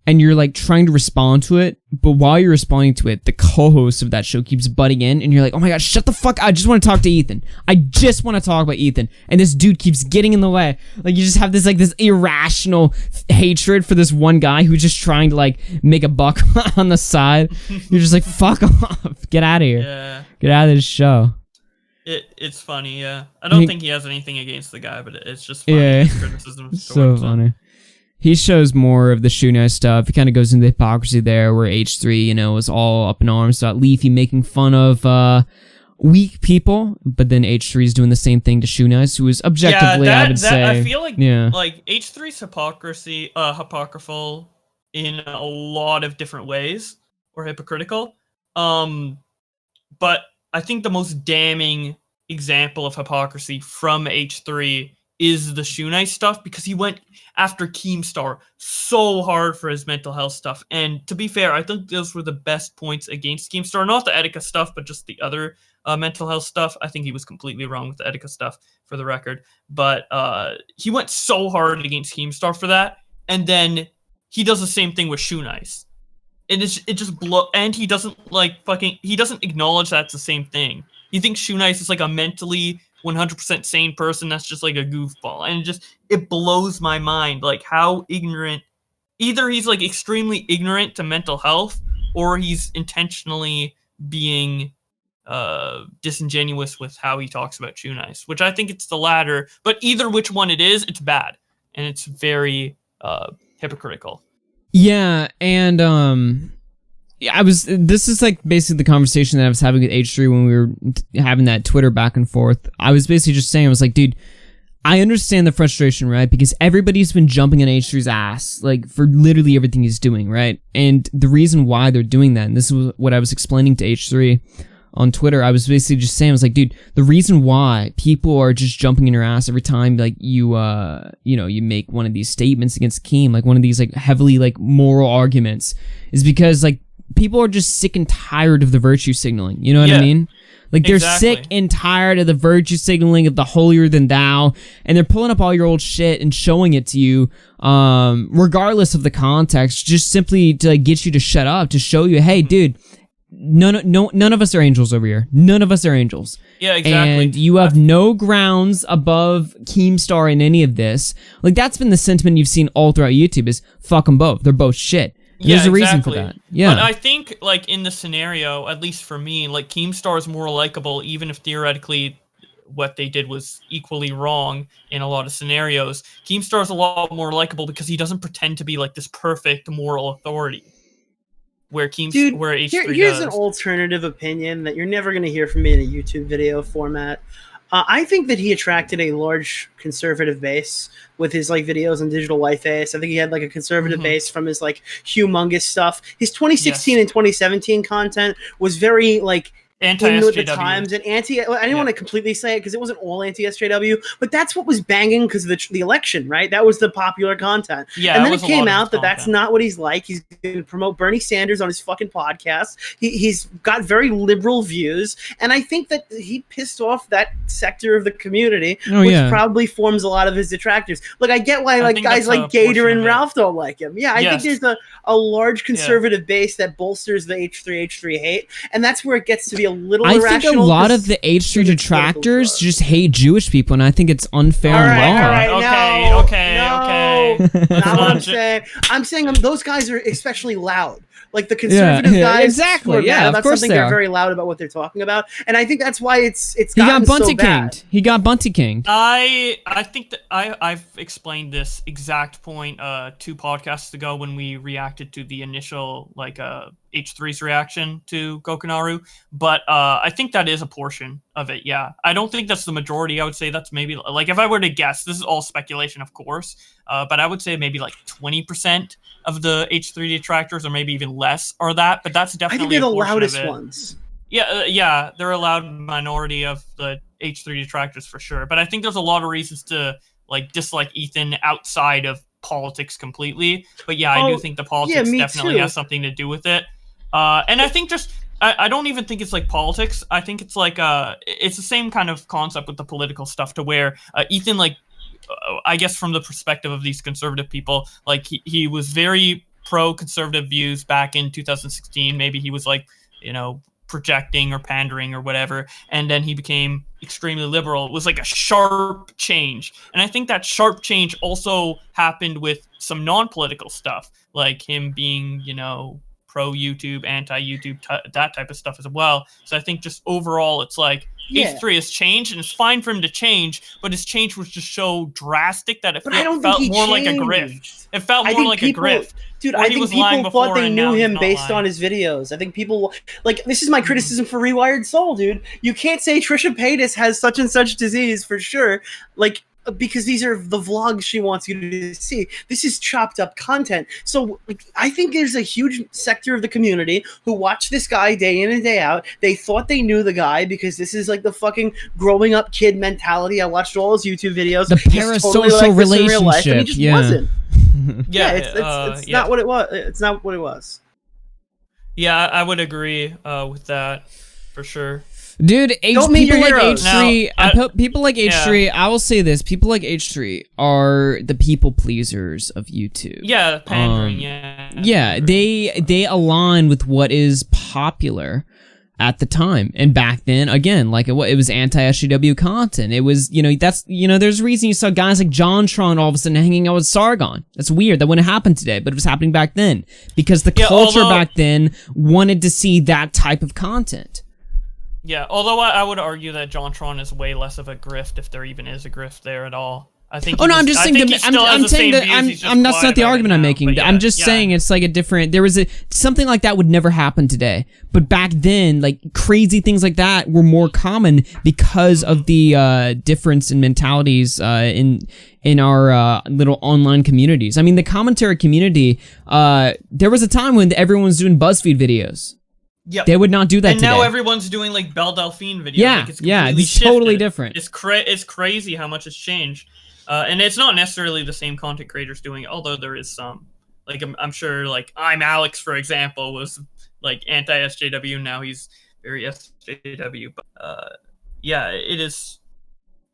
and you're like trying to respond to it, but while you're responding to it, the co-host of that show keeps butting in, and you're like, oh my god, shut the fuck up. I just want to talk to Ethan. I just want to talk about Ethan. And this dude keeps getting in the way. Like, you just have this, like, this irrational hatred for this one guy who's just trying to, like, make a buck on the side. You're just like, fuck off. Get out of here. Yeah. Get out of this show. It's funny, yeah. I don't think he has anything against the guy, but it's just funny. Yeah. His criticism So funny. He shows more of the Shoe Nice stuff. He kind of goes into the hypocrisy there, where H3, you know, is all up in arms about Leafy making fun of weak people, but then H3 is doing the same thing to Shoe Nice, who is objectively, I would say. I feel like like H3's hypocritical in a lot of different ways, or hypocritical. But I think the most damning example of hypocrisy from H3 is the Shoe Nice stuff, because he went after Keemstar so hard for his mental health stuff. And to be fair, I think those were the best points against Keemstar. Not the Etika stuff, but just the other mental health stuff. I think he was completely wrong with the Etika stuff, for the record. But he went so hard against Keemstar for that. And then he does the same thing with Shoe Nice. And it just and he doesn't he doesn't acknowledge that's the same thing. He thinks Shoe Nice is like a mentally 100% sane person that's just like a goofball, and it blows my mind, like, how ignorant. Either he's like extremely ignorant to mental health, or he's intentionally being disingenuous with how he talks about Shoe Nice, which I think it's the latter. But either which one it is, it's bad, and it's very hypocritical. Yeah, and this is like basically the conversation that I was having with H3 when we were having that Twitter back and forth. I was basically just saying, I was like, dude, I understand the frustration, right? Because everybody's been jumping on H3's ass, like, for literally everything he's doing, right? And the reason why they're doing that, and this is what I was explaining to H3 on Twitter, I was basically just saying, I was like, dude, the reason why people are just jumping in your ass every time, like, you make one of these statements against Keem, like one of these, like, heavily, like, moral arguments, is because, like, people are just sick and tired of the virtue signaling. You know what I mean? Like, they're sick and tired of the virtue signaling, of the holier than thou, and they're pulling up all your old shit and showing it to you, regardless of the context, just simply to, like, get you to shut up, to show you, hey, dude, none of us are angels over here. None of us are angels. Yeah, exactly. And you have no grounds above Keemstar in any of this. Like, that's been the sentiment you've seen all throughout YouTube, is fuck them both. They're both shit. There's a reason for that. Yeah. But I think, like, in the scenario, at least for me, like, Keemstar is more likable, even if theoretically what they did was equally wrong in a lot of scenarios. Keemstar is a lot more likable because he doesn't pretend to be, like, this perfect moral authority. Where H3 here's does. an alternative opinion that you're never going to hear from me in a YouTube video format. I think that he attracted a large conservative base with his, like, videos on Digital Life Ace. I think he had, like, a conservative base from his, like, humongous stuff. His 2016 and 2017 content was very, like, anti-SJW. With the times and I didn't want to completely say it because it wasn't all anti-SJW, but that's what was banging because of the election, right? That was the popular content. Yeah, and then it came out that that's not what he's like. He's going to promote Bernie Sanders on his fucking podcast. He's got very liberal views, and I think that he pissed off that sector of the community, which probably forms a lot of his detractors. Look, I get why, like, guys like Gator and Ralph don't like him. Yeah, I think there's a large conservative base that bolsters the H3 hate, and that's where it gets to be a little I irrational. think a lot of the H3 detractors just hate Jewish people, and I think it's unfair and wrong. Okay. Not what I'm saying. I'm saying those guys are especially loud. Like the conservative guys, exactly. Yeah, of course they're very loud about what they're talking about, and I think that's why it's he got Bunty Kinged. He got Bunty Kinged. I think that I've explained this exact point 2 podcasts ago when we reacted to the initial H3's reaction to Gokanaru, but I think that is a portion of it. Yeah, I don't think that's the majority. I would say that's maybe, like, if I were to guess, this is all speculation, of course, but I would say maybe like 20% of the H3 detractors, or maybe even less, are that. But that's definitely, I think they're the loudest ones. Yeah, they're a loud minority of the H3 detractors for sure. But I think there's a lot of reasons to, like, dislike Ethan outside of politics completely. But yeah, I do think the politics definitely has something to do with it. And I think I don't even think it's like politics. I think it's like it's the same kind of concept with the political stuff, to where Ethan, like, I guess from the perspective of these conservative people, like, he was very pro-conservative views back in 2016. Maybe he was like, you know, projecting or pandering or whatever, and then he became extremely liberal. It was like a sharp change, and I think that sharp change also happened with some non-political stuff, like him being, you know, pro-YouTube, anti-YouTube, that type of stuff as well. So I think just overall, it's like H3 has changed, and it's fine for him to change, but his change was just so drastic that it felt more like a grift. It felt more like a grift. Dude, I think people thought they knew him based on his videos. I think people, like, this is my criticism for Rewired Soul, dude. You can't say Trisha Paytas has such and such disease for sure, like, because these are the vlogs she wants you to see. This is chopped up content. So, like, I think there's a huge sector of the community who watch this guy day in and day out. They thought they knew the guy because this is like the fucking growing up kid mentality. I watched all his YouTube videos. The parasocial relationship. In real life, and he just wasn't. Yeah, it's not what it was. It's not what it was. Yeah, I would agree with that for sure. Dude, people like H3, people like H3, yeah. I will say this, people like H3 are the people pleasers of YouTube. Yeah, pandering, yeah. Yeah, they align with what is popular at the time. And back then, again, like it was anti-SJW content. It was, you know, there's a reason you saw guys like JonTron all of a sudden hanging out with Sargon. That's weird. That wouldn't happen today, but it was happening back then. Because the culture back then wanted to see that type of content. Yeah, although I would argue that JonTron is way less of a grift, if there even is a grift there at all. I think. Oh no, I'm just saying. I'm saying that that's not the argument I'm making. I'm just saying it's like a different. There was something like that would never happen today, but back then, like crazy things like that were more common because of the difference in mentalities in our little online communities. I mean, the commentary community. There was a time when everyone was doing BuzzFeed videos. Yep. They would not do that and today. now everyone's doing like Belle Delphine videos. Yeah, like, it's totally different. It's crazy how much has changed. And it's not necessarily the same content creators doing it, although there is some. Like, I'm sure, like, I'm Alex, for example, was, like, anti-SJW. Now he's very SJW. But, yeah, it is...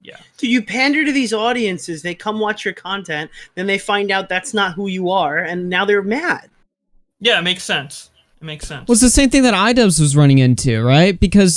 Yeah. So you pander to these audiences, they come watch your content, then they find out that's not who you are, and now they're mad. Yeah, it makes sense. It makes sense. Well, it's the same thing that iDubbbz was running into, right? Because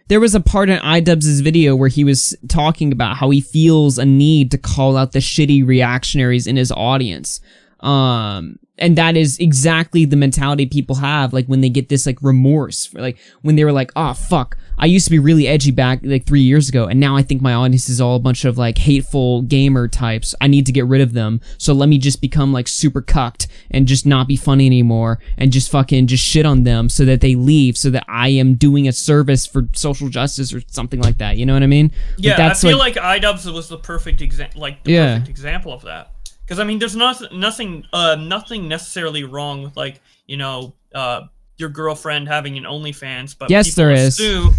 there was a part in iDubbbz's video where he was talking about how he feels a need to call out the shitty reactionaries in his audience. And that is exactly the mentality people have, like, when they get this, like, remorse. Like, when they were like, oh, fuck, I used to be really edgy back, like, 3 years ago, and now I think my audience is all a bunch of, like, hateful gamer types. I need to get rid of them, so let me just become, like, super cucked and just not be funny anymore and just fucking just shit on them so that they leave, so that I am doing a service for social justice or something like that. You know what I mean? Yeah, like, that's I feel like iDubbbz was the perfect example of that. Because, I mean, there's nothing necessarily wrong with, like, you know, your girlfriend having an OnlyFans, but yes, there is. Yeah,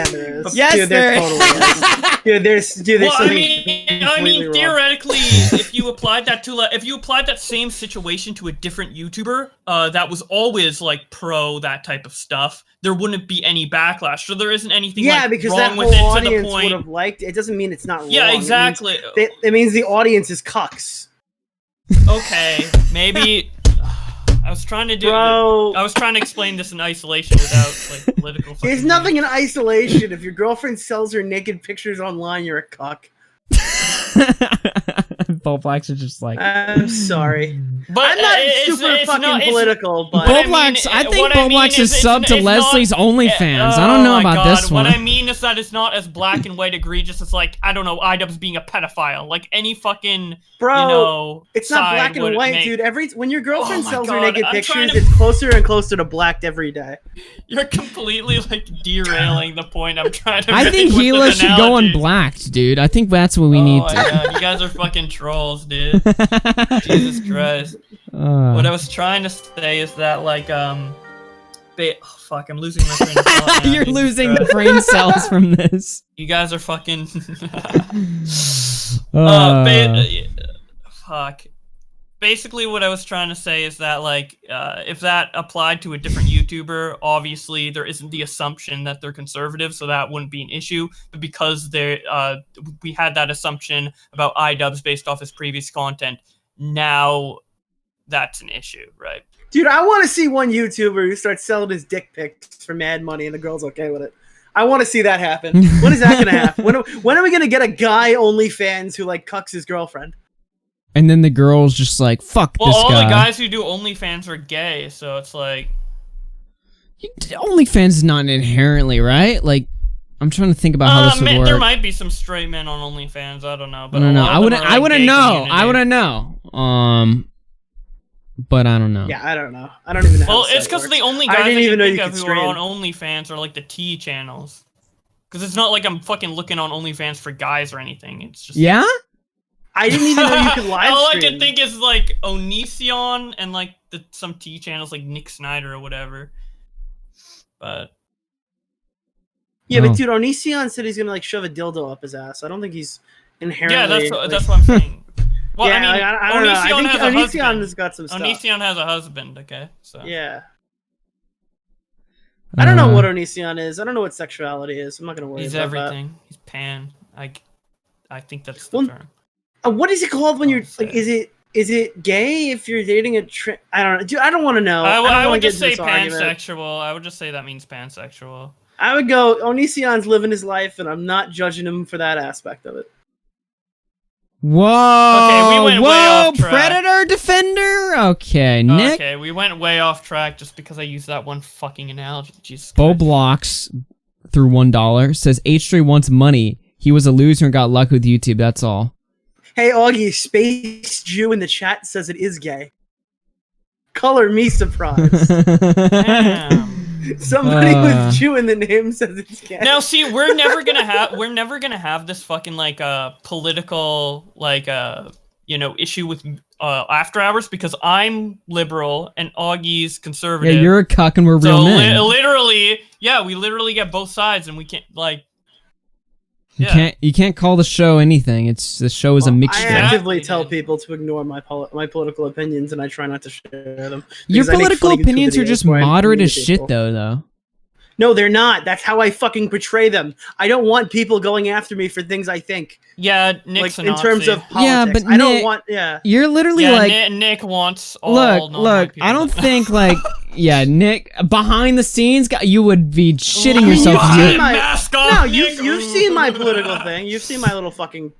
there is. Yes, dude, there totally is. Dude, there's well, I mean, theoretically, if you applied that same situation to a different YouTuber that was always like pro that type of stuff, there wouldn't be any backlash. So there isn't anything because wrong that with whole it to the audience point. would have liked it. It doesn't mean it's not wrong. Yeah, exactly. It means the audience is cucks. Okay, maybe. I was trying to explain this in isolation without like political. There's nothing in isolation. If your girlfriend sells her naked pictures online, you're a cuck. Bowblax are just like, I'm sorry, but I'm not super fucking political. But Bowblax, I think Bowblax is subbed to Leslie's OnlyFans. I don't know about this one. What I mean is that it's not as black and white egregious as, like, I don't know, iDubbbz being a pedophile. Like any fucking you know, it's not black and white, dude. When your girlfriend sells her naked pictures, it's closer and closer to black every day. You're completely like derailing the point I'm trying to. I think Gila should go unblacked, dude. I think that's what we need to. God, you guys are fucking trolls, dude. Jesus Christ. What I was trying to say is that, like, fuck, I'm losing my brain cells now. You're losing the brain cells from this. You guys are fucking. Fuck. Basically, what I was trying to say is that, like, if that applied to a different YouTuber, obviously there isn't the assumption that they're conservative, so that wouldn't be an issue. But because we had that assumption about iDubbbz based off his previous content, now that's an issue, right? Dude, I want to see one YouTuber who starts selling his dick pics for mad money and the girl's okay with it. I want to see that happen. When is that going to happen? When are we going to get a guy OnlyFans who like cucks his girlfriend? And then the girl's just like, fuck Well, this all guy. the guys who do OnlyFans are gay, so it's like... OnlyFans is not inherently, right? Like, I'm trying to think about how this would work. There might be some straight men on OnlyFans, I don't know. But I don't know. I wouldn't know. Community. I wouldn't know. But I don't know. Yeah, I don't know. I don't even know. Well, it's because the only guys I didn't even know think you of could who are stream. on OnlyFans are like the T channels. Because it's not like I'm fucking looking on OnlyFans for guys or anything. It's just Yeah? I didn't even know you could live All I stream. can think is like Onision and like some T channels like Nick Snyder or whatever. But Yeah, Oh. but dude, Onision said he's gonna like shove a dildo up his ass. I don't think he's inherently. yeah, that's what I'm saying. Well, Yeah, I mean, like, I don't know. I Onision think has a Onision husband. has got some stuff. Onision has a husband, okay? So Yeah. I don't know what Onision is. I don't know what sexuality is. I'm not gonna worry he's about everything. He's pan. I think that's the Well, term. that. What is it called when you're like? Is it gay if you're dating a? I don't know. Dude, I don't want to know. I don't would wanna get just into say this argument. pansexual. I would just say that means pansexual. I would go. Onision's living his life, and I'm not judging him for that aspect of it. Whoa. Okay, we went way off track. Predator Defender? Okay, Nick. Okay, we went way off track just because I used that one fucking analogy. Jesus Christ. Bowblax through $1 says H3 wants money. He was a loser and got lucky with YouTube. That's all. Hey, Augie, Space Jew in the chat says it is gay. Color me surprised. Damn. Somebody with Jew in the name says it's gay. Now, see, we're never gonna have this fucking like political like issue with After Hours because I'm liberal and Augie's conservative. Yeah, you're a cuck and we're real so men. literally, yeah, we literally get both sides and we can't like. You can't call the show anything. The show is a mixture. I actively tell people to ignore my political opinions, and I try not to share them. Your because I make political funny YouTube opinions are videos just where I moderate as communicate shit, people. though. No, they're not. That's how I fucking portray them. I don't want people going after me for things I think. Yeah, Nick's like in terms of politics. Yeah, but I don't Nick, want. Yeah, you're literally like. Nick wants all. Look. I don't think like. Yeah, Nick. Behind the scenes, you would be shitting yourself. You've seen my political thing. You've seen my little fucking.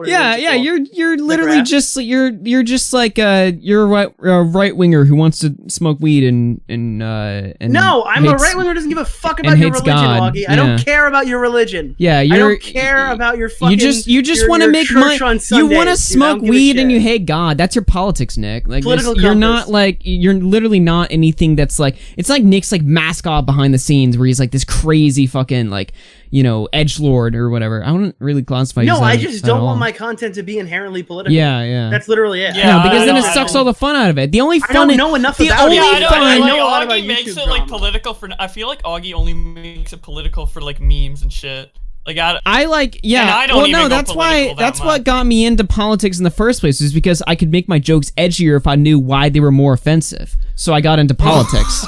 Yeah. You're literally just you're just like you're a right winger who wants to smoke weed and no, I'm a hates- right winger who doesn't give a fuck and about your hates religion, God. Augie. I don't Yeah. care about your religion. Yeah, I you're. don't care about your fucking. You just want to your make church money. on You Sundays, want to dude. I smoke don't give a weed and shit. you hate God. That's your politics, Nick. Like Political you're compass. not like you're literally not anything that's like it's like Nick's like mascot behind the scenes where he's like this crazy fucking like edgelord or whatever. I wouldn't really classify. No, you I as just at don't all. want my content to be inherently political. Yeah. That's literally it. No, because then it sucks all the fun out of it. The only I fun. don't know enough the about only it. fun. I know a lot about Augie makes YouTube it like drama. political for. I feel like Augie only makes it political for like memes and shit. Like I like, yeah. And I don't well, even no, go that's why. political that That's much. what got me into politics in the first place, is because I could make my jokes edgier if I knew why they were more offensive. So I got into politics.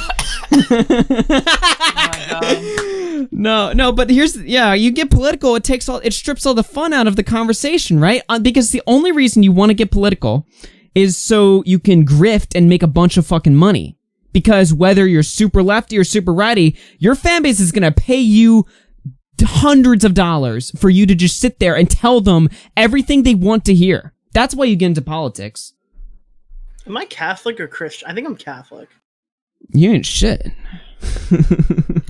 No, but you get political. It strips all the fun out of the conversation, right? Because the only reason you want to get political is so you can grift and make a bunch of fucking money. Because whether you're super lefty or super righty, your fan base is gonna pay you hundreds of dollars for you to just sit there and tell them everything they want to hear. That's why you get into politics. Am I Catholic or Christian? I think I'm Catholic. You ain't shit.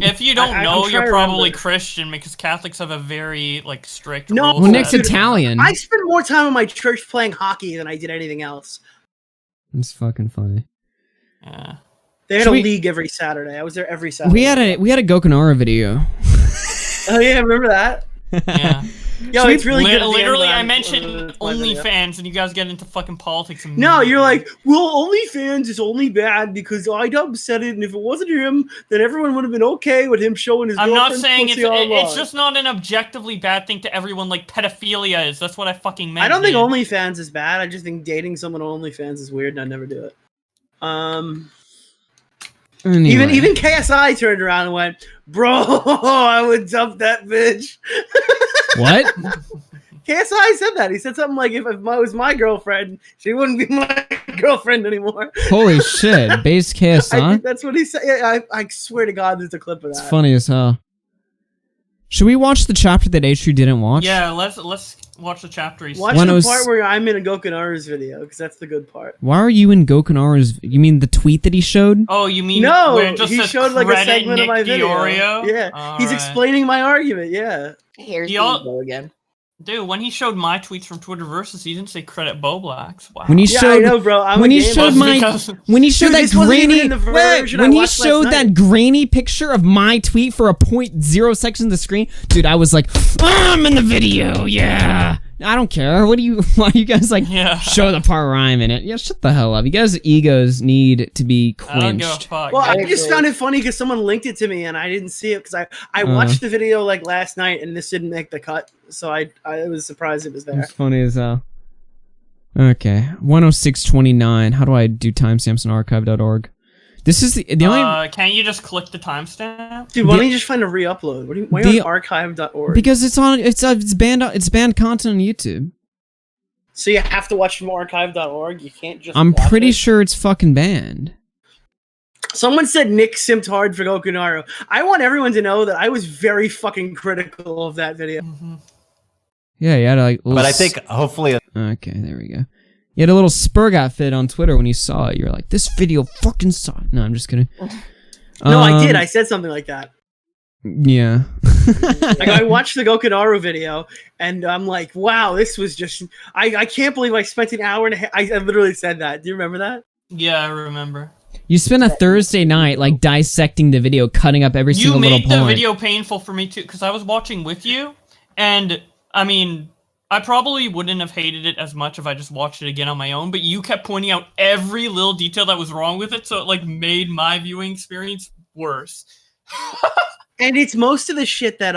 If you don't I'm know, trying you're to probably remember. Christian because Catholics have a very like strict. No, rule Well, Nick's set. Italian. I spend more time in my church playing hockey than I did anything else. It's fucking funny. Yeah. They had Should a we- league every Saturday. I was there every Saturday. We had a Gokanaru video. Oh yeah, remember that? Yeah. Yo, it's really good. at the end Literally, when I I'm- mentioned my video. OnlyFans, and you guys get into fucking politics. No, you're like, well, OnlyFans is only bad because iDub said it, and if it wasn't him, then everyone would have been okay with him showing his I'm not girlfriend's saying pussy it's online. just not an objectively bad thing to everyone like pedophilia is. That's what I fucking meant. I don't think dude. OnlyFans is bad. I just think dating someone on OnlyFans is weird, and I'd never do it. Anyway. Even KSI turned around and went, "Bro, I would dump that bitch." What? KSI said that. He said something like, "If it was my girlfriend, she wouldn't be my girlfriend anymore. Holy shit, base kiss, I huh? think that's what he said. Yeah, I swear to God, there's a clip of that. It's funny as hell. Should we watch the chapter that H3 didn't watch? Yeah, let's watch the chapter. Watch the part where I'm in a Gokanaru's video, because that's the good part. Why are you in Gokanaru's? You mean the tweet that he showed? Oh, you mean No, where it just he says showed like a credit segment Nick of my video. Diorio? Yeah, he's explaining my argument. Yeah. Here's He the all- ego again. Dude, when he showed my tweets from Twitterversus, he didn't say credit Bowblax. Wow. When he Yeah, showed, I know, bro. I'm when a he gamer. showed my, when he showed Dude, that this wasn't even grainy, in the wait, version I when he watched last showed night. that grainy picture of my tweet for a 0.0 seconds of the screen, dude, I was like, I'm in the video, yeah. I don't care. What do you? Why are you guys like show the part where I'm in it? Yeah, shut the hell up. You guys' egos need to be I don't give a quenched. fuck. Well, I just found it funny because someone linked it to me and I didn't see it because I watched the video like last night and this didn't make the cut, so I was surprised it was there. It's funny as hell. Okay, 106.29. How do I do timestamps on archive.org? This is the only. Can't you just click the timestamp? Dude, why don't you just find a re-upload? Why are you on archive.org? Because it's banned content on YouTube. So you have to watch from archive.org. You can't just. I'm watch pretty it? sure it's fucking banned. Someone said Nick simped hard for Gokanaru. I want everyone to know that I was very fucking critical of that video. Yeah, you had a, like. But I think hopefully. Okay, there we go. You had a little Spurgat fit on Twitter when you saw it. You were like, "This video fucking sucked." No, I'm just kidding. No, I did. I said something like that. Yeah. Like I watched the Gokanaru video and I'm like, wow, this was just I can't believe I spent an hour and a half. I literally said that. Do you remember that? Yeah, I remember. You spent a Thursday night like dissecting the video, cutting up every single little You point. made the video painful for me too, because I was watching with you, and I mean, I probably wouldn't have hated it as much if I just watched it again on my own, but you kept pointing out every little detail that was wrong with it, so it like made my viewing experience worse. And it's most of the shit that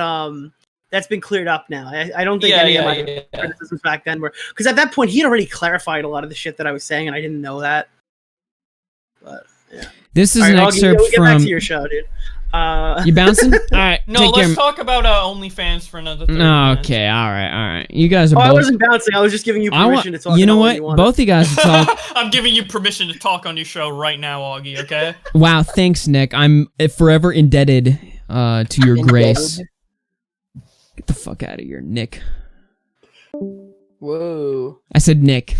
that's been cleared up now. I don't think any of my criticisms back then were, because at that point he had already clarified a lot of the shit that I was saying, and I didn't know that. But yeah, This is all an right, excerpt get back from. to your show, dude. You bouncing? All right. No, take let's care. talk about OnlyFans for another 30 minutes. Okay, all right. You guys are Oh, both. I wasn't bouncing. I was just giving you permission to talk. You know about what? you wanted. Both of you guys are talk. I'm giving you permission to talk on your show right now, Augie, okay? Wow, thanks, Nick. I'm forever indebted to your grace. Get the fuck out of here, Nick. Whoa. I said Nick.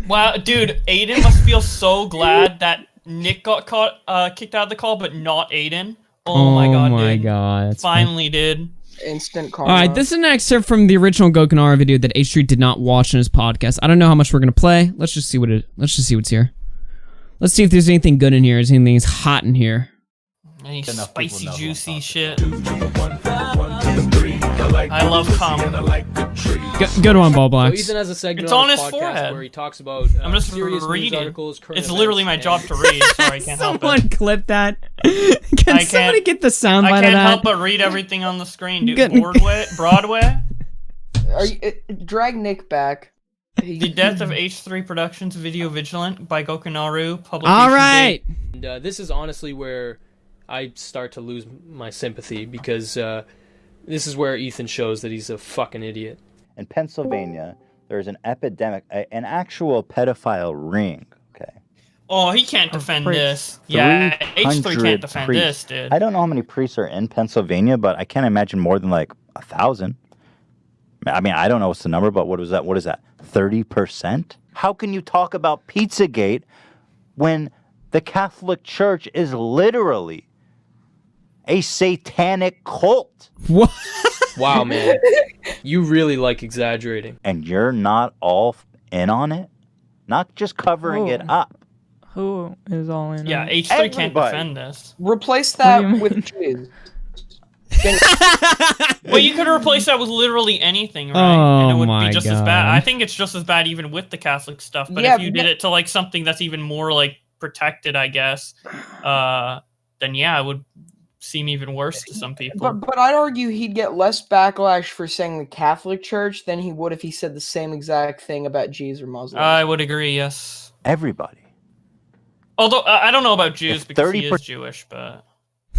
Wow, dude, Aiden must feel so glad that Nick got kicked out of the call, but not Aiden. Oh my god, dude. That's finally did. Instant karma. All right, this is an excerpt from the original Gokanaru video that H3 did not watch in his podcast. I don't know how much we're gonna play. Let's just see what's here. Let's see if there's anything good in here. Is anything hot in here? Any spicy, juicy shit. I love cum. Good one, Bowblax. So Ethan has a segment It's on on his his podcast forehead. where he talks about I'm just serious news reading. articles, current It's literally my events, job to read, so I can't help Someone it. clip that. Can somebody get the soundbite I of can't that? help but read everything on the screen, dude. Good. Broadway. Are you, drag Nick back. The Death of H3 Productions Video Vigilant by Gokanaru. Publication All right. date. And this is honestly where I start to lose my sympathy, because this is where Ethan shows that he's a fucking idiot. In Pennsylvania, there's an epidemic, an actual pedophile ring. Okay. Oh, he can't defend this. Yeah, H3 can't 300 defend priests. this, dude. I don't know how many priests are in Pennsylvania, but I can't imagine more than like 1,000. I mean, I don't know what's the number, but what was that? What is that? 30%? How can you talk about Pizzagate when the Catholic Church is literally a satanic cult? What? Wow, man. You really like exaggerating. And you're not all in on it? Not just covering it up. Who is all in? Yeah, on H3 it? can't defend this. Replace What do you that mean? with jizz. Well, you could replace that with literally anything, right? Oh and it would my be just as God. bad. I think it's just as bad even with the Catholic stuff. But Yeah, if you did it to like something that's even more like protected, I guess, then yeah, it would seem even worse to some people. But I'd argue he'd get less backlash for saying the Catholic Church than he would if he said the same exact thing about Jews or Muslims. I would agree, yes. Everybody. Although I don't know about Jews If because he 30% is Jewish, but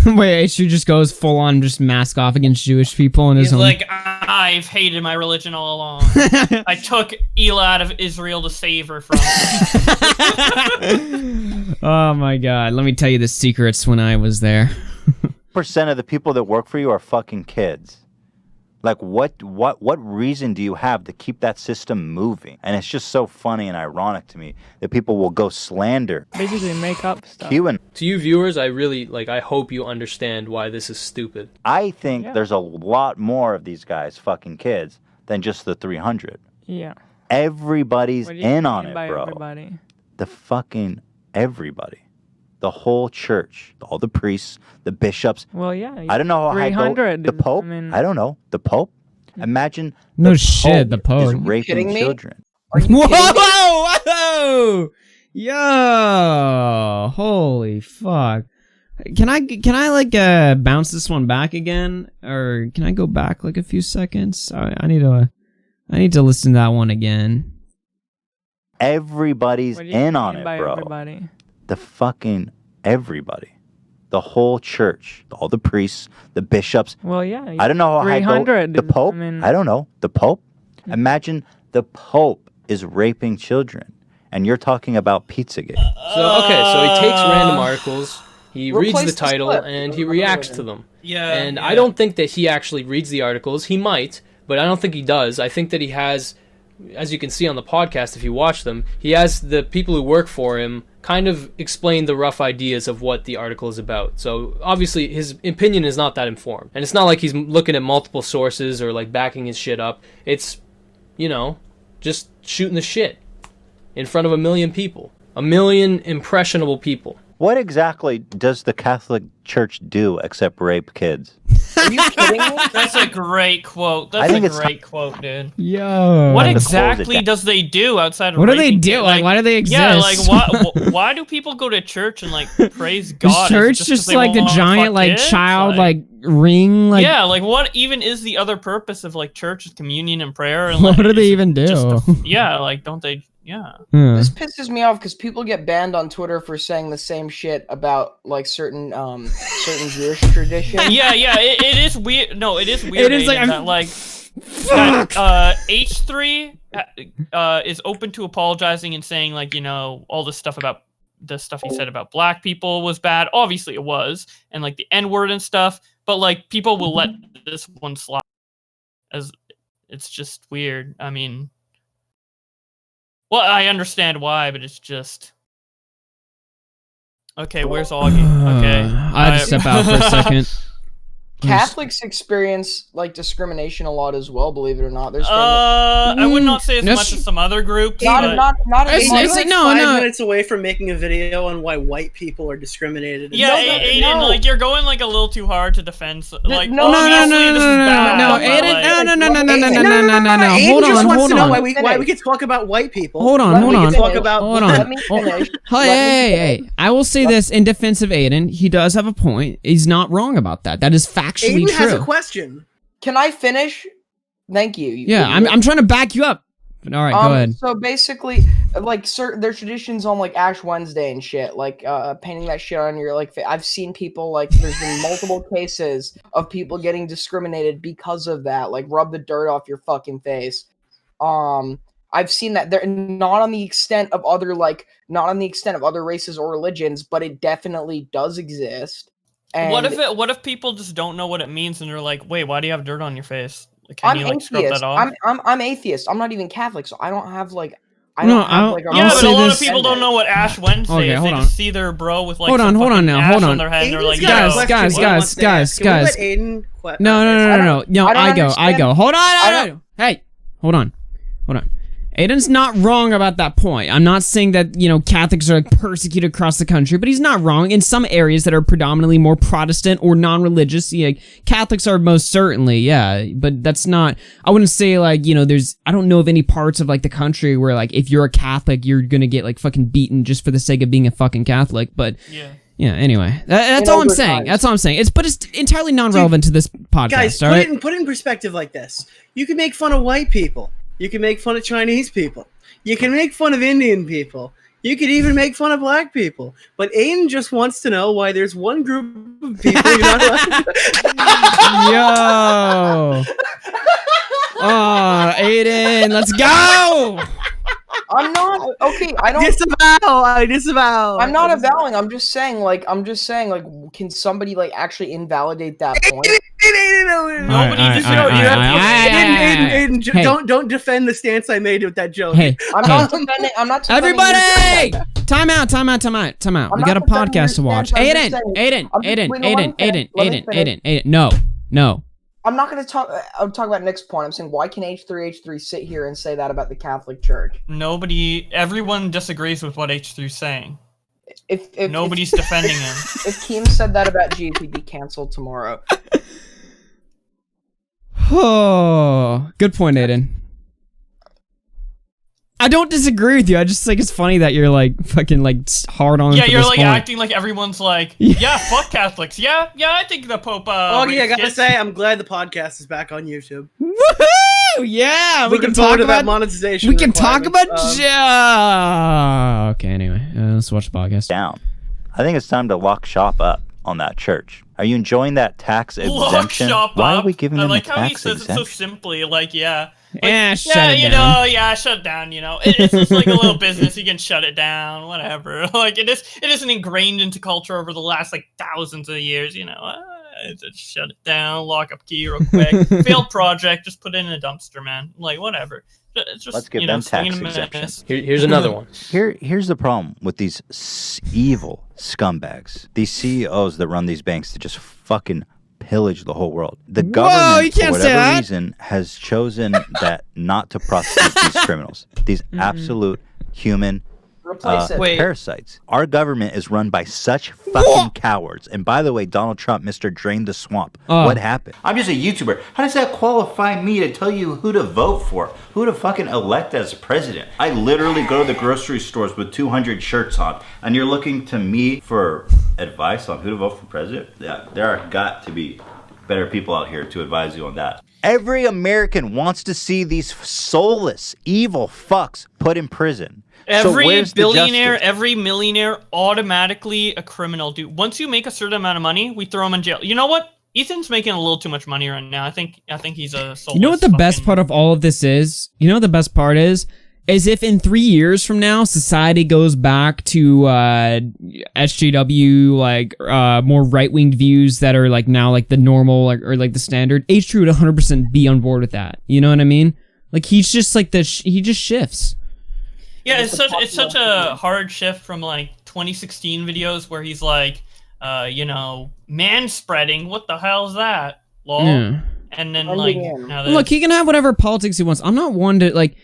Wait, H3 just goes full on, just mask off against Jewish people in his He's own. like, I've hated my religion all along. I took Elah out of Israel to save her from it. Oh my god, let me tell you the secrets when I was there. Percent of the people that work for you are fucking kids. Like, what reason do you have to keep that system moving? And it's just so funny and ironic to me that people will go slander. Basically make up stuff. To you viewers, I hope you understand why this is stupid. I think there's a lot more of these guys fucking kids than just the 300. Yeah. Everybody's What do you in mean on it, by bro. everybody? The fucking everybody. The whole church, all the priests, the bishops. Well, yeah. I don't know how 300. the Pope. I don't know. The Pope. Imagine. No shit, the Pope. is raping children. Whoa! Yo! Holy fuck! Can I like bounce this one back again, or can I go back like a few seconds? I need to listen to that one again. Everybody's in on it, bro. Everybody? The fucking everybody. The whole church, all the priests, the bishops. Well, yeah. I don't know how 300. the Pope. I don't know. The Pope. Imagine the Pope is raping children, and you're talking about Pizzagate. So he takes random articles, he reads Replace the the title, clip. and he reacts to them. Yeah. And I don't think that he actually reads the articles. He might, but I don't think he does. I think that he has, as you can see on the podcast if you watch them, he has the people who work for him kind of explain the rough ideas of what the article is about. So obviously his opinion is not that informed. And it's not like he's looking at multiple sources or like backing his shit up. It's, just shooting the shit in front of 1 million people. 1 million impressionable people. What exactly does the Catholic Church do except rape kids? Are you kidding me? That's a great quote. I That's think a it's great quote, dude. Yo. What Have to close it exactly down. does they do outside of What do they raping do? kids? Like, why do they Yeah, like exist? why do people go to church and like praise Is God? Is it church just 'cause just they like the wanna giant fuck like kids? child like ring like yeah, like what even is the other purpose of like church is communion and prayer? And, what like, do they is it even do? just yeah, like don't they? Yeah. Yeah. This pisses me off because people get banned on Twitter for saying the same shit about like certain Jewish traditions. Yeah, it is weird. No, it is weird. It is like, Aiden, that, like that, H3 is open to apologizing and saying like all this stuff about the stuff he said about black people was bad. Obviously, it was, and like the N-word and stuff. But like people will let this one slide, as it's just weird. I mean. Well, I understand why, but it's just... Okay, where's Augie? Okay. I had to step out for a second. Catholics experience like discrimination a lot as well. Believe it or not, there's I would not say as That's- much as some other groups. not but- not as It's- much. it's- Like no, 5 no. minutes away from making a video on why white people are discriminated. Yeah, Aiden, like you're going like a little too hard to defend. Like, no, obviously, this is bad, but, Aiden, like- no. Aiden Hold just on, wants hold to know on. why we can talk about white people. Hold on, Let hold me on. finish. Talk about Hold Let on. me Oh, finish. Hey. I will say this in defense of Aiden. He does have a point. He's not wrong about that. That is factually Aiden has a true. question. Can I finish? Thank you. Yeah, I'm trying to back you up. But all right, go ahead. So basically, like their traditions on like Ash Wednesday and shit, like painting that shit on your like. I've seen people like there's been multiple cases of people getting discriminated because of that. Like rub the dirt off your fucking face. I've seen that. They're not on the extent of other races or religions, but it definitely does exist. And What if people just don't know what it means and they're like, wait, why do you have dirt on your face? Like, can I'm you like scrub atheist. that off? I'm atheist. I'm not even Catholic, so I don't have like. I No, don't have like. Yeah, but say a lot this- of people don't know what Ash Wednesday Okay, is. hold They on. just see their bro with like Hold on, some hold on fucking now, ash hold on on. their head, and they're like, Guys, yo. guys, What he wants to ask. Can we let Aiden No. I don't I go. Hold I on. Hey, hold on. Aiden's not wrong about that point. I'm not saying that, Catholics are like persecuted across the country, but he's not wrong. In some areas that are predominantly more Protestant or non-religious, Catholics are most certainly, yeah. But that's not, I wouldn't say like, I don't know of any parts of like the country where like, if you're a Catholic, you're gonna get like fucking beaten just for the sake of being a fucking Catholic. But yeah, anyway. That's all I'm saying. That's all I'm saying. But it's entirely non-relevant to this podcast, Guys, all right? put it in perspective like this. You can make fun of white people. You can make fun of Chinese people. You can make fun of Indian people. You could even make fun of black people. But Aiden just wants to know why there's one group of people you're not allowed to... Yo! Oh, Aiden, let's go! I'm not okay. I don't I disavow. I'm not avowing. I'm just saying, like, can somebody like actually invalidate that point? Don't defend the stance I made with that joke. Hey, I'm not defending. I'm not defending everybody! Time out. We got a podcast to watch. Aiden. No. I'm not going to talk. I'll talk about Nick's point. I'm saying, why can H3 sit here and say that about the Catholic Church? Everyone disagrees with what H3's saying. If Nobody's defending him. If Keem said that about G, he'd be canceled tomorrow. Oh, good point, Aiden. I don't disagree with you. I just think it's funny that you're like fucking like hard on. Yeah, you're like point. acting like everyone's like, yeah, fuck Catholics. Yeah, I think the Pope. I gotta say, I'm glad the podcast is back on YouTube. Woohoo! Yeah, we can talk about monetization. We can talk about. Okay, anyway, let's watch the podcast. Down. I think it's time to lock shop up on that church. Are you enjoying that tax exemption? Why are we giving them a tax exemption? I like how he says it so simply. Like, yeah. Like, shut it down. Shut it down. It's just like a little business. You can shut it down, whatever. Like it isn't ingrained into culture over the last like thousands of years. Just shut it down, lock up key real quick. Failed project, just put it in a dumpster, man. Like whatever. Just, let's give them tax exemptions. Here's another one. Here's the problem with these evil scumbags. These CEOs that run these banks that just fucking pillage the whole world. The government, for whatever reason, has chosen that not to prosecute these criminals. These absolute human parasites. Our government is run by such fucking cowards. And by the way, Donald Trump, Mr. Drain the Swamp. What happened? I'm just a YouTuber. How does that qualify me to tell you who to vote for? Who to fucking elect as president? I literally go to the grocery stores with 200 shirts on. And you're looking to me for advice on who to vote for president? Yeah, there are got to be better people out here to advise you on that. Every American wants to see these soulless, evil fucks put in prison. Every billionaire, every millionaire, automatically a criminal, dude. Once you make a certain amount of money, we throw him in jail. You know what? Ethan's making a little too much money right now. I think he's a soulless. You know what the best part of all of this is? You know what the best part is if in 3 years from now, society goes back to SJW, like more right-winged views that are like now like the normal or like the standard, H3 would 100% be on board with that. You know what I mean? Like he's just like he just shifts. Yeah, it's such a hard shift from like 2016 videos where he's like, man-spreading. What the hell is that? Lol. Yeah. And then like, look, he can have whatever politics he wants. I'm not one to like.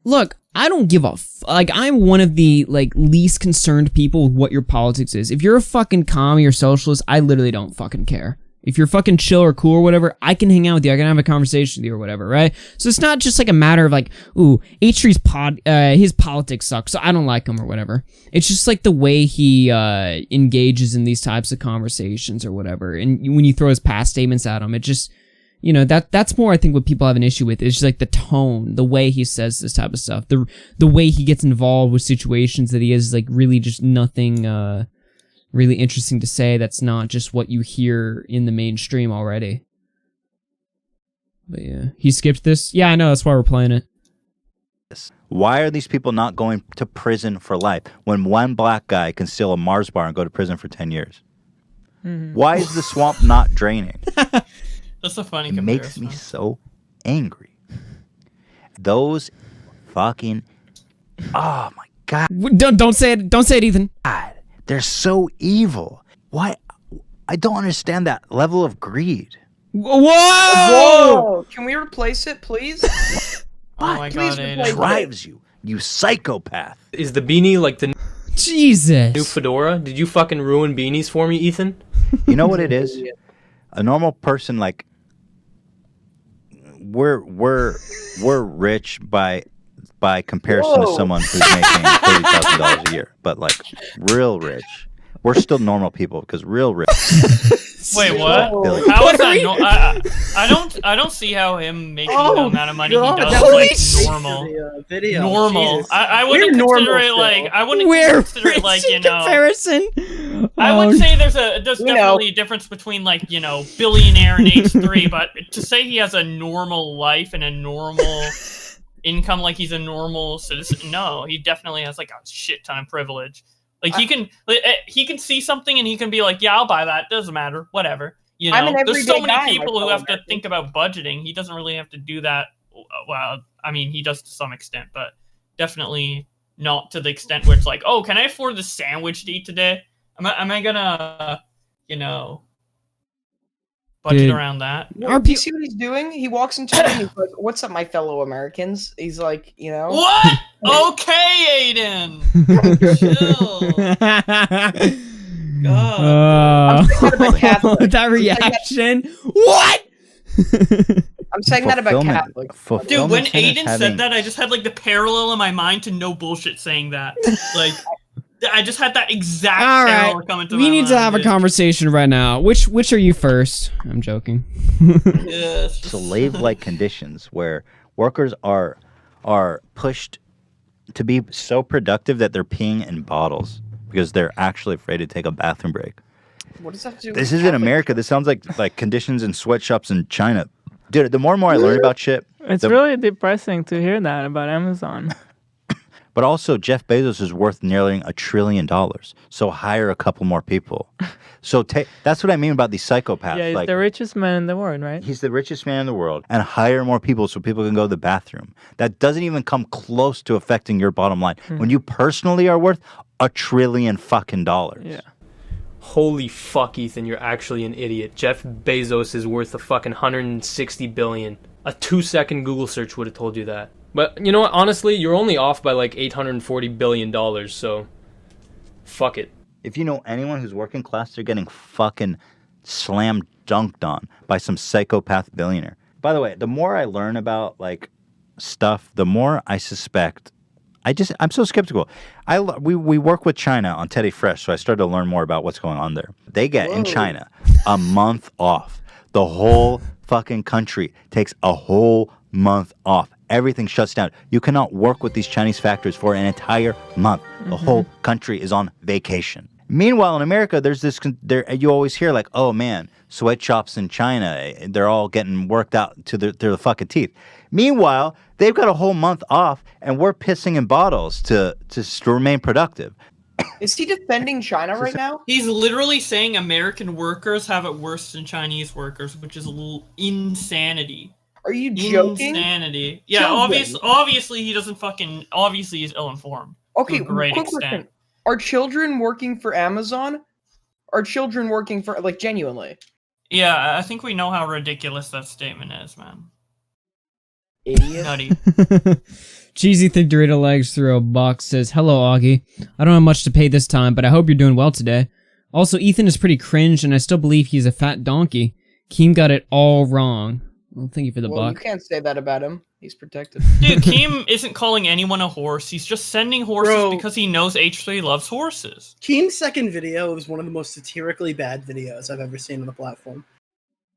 Look, I don't give a like. I'm one of the like least concerned people with what your politics is. If you're a fucking commie or socialist, I literally don't fucking care. If you're fucking chill or cool or whatever, I can hang out with you. I can have a conversation with you or whatever, right? So it's not just like a matter of like, ooh, H3's his politics suck, so I don't like him or whatever. It's just like the way he engages in these types of conversations or whatever. And when you throw his past statements at him, it just, that's more, I think, what people have an issue with. It's just like the tone, the way he says this type of stuff, the way he gets involved with situations that he is like really just nothing really interesting to say that's not just what you hear in the mainstream already. But yeah, he skipped this. Yeah, I know, that's why we're playing it. Why are these people not going to prison for life when one black guy can steal a Mars bar and go to prison for 10 years? Why is the swamp not draining? That's a funny comparison. It makes me so angry. Those fucking... Oh my God. Don't say it. Don't say it, Ethan. God. They're so evil. Why? I don't understand that level of greed. Whoa! Can we replace it, please? Oh my God, What drives you, you psychopath? Is the beanie like the Jesus new fedora? Did you fucking ruin beanies for me, Ethan? You know what it is? A normal person, like, we're rich by comparison to someone who's making $30,000 a year, but like real rich. We're still normal people because real rich. Wait, what? Billion. How is that? I don't see how him making the amount of money he does is like normal. Video. Normal. Jesus. I wouldn't We're consider normal it like still. I wouldn't consider it like comparison. I would say there's definitely a difference between like billionaire and H3, but to say he has a normal life and a normal income like he's a normal citizen, no, he definitely has like a shit ton of privilege. Like he can see something and he can be like, yeah, I'll buy that. Doesn't matter, whatever. There's so many people who have to think about budgeting. He doesn't really have to do that. Well, I mean, he does to some extent, but definitely not to the extent where it's like, oh, can I afford the sandwich to eat today? Am I gonna, budget around that? Do you see what he's doing? He walks into it and he's like, "What's up, my fellow Americans?" He's like, What? Okay, Aiden. Chill. God. That reaction. What? I'm saying that about Catholics. Dude, when Aiden said that, I just had like the parallel in my mind to no bullshit saying that. Like, I just had that exact parallel coming to my mind. We need to have a conversation right now. Which are you first? I'm joking. Slave-like conditions where workers are pushed to be so productive that they're peeing in bottles because they're actually afraid to take a bathroom break. What does that have to do This with is in America. This sounds like conditions in sweatshops in China. Dude, the more and more I learn about shit... It's really depressing to hear that about Amazon. But also, Jeff Bezos is worth nearly $1 trillion. So hire a couple more people. So that's what I mean about these psychopaths. Yeah, he's the richest man in the world, right? He's the richest man in the world. And hire more people so people can go to the bathroom. That doesn't even come close to affecting your bottom line. When you personally are worth $1 trillion fucking dollars. Yeah. Holy fuck, Ethan, you're actually an idiot. Jeff Bezos is worth a fucking $160 billion. A 2-second Google search would have told you that. But you know what? Honestly, you're only off by like $840 billion, so fuck it. If you know anyone who's working class, they're getting fucking slam dunked on by some psychopath billionaire. By the way, the more I learn about like stuff, the more I suspect. I'm so skeptical. We work with China on Teddy Fresh, so I started to learn more about what's going on there. They get in China a month off. The whole fucking country takes a whole month off. Everything shuts down. You cannot work with these Chinese factories for an entire month. The whole country is on vacation. Meanwhile, in America, there's this. You always hear like, "Oh man, sweatshops in China, they're all getting worked out to the fucking teeth." Meanwhile, they've got a whole month off, and we're pissing in bottles to remain productive. Is he defending China right now? He's literally saying American workers have it worse than Chinese workers, which is a little insanity. Are you joking? Insanity. Yeah, obviously he doesn't fucking... Obviously he's ill-informed. Okay, to a great quick extent. question. Are children working for Amazon? Are children working for... Like, genuinely? Yeah, I think we know how ridiculous that statement is, man. Idiot. Nutty. Cheesy Thick Dorito Legs through a box says, "Hello, Augie. I don't have much to pay this time, but I hope you're doing well today. Also, Ethan is pretty cringe, and I still believe he's a fat donkey. Keem got it all wrong." Well, thank you for the buck. You can't say that about him. He's protected. Dude, Keem isn't calling anyone a horse. He's just sending horses because he knows H3 loves horses. Keem's second video was one of the most satirically bad videos I've ever seen on the platform.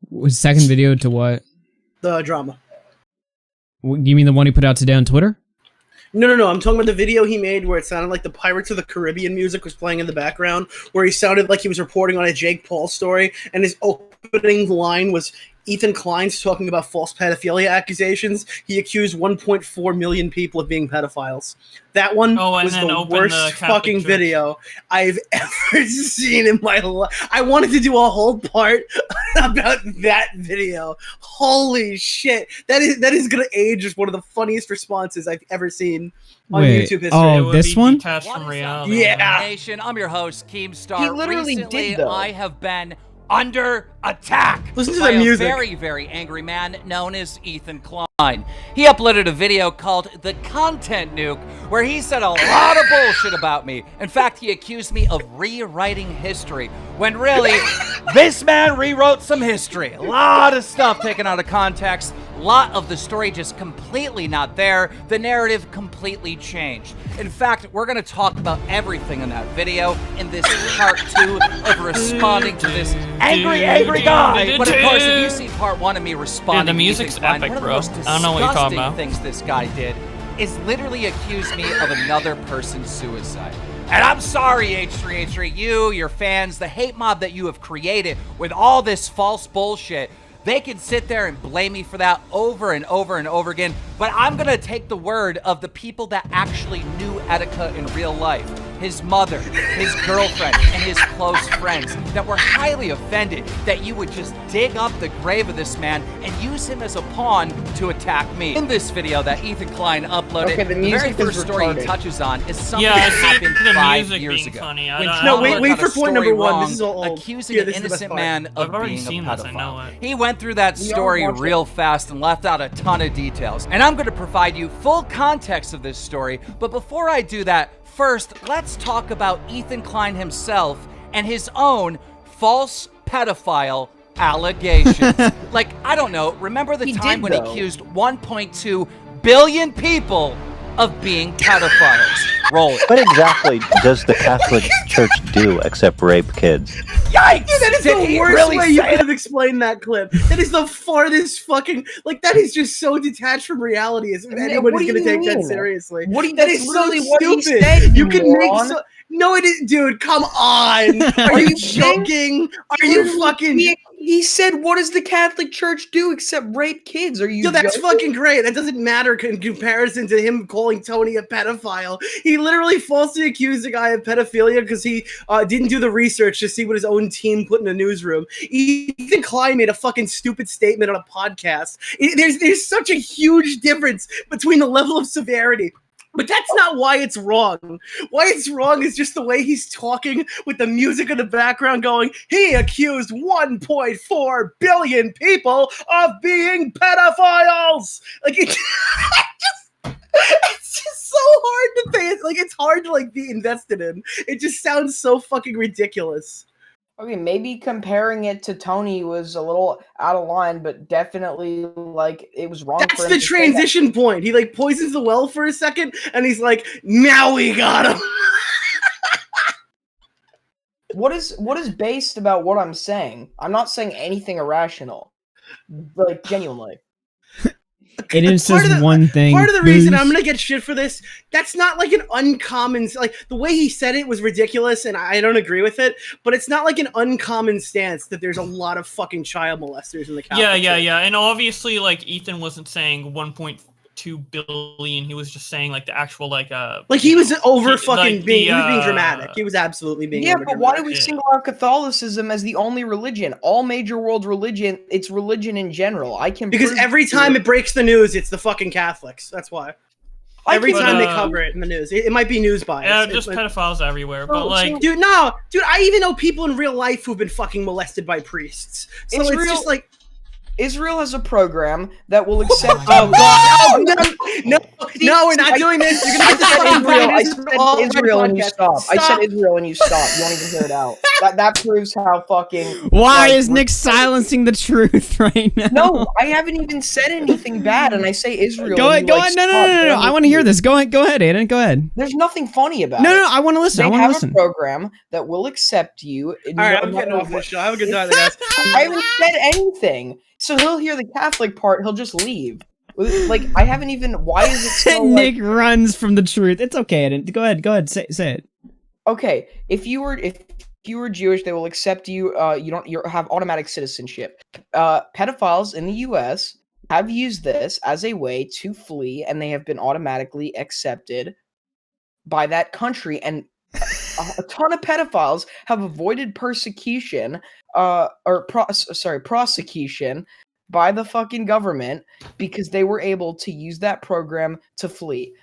Was second video to what? The drama. You mean the one he put out today on Twitter? No. I'm talking about the video he made where it sounded like the Pirates of the Caribbean music was playing in the background, where he sounded like he was reporting on a Jake Paul story, and his opening line was Ethan Klein's talking about false pedophilia accusations. He accused 1.4 million people of being pedophiles. That one was the worst fucking video I've ever seen in my life. I wanted to do a whole part about that video. Holy shit. That is going to age as one of the funniest responses I've ever seen on YouTube history. Oh, this one? From reality. Yeah. Nation, I'm your host, Keemstar. He literally Recently, did, though. I have been under attack Listen to by the music. a very, very angry man known as Ethan Klein. He uploaded a video called The Content Nuke, where he said a lot of bullshit about me. In fact, he accused me of rewriting history, when really, this man rewrote some history. A lot of stuff taken out of context, a lot of the story just completely not there. The narrative completely changed. In fact, we're gonna talk about everything in that video in this part 2 of responding to this angry guy. But of course, if you see part 1 of me responding, the music's epic, bro. I don't know what you're talking about. Things this guy did is literally accuse me of another person's suicide. And I'm sorry, H3H3, you, your fans, the hate mob that you have created with all this false bullshit. They can sit there and blame me for that over and over and over again, but I'm gonna take the word of the people that actually knew Etika in real life. His mother, his girlfriend, and his close friends that were highly offended that you would just dig up the grave of this man and use him as a pawn to attack me. In this video that Ethan Klein uploaded, Okay, the very music first is story he retarded. touches on is something Yeah, I that see happened the 5 music years being ago. funny. I When don't- John wait got for a point story number 1. wrong, This is all old. accusing Yeah, an this is the best innocent part. man of I've already being seen a this, I know pedophile. it. He went through that We all story watched it. real fast and left out a ton of details. And I'm going to provide you full context of this story. But before I do that, first, let's talk about Ethan Klein himself and his own false pedophile allegations. Like, I don't know, remember the He time did, when though. he accused 1.2 billion people of being pedophiles? Roll it. What exactly does the Catholic Church do except rape kids? Yikes! Dude, that is Did the he worst really way you say could have explained that clip. That is the farthest fucking, like, that is just so detached from reality as if Yeah, anybody's what do gonna you take that mean? seriously. What do you- That that's is so literally what he stupid. said, You you can make moron. so. No, it is, dude. Come on. Are you joking? Are you fucking? He said, "What does the Catholic Church do except rape kids?" Are you? Yo, that's joking? fucking great. That doesn't matter in comparison to him calling Tony a pedophile. He literally falsely accused a guy of pedophilia because he didn't do the research to see what his own team put in the newsroom. Ethan Klein made a fucking stupid statement on a podcast. There's such a huge difference between the level of severity. But that's not why it's wrong. Why it's wrong is just the way he's talking with the music in the background going, he accused 1.4 billion people of being pedophiles. Like, it's just so hard to pay it. Like, it's hard to, like, be invested in. It just sounds so fucking ridiculous. Okay, maybe comparing it to Tony was a little out of line, but definitely like it was wrong. That's for him the to say that. transition point. He, like, poisons the well for a second, and he's like, now we got him. What is based about what I'm saying? I'm not saying anything irrational. Like, genuinely. It is Part just of the- one thing. Part of the reason I'm Booze. gonna get shit for this, that's not like an uncommon, like the way he said it was ridiculous and I don't agree with it, but it's not like an uncommon stance that there's a lot of fucking child molesters in the Catholic Church. Yeah. And obviously, like, Ethan wasn't saying 1.2 billion. He was just saying, like, the actual, like he was over like, fucking being, he was being the, dramatic. He was absolutely being Yeah, over but why do dramatic. we single out Catholicism as the only religion? All major world religion, it's religion in general. I can Because prove every to time you- it breaks the news, it's the fucking Catholics. That's why. Every can- time they But, cover it in the news, it might be news bias. yeah, It's just like- pedophiles everywhere. But like, dude, I even know people in real life who've been fucking molested by priests. So it's just like Israel has a program that will accept. no, we're not doing this. You're gonna get this fucking I said Israel and you stop. I said Israel and you stop. You won't even hear it out. That proves how fucking. Why is Nick silencing the truth right now? No, I haven't even said anything bad, and I say Israel. Go and ahead, you, go like, ahead. No. stop. I want to hear this. Go ahead, Aiden. Go ahead. There's nothing funny about it. No, I want to listen. They I want to have listen. a program that will accept you. All right, I'm getting off this show. Have a good night, guys. I haven't said anything, so he'll hear the Catholic part. He'll just leave. Like, I haven't even. Why is it so? Nick runs from the truth. It's okay, Aiden. Go ahead. Say it. Okay, if you were Jewish, they will accept you. You have automatic citizenship. Pedophiles in the U.S. have used this as a way to flee, and they have been automatically accepted by that country. And a ton of pedophiles have avoided persecution, prosecution by the fucking government because they were able to use that program to flee.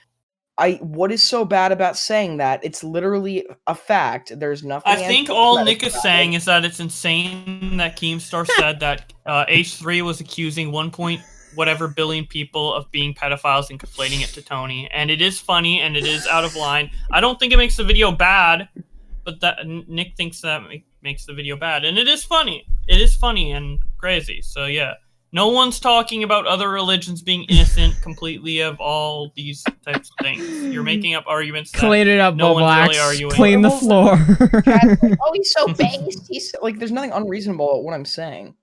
What is so bad about saying that? It's literally a fact. There's nothing. I think all Nick is saying is that it's insane that Keemstar said that H3 was accusing 1.whatever billion people of being pedophiles and conflating it to Tony. And it is funny and it is out of line. I don't think it makes the video bad, but that Nick thinks that makes the video bad. And it is funny. It is funny and crazy. So yeah, No one's talking about other religions being innocent completely of all these types of things. You're making up arguments that Clean it up, no one's Bowblax. really arguing. Clean the floor. Oh, he's so based. He's like, there's nothing unreasonable about what I'm saying.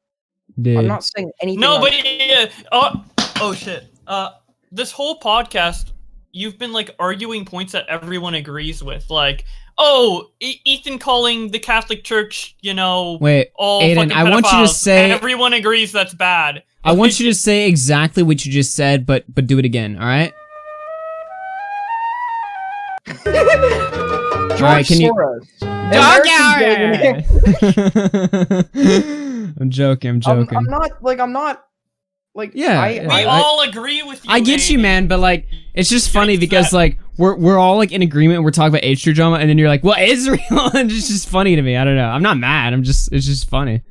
Dude. I'm not saying anything. No, but yeah. Oh shit. This whole podcast, you've been like arguing points that everyone agrees with, like, oh, Ethan calling the Catholic Church, you know, Wait, all Aiden, fucking I want you to pedophiles. say- Everyone agrees that's bad. I want you to say exactly what you just said, but do it again, alright? Alright, can you... I'm joking, I'm not like Yeah, We all agree with you. I get you, man, but like, it's just funny because like we're all like in agreement. And we're talking about H3 drama, and then you're like, "Well, Israel," and it's just funny to me. I don't know. I'm not mad. it's just funny.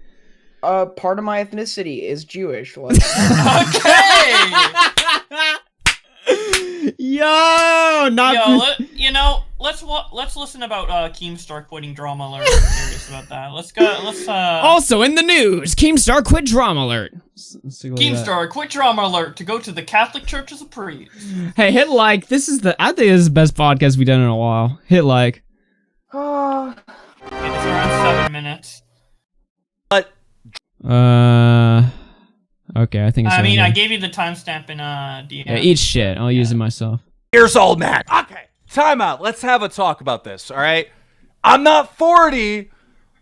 Part of my ethnicity is Jewish. Like. Okay. Yo, let's listen about Keemstar quitting Drama Alert. I'm curious about that. Let's go. Also in the news, Keemstar quit Drama Alert. Keemstar quit Drama Alert to go to the Catholic Church as a priest. Hey, hit like. I think this is the best podcast we've done in a while. Hit like. Okay, this is around 7 minutes. Okay, I think it's. I gave you the timestamp in DM. Yeah, eat shit. I'll use it myself. Years old, man. Okay, time out. Let's have a talk about this, all right? I'm not 40,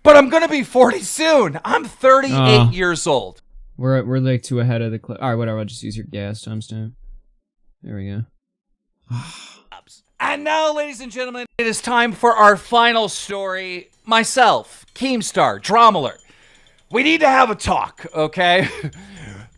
but I'm going to be 40 soon. I'm 38 years old. We're like 2 ahead of the clip. All right, whatever. I'll just use your gas timestamp. There we go. And now, ladies and gentlemen, it is time for our final story. Myself, Keemstar, Drama Alert. We need to have a talk, okay?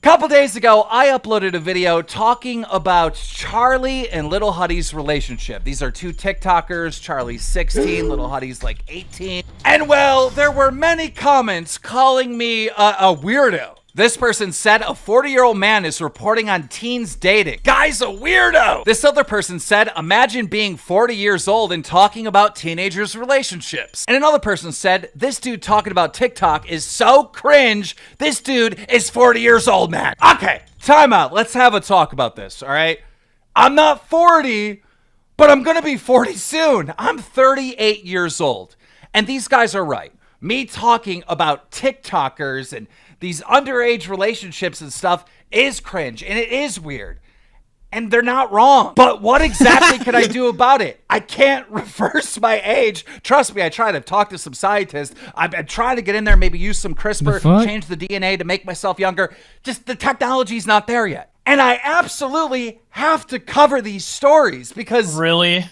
Couple days ago, I uploaded a video talking about Charlie and Little Huddy's relationship. These are 2 TikTokers. Charlie's 16, Little Huddy's like 18. And well, there were many comments calling me a weirdo. This person said a 40-year-old man is reporting on teens dating. Guy's a weirdo! This other person said, imagine being 40 years old and talking about teenagers' relationships. And another person said, this dude talking about TikTok is so cringe. This dude is 40 years old, man. Okay, time out. Let's have a talk about this, all right? I'm not 40, but I'm gonna be 40 soon. I'm 38 years old. And these guys are right. Me talking about TikTokers and these underage relationships and stuff is cringe, and it is weird. And they're not wrong. But what exactly can I do about it? I can't reverse my age. Trust me, I tried. I've talked to some scientists. I'm trying to get in there, maybe use some CRISPR, change the DNA to make myself younger. Just the technology's not there yet. And I absolutely have to cover these stories because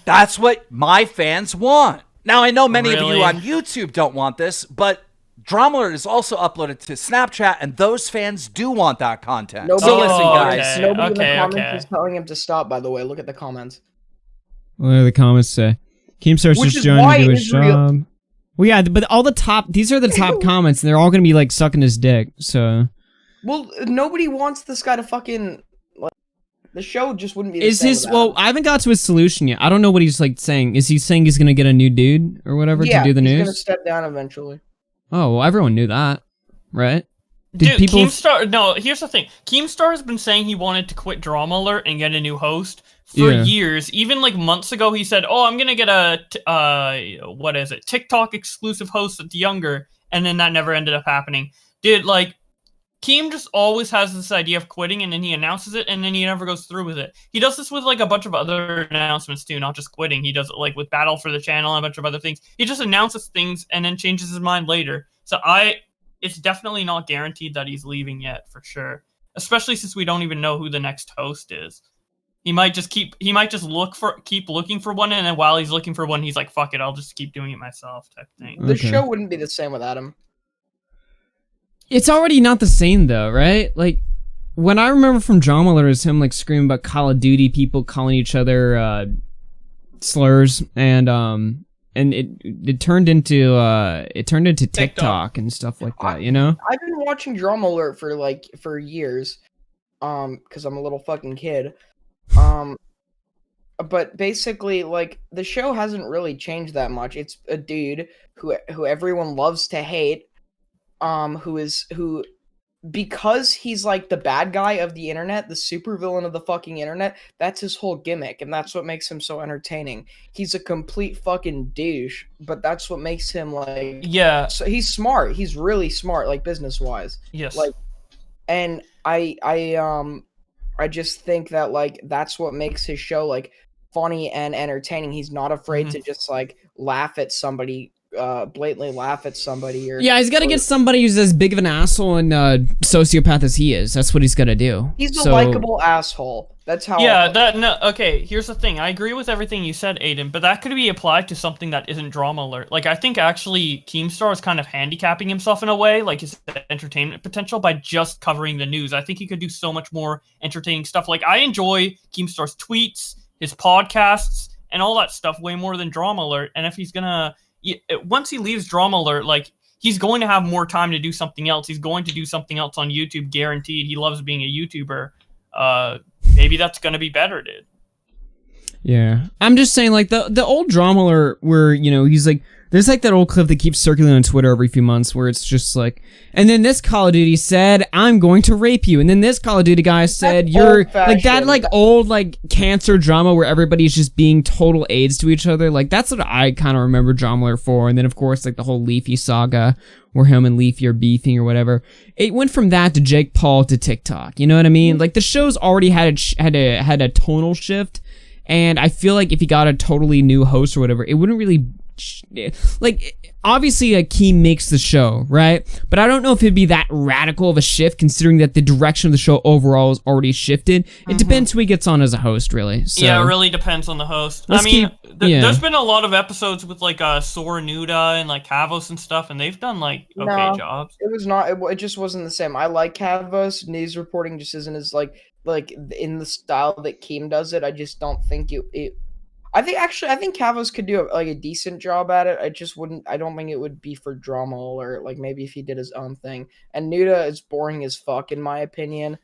that's what my fans want. Now, I know many of you on YouTube don't want this, but Drama Alert is also uploaded to Snapchat, and those fans do want that content. So listen, guys. Nobody in the comments is telling him to stop, by the way. Look at the comments. What do the comments say? Keemstar's just joining to do his job. Well, yeah, but all the top... These are the top comments, and they're all going to be, like, sucking his dick, so... Well, nobody wants this guy to fucking... Like, the show just wouldn't be the same without him. I haven't got to his solution yet. I don't know what he's, like, saying. Is he saying he's going to get a new dude or whatever to do the news? Yeah, he's going to step down eventually. Oh, well, everyone knew that, right? Dude, Keemstar... No, here's the thing. Keemstar has been saying he wanted to quit Drama Alert and get a new host for years. Even, like, months ago, he said, oh, I'm gonna get a... what is it? TikTok exclusive host that's younger. And then that never ended up happening. Dude, like... Keem just always has this idea of quitting, and then he announces it, and then he never goes through with it. He does this with, like, a bunch of other announcements, too, not just quitting. He does it, like, with Battle for the Channel and a bunch of other things. He just announces things and then changes his mind later. So it's definitely not guaranteed that he's leaving yet, for sure. Especially since we don't even know who the next host is. He might just keep looking for one, and then while he's looking for one, he's like, fuck it, I'll just keep doing it myself, type thing. The show wouldn't be the same without him. It's already not the same, though, right? Like, when I remember from Drama Alert is him, like, screaming about Call of Duty, people calling each other, slurs, and it turned into TikTok and stuff like that, you know? I've been watching Drama Alert for years, because I'm a little fucking kid. But basically, like, the show hasn't really changed that much. It's a dude who everyone loves to hate, who because he's like the bad guy of the internet, the supervillain of the fucking internet, that's his whole gimmick, and that's what makes him so entertaining. He's a complete fucking douche, but that's what makes him like Yeah. So he's smart. He's really smart, like business wise. Yes. Like, and I just think that like that's what makes his show like funny and entertaining. He's not afraid to just like laugh at somebody, blatantly laugh at somebody. Or Yeah, he's got to get somebody who's as big of an asshole and sociopath as he is. That's what he's got to do. He's a likable asshole. That's how. Okay, here's the thing. I agree with everything you said, Aiden, but that could be applied to something that isn't drama alert. Like, I think actually Keemstar is kind of handicapping himself in a way, like his entertainment potential, by just covering the news. I think he could do so much more entertaining stuff. Like, I enjoy Keemstar's tweets, his podcasts, and all that stuff way more than drama alert. And if he's gonna, once he leaves drama alert, like, he's going to have more time to do something else. He's going to do something else on YouTube, guaranteed. He loves being a YouTuber. Maybe that's gonna be better, dude. Yeah, I'm just saying, like the old drama alert where he's like, there's like that old clip that keeps circulating on Twitter every few months where it's just like, and then this Call of Duty said, I'm going to rape you, and then this Call of Duty guy said, you're like that, like old like cancer drama where everybody's just being total aides to each other. Like that's what I kind of remember drama alert for. And then of course like the whole Leafy saga where him and Leafy are beefing or whatever. It went from that to Jake Paul to TikTok. You know what I mean? Like the show's already had a tonal shift, and I feel like if he got a totally new host or whatever, it wouldn't really like. Obviously, Keem makes the show, right? But I don't know if it'd be that radical of a shift, considering that the direction of the show overall is already shifted. It depends who he gets on as a host, really. So, yeah, it really depends on the host. I mean, there's been a lot of episodes with like Sora Nuda and like Kavos and stuff, and they've done like okay jobs. It was not. It just wasn't the same. I like Kavos. News reporting just isn't as like in the style that Keem does it. I just don't think it. I think Kavos could do a decent job at it. I don't think it would be for drama or like maybe if he did his own thing. And Nuda is boring as fuck in my opinion.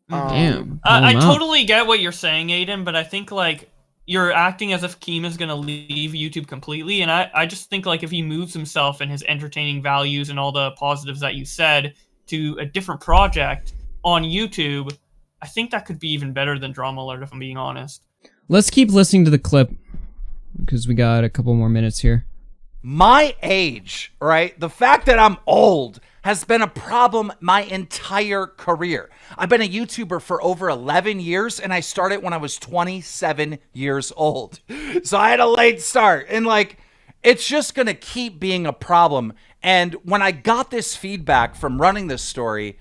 Damn. I totally get what you're saying, Aiden, but I think like you're acting as if Keem is gonna leave YouTube completely, and I just think like if he moves himself and his entertaining values and all the positives that you said to a different project on YouTube, I think that could be even better than drama alert, if I'm being honest. Let's keep listening to the clip because we got a couple more minutes here. My age, right? The fact that I'm old has been a problem my entire career. I've been a YouTuber for over 11 years, and I started when I was 27 years old. So I had a late start, and like, it's just gonna keep being a problem. And when I got this feedback from running this story,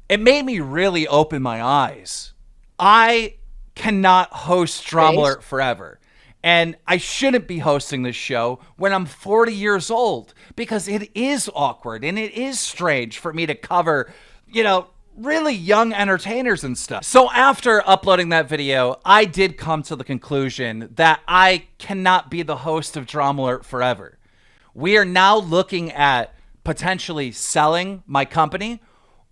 it made me really open my eyes. I cannot host Drama Alert forever. And I shouldn't be hosting this show when I'm 40 years old, because it is awkward and it is strange for me to cover, really young entertainers and stuff. So after uploading that video, I did come to the conclusion that I cannot be the host of Drama Alert forever. We are now looking at potentially selling my company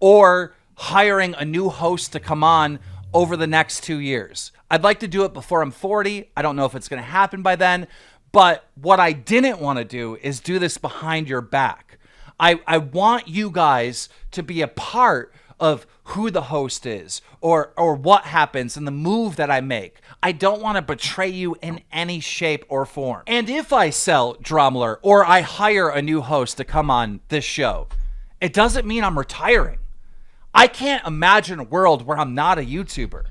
or hiring a new host to come on over the next 2 years. I'd like to do it before I'm 40. I don't know if it's going to happen by then, but what I didn't want to do is do this behind your back. I want you guys to be a part of who the host is or what happens and the move that I make. I don't want to betray you in any shape or form. And if I sell Drama Alert or I hire a new host to come on this show, it doesn't mean I'm retiring. I can't imagine a world where I'm not a YouTuber.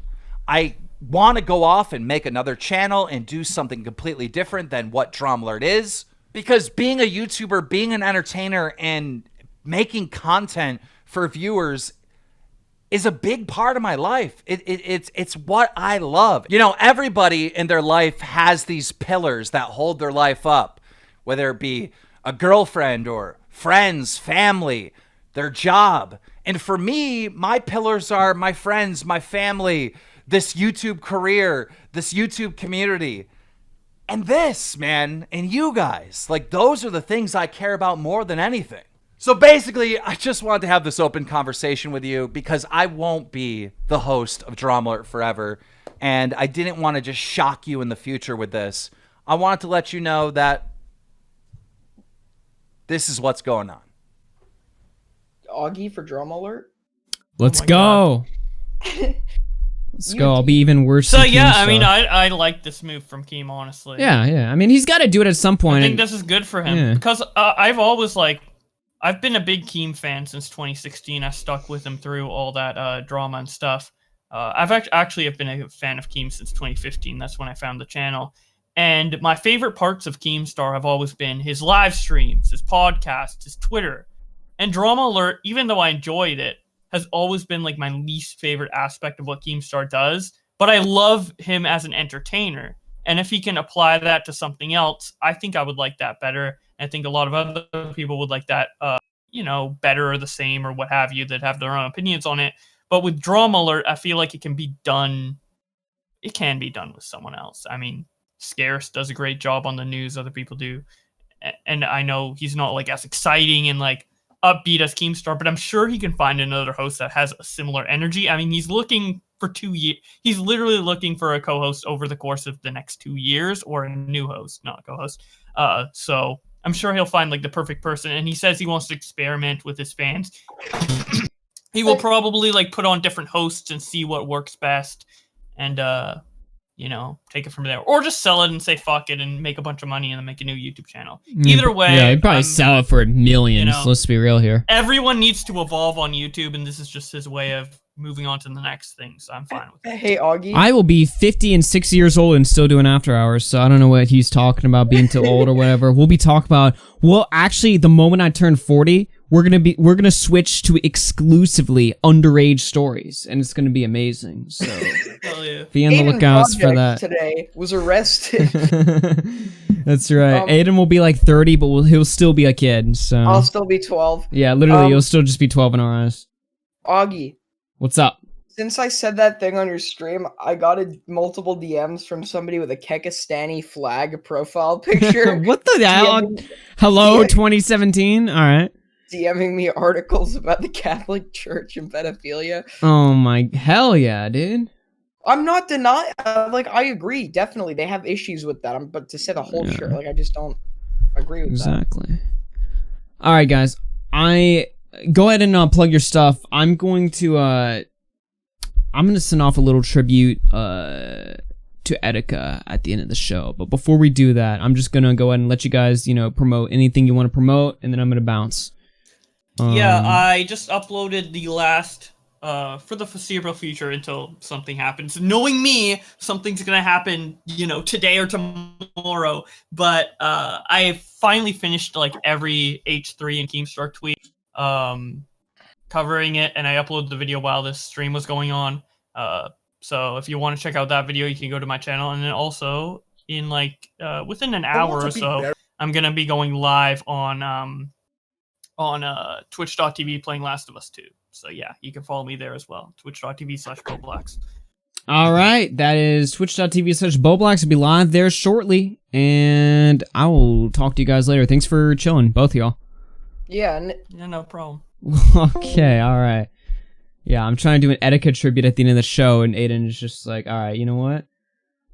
I want to go off and make another channel and do something completely different than what Drama Alert is. Because being a YouTuber, being an entertainer, and making content for viewers is a big part of my life. It's what I love. Everybody in their life has these pillars that hold their life up, whether it be a girlfriend or friends, family, their job. And for me, my pillars are my friends, my family, this YouTube career, this YouTube community, and this, man, and you guys. Like, those are the things I care about more than anything. So basically, I just wanted to have this open conversation with you because I won't be the host of Drama Alert forever, and I didn't want to just shock you in the future with this. I wanted to let you know that this is what's going on. Augie for Drama Alert? Let's go. Let's go. I'll be even worse. So than yeah, Keemstar. I mean, I like this move from Keem, honestly. Yeah. I mean, he's got to do it at some point. I think this is good for him because I've always I've been a big Keem fan since 2016. I stuck with him through all that drama and stuff. I've actually have been a fan of Keem since 2015. That's when I found the channel. And my favorite parts of Keemstar have always been his live streams, his podcasts, his Twitter. And Drama Alert, even though I enjoyed it, has always been like my least favorite aspect of what Keemstar does. But I love him as an entertainer. And if he can apply that to something else, I think I would like that better. I think a lot of other people would like that, better or the same or what have you, that have their own opinions on it. But with Drama Alert, I feel like it can be done with someone else. I mean, Scarce does a great job on the news, other people do. And I know he's not like as exciting and like upbeat as Keemstar, but I'm sure he can find another host that has a similar energy. I mean, he's looking for 2 years. He's literally looking for a co-host over the course of the next 2 years, or a new host, not a co-host. So I'm sure he'll find like the perfect person. And he says he wants to experiment with his fans. He will probably like put on different hosts and see what works best, and take it from there, or just sell it and say fuck it and make a bunch of money and then make a new YouTube channel. Either way, yeah, he'd probably sell it for millions. Let's be real here. Everyone needs to evolve on YouTube, and this is just his way of moving on to the next thing. So I'm fine with it. Hey, Augie. I will be 50 and 6 years old and still doing After Hours, so I don't know what he's talking about being too old or whatever. We'll be talking about. Well, actually, the moment I turn 40. We're gonna switch to exclusively underage stories, and it's gonna be amazing. So be on the lookouts for that. Today was arrested. That's right. Aiden will be like 30, but he'll still be a kid. So I'll still be 12. Yeah, literally, you'll still just be 12 in our eyes. Augie, what's up? Since I said that thing on your stream, I got multiple DMs from somebody with a Kekistani flag profile picture. What the hell? Hello, 2017. All right. DMing me articles about the Catholic Church and pedophilia. Oh my, hell yeah, dude. I'm not denying, I agree, definitely, they have issues with that, but to say the whole church, I just don't agree with that. Exactly. Alright, guys, go ahead and plug your stuff. I'm going to send off a little tribute, to Rfcah at the end of the show, but before we do that, I'm just gonna go ahead and let you guys, promote anything you want to promote, and then I'm gonna bounce. Yeah, I just uploaded the last, for the foreseeable future until something happens. Knowing me, something's gonna happen, today or tomorrow. But I finally finished like every H3 and Keemstar tweet, covering it, and I uploaded the video while this stream was going on. So if you want to check out that video, you can go to my channel, and then also in within an hour or so, I'm gonna be going live on twitch.tv playing Last of Us 2. So yeah, you can follow me there as well. Twitch.tv/Bowblax. All right, that is twitch.tv/Bowblax. Will be live there shortly, and I will talk to you guys later. Thanks for chilling, both of y'all. Yeah, no problem. Okay, all right. Yeah, I'm trying to do an Rfcah tribute at the end of the show, and Aiden is just like, all right, you know what?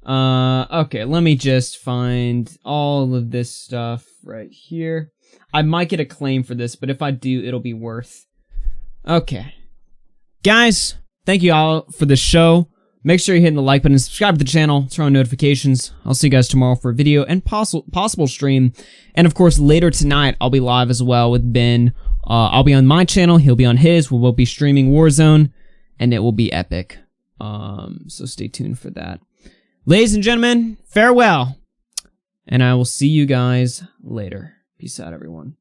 Okay, let me just find all of this stuff right here. I might get a claim for this, but if I do, it'll be worth. Okay. Guys, thank you all for the show. Make sure you're hitting the like button, subscribe to the channel, turn on notifications. I'll see you guys tomorrow for a video and possible stream. And of course, later tonight, I'll be live as well with Ben. I'll be on my channel, he'll be on his. We'll both be streaming Warzone, and it will be epic. So stay tuned for that. Ladies and gentlemen, farewell. And I will see you guys later. Peace out, everyone.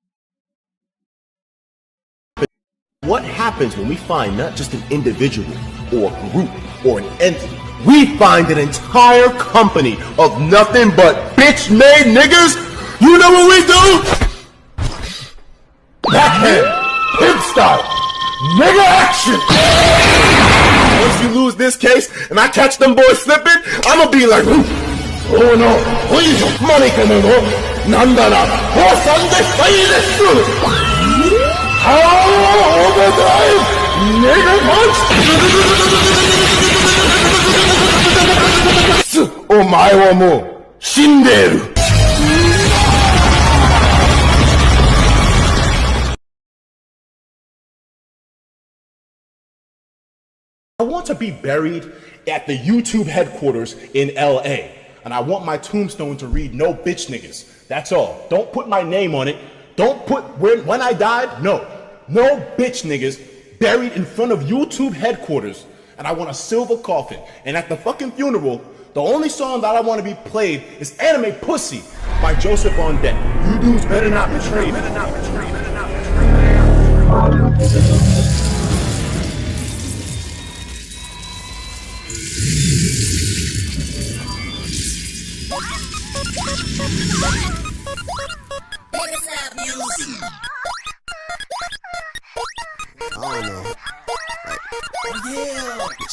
What happens when we find not just an individual or a group or an entity? We find an entire company of nothing but bitch-made niggas? You know what we do? Backhand, pimp style, nigga action! Once you lose this case and I catch them boys slipping, I'ma be like, oh no, please, money coming on. Nandana, horse on the fire, how overdrive, nigga punch. お前はもう死んでいる。I want to be buried at the YouTube headquarters in LA. And I want my tombstone to read no bitch niggas. That's all. Don't put my name on it. Don't put when I died. No bitch niggas buried in front of YouTube headquarters. And I want a silver coffin. And at the fucking funeral, the only song that I want to be played is Anime Pussy by Joseph on Deck. You dudes better not betray me. I don't know.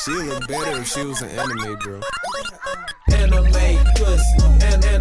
She'd look better if she was an anime, bro. Anime pussy, anime